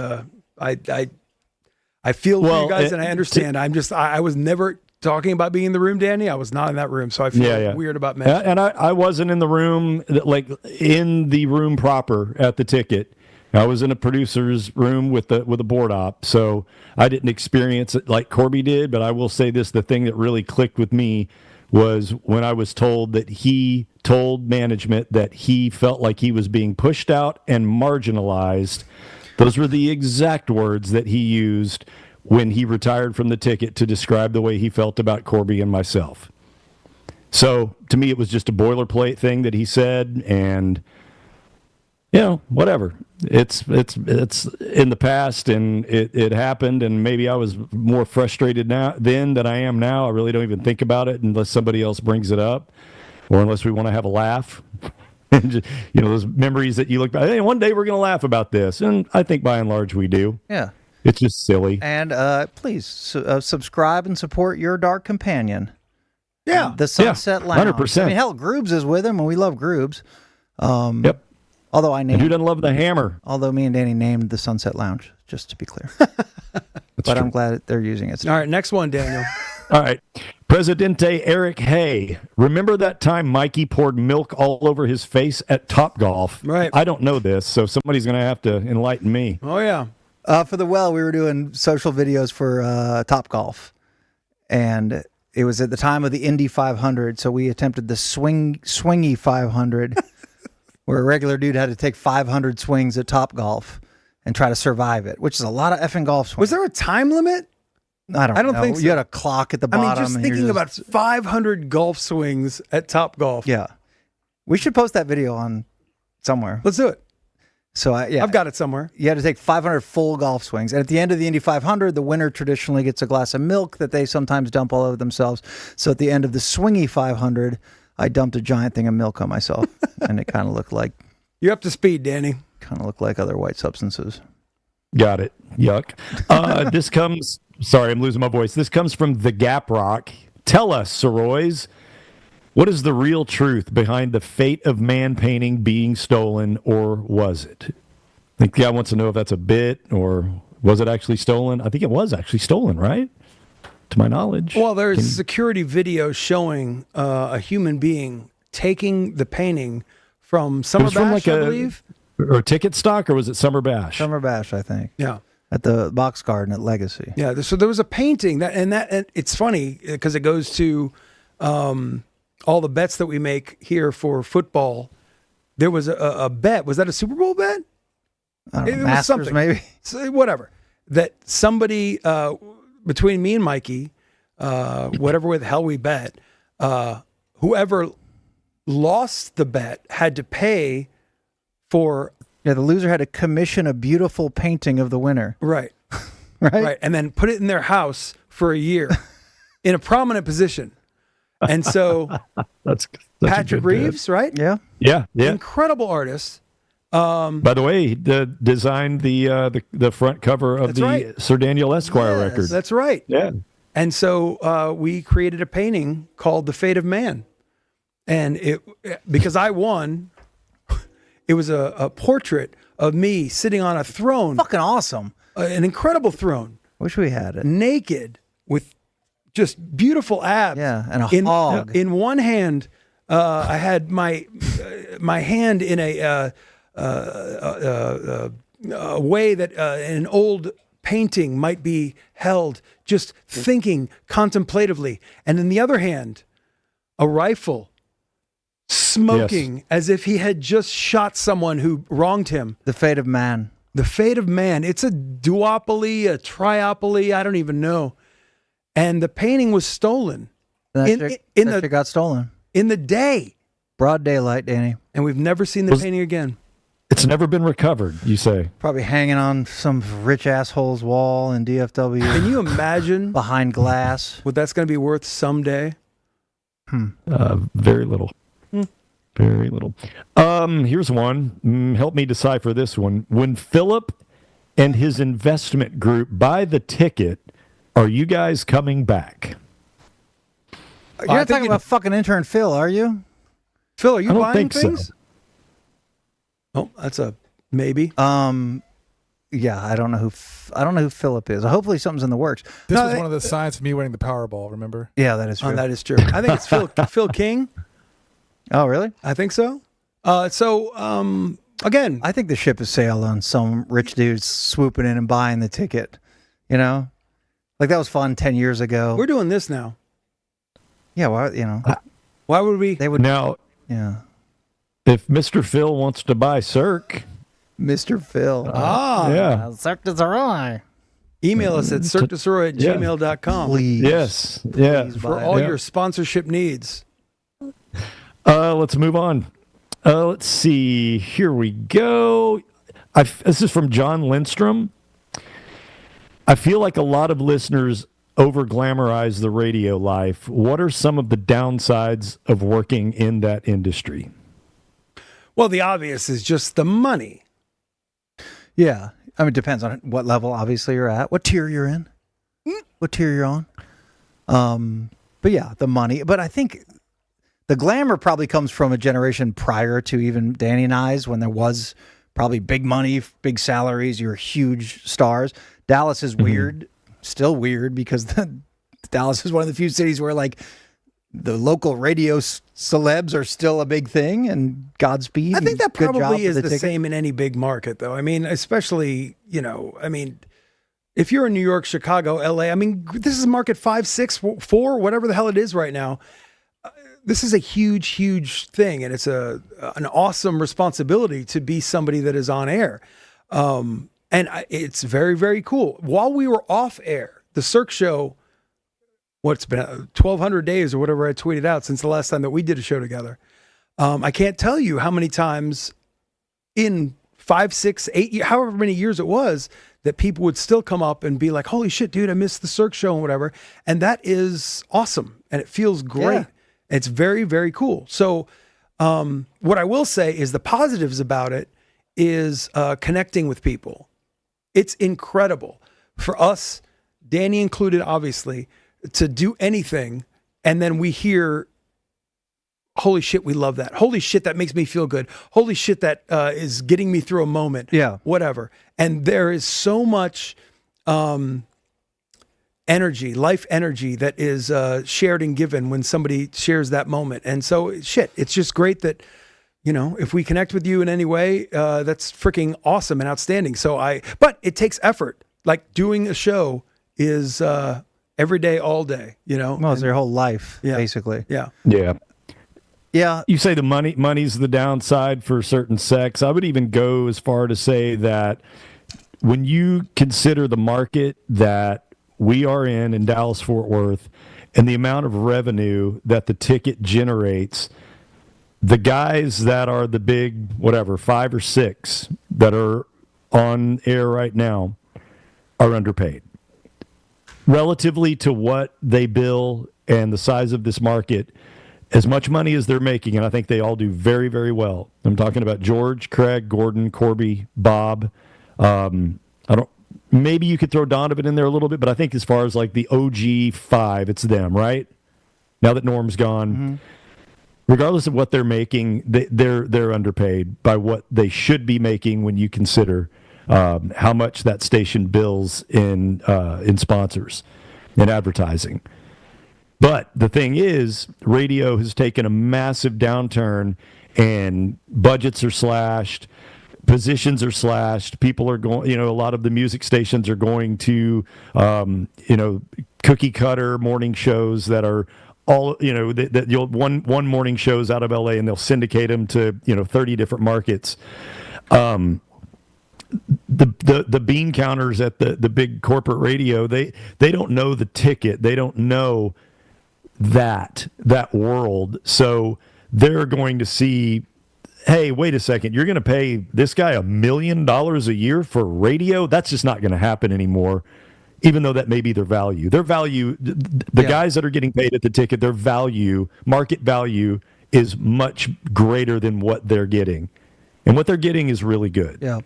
I feel for you guys, and I understand. I was never talking about being in the room, Danny. I was not in that room, so I feel weird about mentioning.
And I wasn't in the room, like in the room proper at the ticket. I was in a producer's room with a board op, so I didn't experience it like Corby did. But I will say this: the thing that really clicked with me was when I was told that he told management that he felt like he was being pushed out and marginalized. Those were the exact words that he used when he retired from the ticket to describe the way he felt about Corby and myself. So to me, it was just a boilerplate thing that he said, and whatever. It's in the past, and it happened, and maybe I was more frustrated then than I am now. I really don't even think about it unless somebody else brings it up, or unless we want to have a laugh. And just, those memories that you look back. Hey, one day we're going to laugh about this, and I think by and large we do.
Yeah,
it's just silly.
And please subscribe and support Your Dark Companion.
Yeah,
the Sunset Lounge.
100%.
I mean, hell, Groobs is with him, and we love Groobs.
Yep.
Although I named,
who doesn't love the hammer?
Although me and Danny named the Sunset Lounge, just to be clear. But I'm glad that they're using it.
All right, next one, Daniel.
All right. Presidente Eric Hay. Remember that time Mikey poured milk all over his face at Topgolf?
Right.
I don't know this, so somebody's going to have to enlighten me.
Oh, yeah.
For the we were doing social videos for Topgolf. And it was at the time of the Indy 500, so we attempted the swingy 500, where a regular dude had to take 500 swings at Topgolf and try to survive it, which is a lot of effing golf swings.
Was there a time limit?
I don't know.
think so.
You had a clock at the bottom.
I mean, just thinking about 500 golf swings at Topgolf.
Yeah. We should post that video on somewhere.
Let's do it.
So,
I've got it somewhere.
You had to take 500 full golf swings. And at the end of the Indy 500, the winner traditionally gets a glass of milk that they sometimes dump all over themselves. So at the end of the swingy 500, I dumped a giant thing of milk on myself. And it kind of looked like...
You're up to speed, Danny.
Kind of looked like other white substances.
Got it. Yuck. This comes... Sorry, I'm losing my voice. This comes from The Gap Rock. Tell us, Sirois, what is the real truth behind the fate of man painting being stolen, or was it? I think the guy wants to know if that's a bit, or was it actually stolen? I think it was actually stolen, right? To my knowledge.
Well, there's security video showing a human being taking the painting from Summer Bash, I believe.
Or Ticket Stock, or was it Summer Bash?
Summer Bash, I think.
Yeah.
At the Box Garden at Legacy.
Yeah, so there was a painting and it's funny because it goes to all the bets that we make here for football. There was a bet. Was that a Super Bowl bet?
I don't know,
It was
Masters
something.
maybe.
So, whatever. That somebody between me and Mikey, whatever the hell we bet, whoever lost the bet had to pay for
Yeah, the loser had to commission a beautiful painting of the winner.
right.
Right?
And then put it in their house for a year in a prominent position. And so
That's
Patrick Reeves, right?
Yeah.
Yeah, yeah.
Incredible artist.
By the way, he designed the front cover of
That's
the
right.
Sir Daniel Esquire
Yes.
record.
That's right.
Yeah.
And so we created a painting called The Fate of Man. And because I won, it was a portrait of me sitting on a throne,
Fucking awesome.
an incredible throne,
Wish we had it.
naked with just beautiful abs.
Yeah, and a
in,
hog.
In one hand, I had my hand in a way that an old painting might be held, just thinking contemplatively. And in the other hand, a rifle, smoking as if he had just shot someone who wronged him.
The Fate of Man.
The Fate of Man. It's a duopoly, a triopoly, I don't even know. And the painting was stolen
That
In-
shit,
in
that
the-
shit got stolen.
in the day.
Broad daylight, Danny.
And we've never seen the painting again.
It's never been recovered, you say.
Probably hanging on some rich asshole's wall in DFW
Can you imagine
behind glass.
what that's going to be worth someday?
Very little. Very little. Here's one. Help me decipher this one. When Philip and his investment group buy the ticket, are you guys coming back?
You're not talking about fucking intern Phil, are you?
Phil, are you
I don't
buying
think so.
things? Oh, that's a maybe.
Yeah, I don't know who Philip is. Hopefully something's in the works.
This
No,
was
they-
one of the signs of me winning the Powerball, remember?
Yeah, that is true.
Oh, that is true. I think it's Phil King.
Oh, really?
I think so. Again,
I think the ship has sailed on some rich dudes swooping in and buying the ticket. You know, like that was fun 10 years ago.
we're doing this now.
Yeah, well, you know,
Why would we?
they would.
Now,
Yeah,
if Mr. Phil wants to buy Cirque,
Mr. Phil.
yeah.
Cirque du Sirois.
Email us at cirquedusoroy@gmail.com
Please.
Yes. Yeah.
Please
for
buy
all
Yeah.
your sponsorship needs.
Let's move on. Let's see. Here we go. This is from John Lindstrom. I feel like a lot of listeners over glamorize the radio life. What are some of the downsides of working in that industry?
Well, the obvious is just the money.
Yeah. I mean, it depends on what level, obviously, you're at, what tier you're in, what tier you're on. But yeah, the money. But I think the glamour probably comes from a generation prior to even Danny and I's, when there was probably big money, big salaries, you were huge stars. Dallas is weird, still weird, because Dallas is one of the few cities where like the local radio celebs are still a big thing, and Godspeed.
I think that
good job
probably
for
is the
ticket.
same in any big market, though. I mean, especially, if you're in New York, Chicago, LA, I mean, this is market 5, 6, 4, whatever the hell it is right now. This is a huge, huge thing, and it's an awesome responsibility to be somebody that is on air. It's very, very cool. While we were off air, the Cirque show, what's been 1,200 days or whatever I tweeted out since the last time that we did a show together. I can't tell you how many times in 5, 6, 8, however many years it was, that people would still come up and be like, holy shit, dude, I missed the Cirque show and whatever. And that is awesome. And it feels great.
Yeah.
It's very, very cool. So what I will say is the positives about it is connecting with people. It's incredible for us, Danny included, obviously, to do anything. And then we hear, holy shit, we love that. Holy shit, that makes me feel good. Holy shit, that is getting me through a moment.
Yeah.
Whatever. And there is so much energy, life energy that is shared and given when somebody shares that moment. And so, shit, it's just great that, if we connect with you in any way, that's freaking awesome and outstanding. But it takes effort. Like doing a show is every day, all day,
Well, it's their whole life, basically.
Yeah.
Yeah.
Yeah.
You say the money's the downside for certain sects. I would even go as far to say that when you consider the market that we are in Dallas-Fort Worth, and the amount of revenue that the ticket generates, the guys that are the big, 5 or 6 that are on air right now are underpaid. Relatively to what they bill and the size of this market, as much money as they're making, and I think they all do very, very well. I'm talking about George, Craig, Gordon, Corby, Bob. Maybe you could throw Donovan in there a little bit, but I think as far as like the OG 5, it's them, right? Now that Norm's gone, regardless of what they're making, they're underpaid by what they should be making when you consider how much that station bills in sponsors and advertising. But the thing is, radio has taken a massive downturn, and budgets are slashed. Positions are slashed. People are going, a lot of the music stations are going to, cookie cutter morning shows that are all, that you'll one morning shows out of LA, and they'll syndicate them to, 30 different markets. The bean counters at the big corporate radio, they don't know the ticket. They don't know that world. So they're going to see, hey, wait a second, you're going to pay this guy $1 million a year for radio? That's just not going to happen anymore, even though that may be their value. Their value, the guys that are getting paid at the ticket, their value, market value, is much greater than what they're getting. And what they're getting is really good.
Yeah.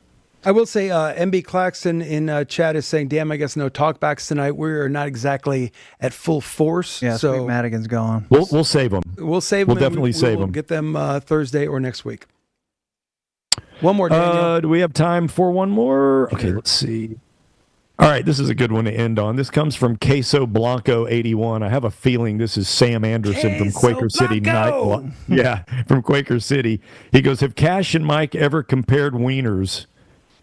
I will say, MB Claxton in chat is saying, damn, I guess no talkbacks tonight. We're not exactly at full force.
Yeah,
so
Sweet Madigan's gone.
We'll save them.
We'll save them.
We'll definitely save
we'll
them.
Get them Thursday or next week. One more, Daniel.
Do we have time for one more? Okay, let's see. All right, this is a good one to end on. This comes from Queso Blanco 81. I have a feeling this is Sam Anderson from Quaker City
Blanco!
Night. Yeah, from Quaker City. He goes, have Cash and Mike ever compared wieners?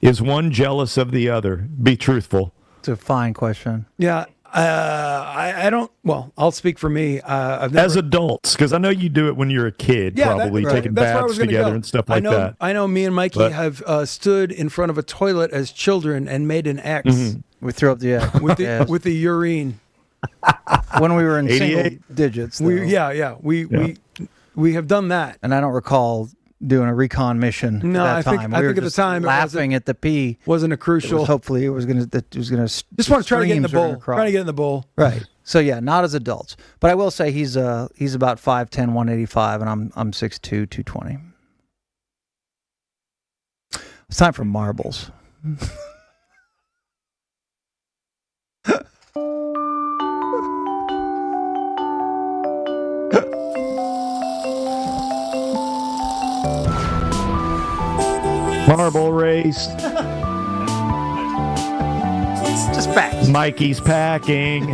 Is one jealous of the other? Be truthful.
It's a fine question.
Yeah. I don't. Well, I'll speak for me. I've never,
as adults, because I know you do it when you're a kid, probably taking baths together and stuff like that.
I know. Me and Mikey have stood in front of a toilet as children and made an X.
We threw up the X
with the urine
when we were in single digits. Though.
We have done that,
and I don't recall doing a recon mission.
No,
at that
I
time.
think
We
at the time
laughing at the pee
wasn't a crucial.
Hopefully, it was gonna.
Just want to try to get in the bowl. Trying to get in the bowl.
Right. So yeah, not as adults. But I will say he's about 5'10", 185, and I'm 6'2", 220. It's time for marbles.
Marble race.
Just facts.
Mikey's packing.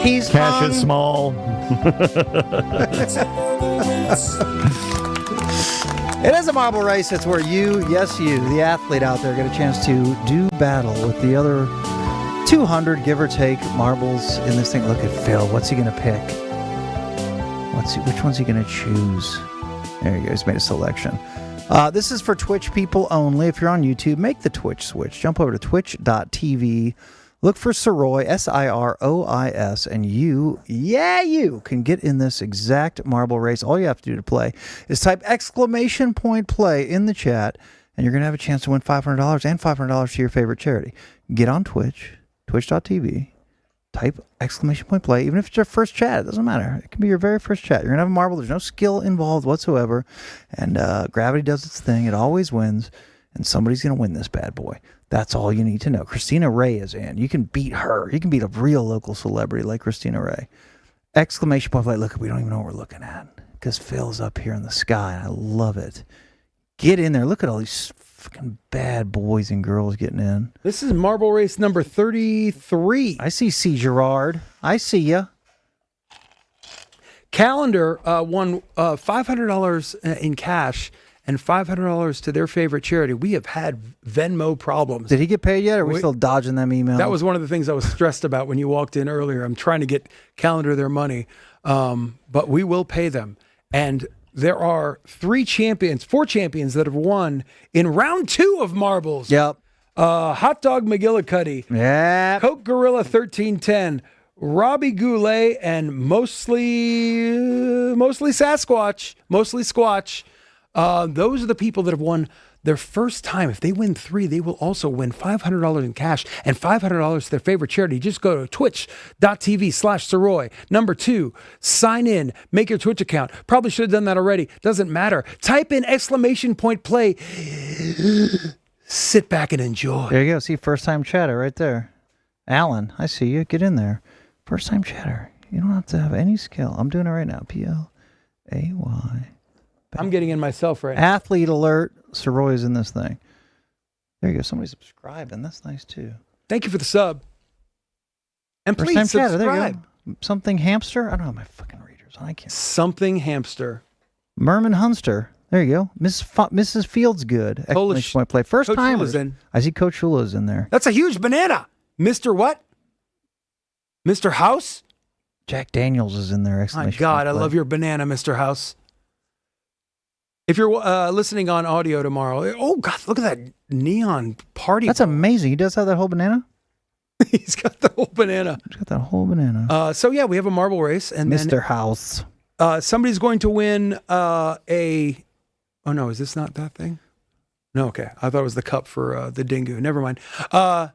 He's
Cash is small.
It is a marble race. It's where you, the athlete out there, get a chance to do battle with the other 200, give or take, marbles in this thing. Look at Phil. What's he going to pick? Which one's he going to choose? There you go. He's made a selection. This is for Twitch people only. If you're on YouTube, make the Twitch switch. Jump over to twitch.tv. Look for Sirois, Sirois, and you can get in this exact marble race. All you have to do to play is type !play in the chat, and you're going to have a chance to win $500 and $500 to your favorite charity. Get on Twitch, twitch.tv. Type !play, even if it's your first chat, it doesn't matter. It can be your very first chat. You're going to have a marble. There's no skill involved whatsoever. And gravity does its thing. It always wins. And somebody's going to win this bad boy. That's all you need to know. Christina Ray is in. You can beat her. You can beat a real local celebrity like Christina Ray. !play. Look, we don't even know what we're looking at. Because Phil's up here in the sky. And I love it. Get in there. Look at all these fucking bad boys and girls getting in.
This is marble race number 33.
I see C. Gerard. I see ya.
Calendar won $500 in cash and $500 to their favorite charity. We have had Venmo problems.
Did he get paid yet, or are we still dodging them emails?
That was one of the things I was stressed about when you walked in earlier. I'm trying to get Calendar their money, but we will pay them. And there are 4 champions that have won in round 2 of marbles.
Yep.
Hot Dog McGillicuddy.
Yeah.
Coke Gorilla 1310. Robbie Goulet and mostly Sasquatch. Mostly Squatch. Those are the people that have won their first time. If they win 3, they will also win $500 in cash and $500 to their favorite charity. Just go to twitch.tv/Sirois. Number 2, sign in, make your Twitch account. Probably should have done that already. Doesn't matter. Type in !play. Sit back and enjoy.
There you go. See, first time chatter right there. Alan, I see you. Get in there. First time chatter. You don't have to have any skill. I'm doing it right now. PLAY.
I'm getting in myself right now.
Athlete alert. Sirois is in this thing. There you go. Somebody subscribing. That's nice too.
Thank you for the sub. And
First
please
time
subscribe.
chatter. There you go. Something hamster. I don't have my fucking readers. I can't.
Something hamster.
Merman Hunster. There you go. Mrs. Fields good.
Polish
Point play. First
Coach
timers.
Shula's in.
I see Coach Shula's in there.
That's a huge banana. Mr. what? Mr. House?
Jack Daniels is in there.
My
Exclamation
God, I
point play.
love your banana, Mr. House. If you're listening on audio tomorrow, oh God, look at that neon party.
That's amazing. He does have that whole banana?
He's got the whole banana.
He's got that whole banana.
So yeah, we have a marble race, and
Mr. House.
then somebody's going to win a. Oh no, is this not that thing? No, okay. I thought it was the cup for the Dingu. Never mind. $500.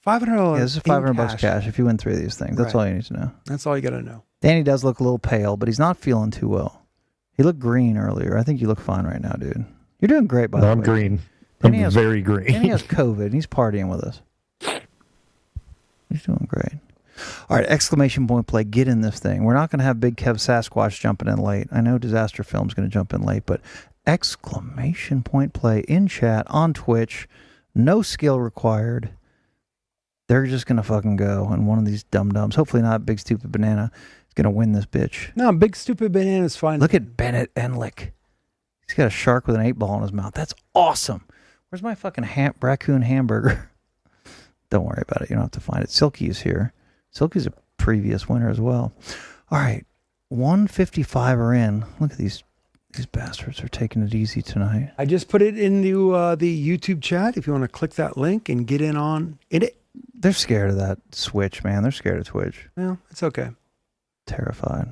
Yeah, this is $500
cash.
cash if you win 3 of these things. That's
Right.
all you need to know.
That's all you got to know.
Danny does look a little pale, but he's not feeling too well. He looked green earlier. I think you look fine right now, dude. You're doing great, by the way.
I'm green.
Danny
I'm very green.
Danny has COVID, and he's partying with us. He's doing great. All right, exclamation point play. Get in this thing. We're not going to have Big Kev Sasquatch jumping in late. I know Disaster Film's going to jump in late, but exclamation point play in chat on Twitch. No skill required. They're just going to fucking go, and one of these dum-dums, hopefully not Big Stupid Banana, is going to win this bitch.
No, big stupid banana's fine.
Look at Bennett Enlick. He's got a shark with an 8-ball in his mouth. That's awesome. Where's my fucking raccoon hamburger? Don't worry about it. You don't have to find it. Silky is here. Silky's a previous winner as well. All right. 155 are in. Look at these bastards are taking it easy tonight.
I just put it into the YouTube chat. If you want to click that link and get in on it.
They're scared of that Switch, man. They're scared of Twitch.
Well, it's okay.
Terrified.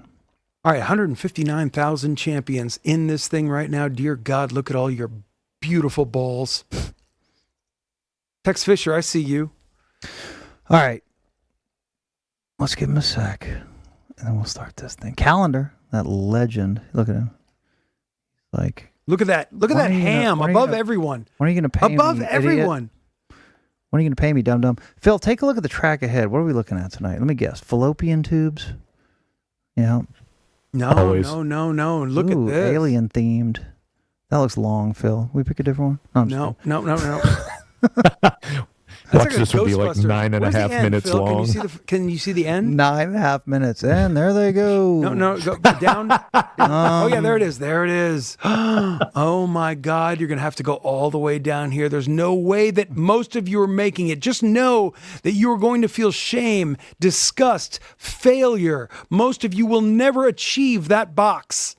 All right, 159,000 champions in this thing right now. Dear God, look at all your beautiful balls. Tex Fisher, I see you.
All right. Let's give him a sec, and then we'll start this thing. Calendar, that legend. Look at him. Like,
look at that. Look at that ham above everyone.
When are you going to pay me,
Above
idiot?
everyone.
When are you going to pay me, dum-dum? Phil, take a look at the track ahead. What are we looking at tonight? Let me guess. Fallopian tubes? Yeah.
No. Look
Ooh,
at this.
alien themed. That looks long, Phil. We pick a different one?
No.
Watch
like a
this will be like
Ghostbuster.
9.5
Where's the end,
minutes
Phil?
long.
Can you see the end?
9.5 minutes. And there they go.
No, go down. Oh, yeah, there it is. There it is. Oh, my God. You're going to have to go all the way down here. There's no way that most of you are making it. Just know that you are going to feel shame, disgust, failure. Most of you will never achieve that box.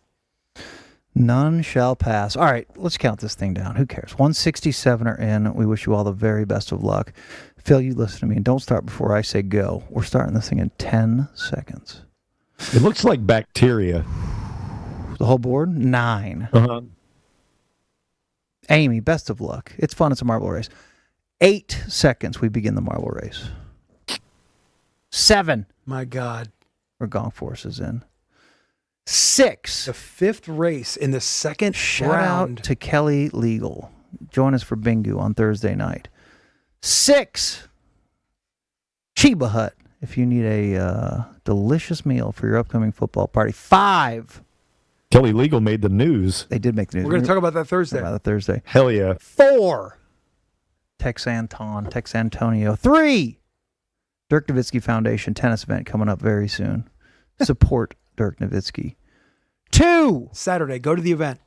None shall pass. All right, let's count this thing down. Who cares? 167 are in. We wish you all the very best of luck. Phil, you listen to me and don't start before I say go. We're starting this thing in 10 seconds.
It looks like bacteria.
The whole board? 9.
Uh-huh.
Amy, best of luck. It's fun. It's a marble race. 8 seconds, we begin the marble race. 7.
My God.
We're Gong Force is in. 6.
The 5th race in the second
Shout
round.
out to Kelly Legal. Join us for Dingu on Thursday night. 6. Chiba Hut. If you need a delicious meal for your upcoming football party. 5.
Kelly Legal made the news.
They did make the news.
We're going to talk about that Thursday.
About that Thursday.
Hell yeah.
4. Tex Antonio. 3. Dirk Nowitzki Foundation tennis event coming up very soon. Support Dirk Nowitzki. 2,
Saturday. Go to the event.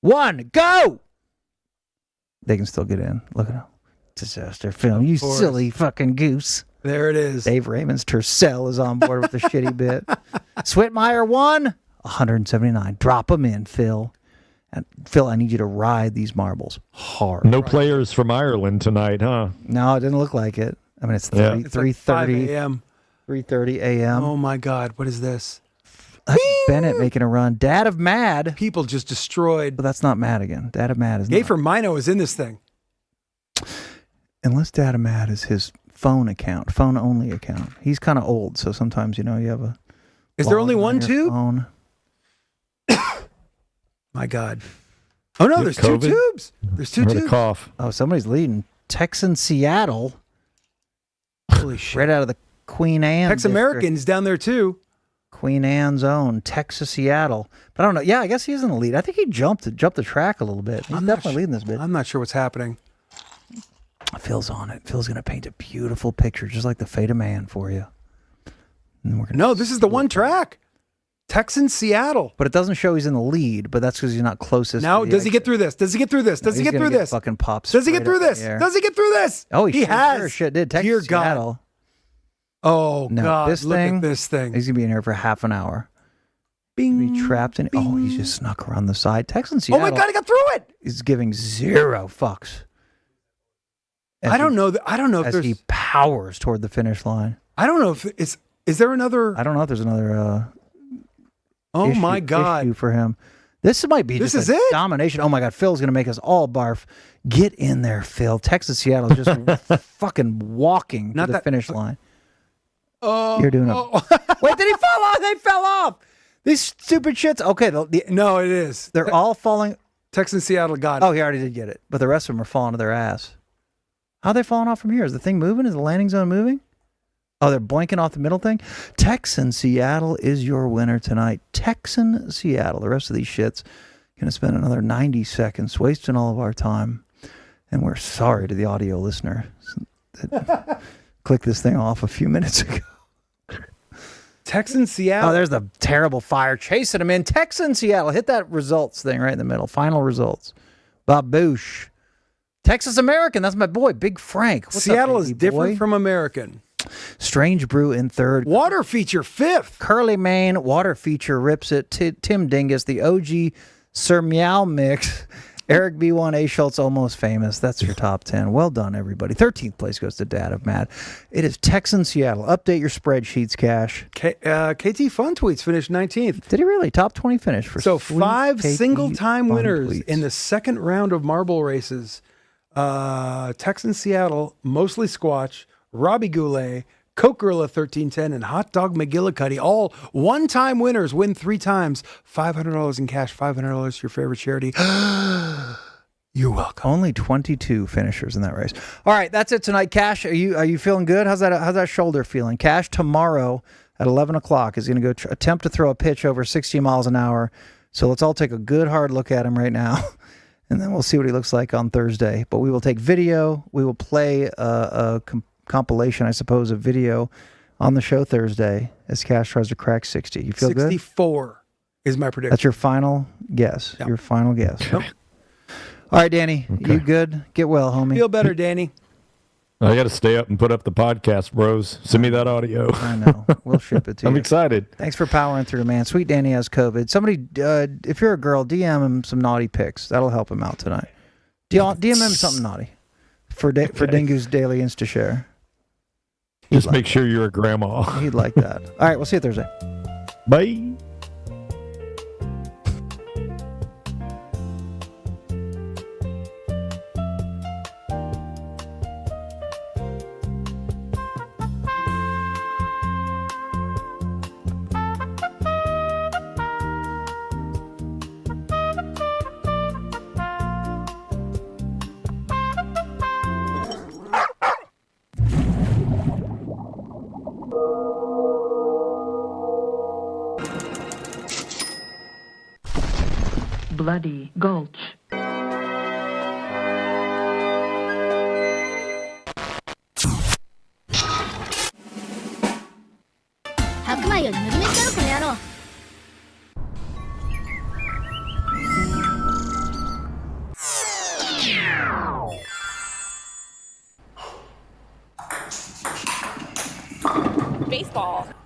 1, go! They can still get in. Look at him. Disaster film. You
course.
silly fucking goose.
There it is.
Dave Raymond's Tercel is on board with the shitty bit. Switmeyer won. 179. Drop them in, Phil. And Phil, I need you to ride these marbles hard.
No players from Ireland tonight, huh?
No, it didn't look like it. I mean, it's
It's like 5
3:30
a.m.
3:30 a.m.
Oh my God, what is this?
Bennett making a run. Dad of Mad.
People just destroyed.
But that's not Mad again. Dad of Mad is
Gay
not.
for Mino is in this thing.
Unless Dad of Mad is his phone account, phone only account. He's kind of old, so sometimes you have a.
Is there only
log
one
on your
tube?
phone.
My God. Oh no,
You
there's
have
2
COVID?
tubes. There's 2
I heard a
tubes.
cough.
Oh, somebody's leading. Texan Seattle,
Holy shit.
right out of the Queen Anne.
Tex
district.
Americans down there too.
Queen Anne's own Texas Seattle. But I don't know. Yeah, I guess he's in the lead. I think he jumped the track a little bit. He's
I'm not
definitely leading this bit.
I'm not sure what's happening.
Phil's on it. Phil's going to paint a beautiful picture, just like the fate of man for you. And we're gonna
No, this is the one track. Texan Seattle.
But it doesn't show he's in the lead, but that's because he's not closest.
Now,
to the
does he get
exit.
through this? Does he get through this? Does
No,
he
he's
get
gonna
through this?
Fucking pops.
Does he get
straight
through
up in
this?
the air.
Does he get through this?
Oh, he
has.
sure shit did. Texas
Dear God.
Seattle.
Oh
No,
God!
this
Look
thing-
at this thing.
He's gonna be in here for half an hour.
Bing,
Be trapped in. Oh, he's just snuck around the side. Texan Seattle.
Oh my God! He got through it.
Is giving 0 fucks.
I don't know. I don't know if
As
there's.
he powers toward the finish line.
I don't know if it's. Is there another?
I don't know if there's another.
Oh
issue,
my God!
issue for him. This might be
This
just
is
a
it?
domination. Oh my God, Phil's gonna make us all barf. Get in there, Phil. Texas Seattle just fucking walking
Not
to the
that-
finish line.
Oh,
You're doing a.
oh.
Wait, did he fall off? They fell off. These stupid shits. Okay,
No, it is.
they're all falling.
Texan Seattle got it.
Oh, he already did get it, but the rest of them are falling to their ass. How are they falling off from here? Is the thing moving? Is the landing zone moving? Oh, they're blanking off the middle thing? Texan Seattle is your winner tonight. Texan Seattle. The rest of these shits going to spend another 90 seconds wasting all of our time. And we're sorry to the audio listener that clicked this thing off a few minutes ago.
Texan Seattle.
Oh, there's the terrible fire chasing him in. Texan Seattle. Hit that results thing right in the middle. Final results. Baboosh. Texas American. That's my boy, Big Frank. What's
Seattle
up,
is
baby
different
boy?
from American.
Strange Brew in third.
Water feature 5th.
Curly Maine Water Feature rips it. Tim Dingus, the OG Sir Meow Mix. Eric B1, A. Schultz, Almost Famous. That's your top 10. Well done, everybody. 13th place goes to Dad of Mad. It is Texan Seattle. Update your spreadsheets, Cash.
KT Fun Tweets finished 19th.
Did he really? Top 20 finish for
So
sweet
5
KT
single-time
Fun
winners
Tweets.
in the second round of marble races. Texan Seattle, Mostly Squatch, Robbie Goulet, Coke Gorilla 1310, and Hot Dog McGillicuddy. All one-time winners win 3 times. $500 in cash, $500 to your favorite charity. You're welcome.
Only 22 finishers in that race. All right, that's it tonight. Cash, are you feeling good? How's that shoulder feeling? Cash tomorrow at 11 o'clock is going to go attempt to throw a pitch over 60 miles an hour. So let's all take a good hard look at him right now, and then we'll see what he looks like on Thursday. But we will take video. We will play a compilation, I suppose, of video on the show Thursday as Cash tries to crack 60. You feel good?
64 is my prediction.
That's your final guess.
Yep.
Your final guess.
Nope.
All right, Danny, you good? Get well, homie.
Feel better, Danny.
I got to stay up and put up the podcast, bros. Send me that audio.
I know. We'll ship it to
I'm
you.
excited.
Thanks for powering through, man. Sweet Danny has COVID. Somebody, if you're a girl, DM him some naughty pics. That'll help him out tonight. DM him something naughty for Dingu's daily Insta share.
Just make sure you're a grandma.
He'd like that. All right, we'll see you Thursday.
Bye.
Bloody Gulch.
白米より麦飯だろこの野郎 baseball.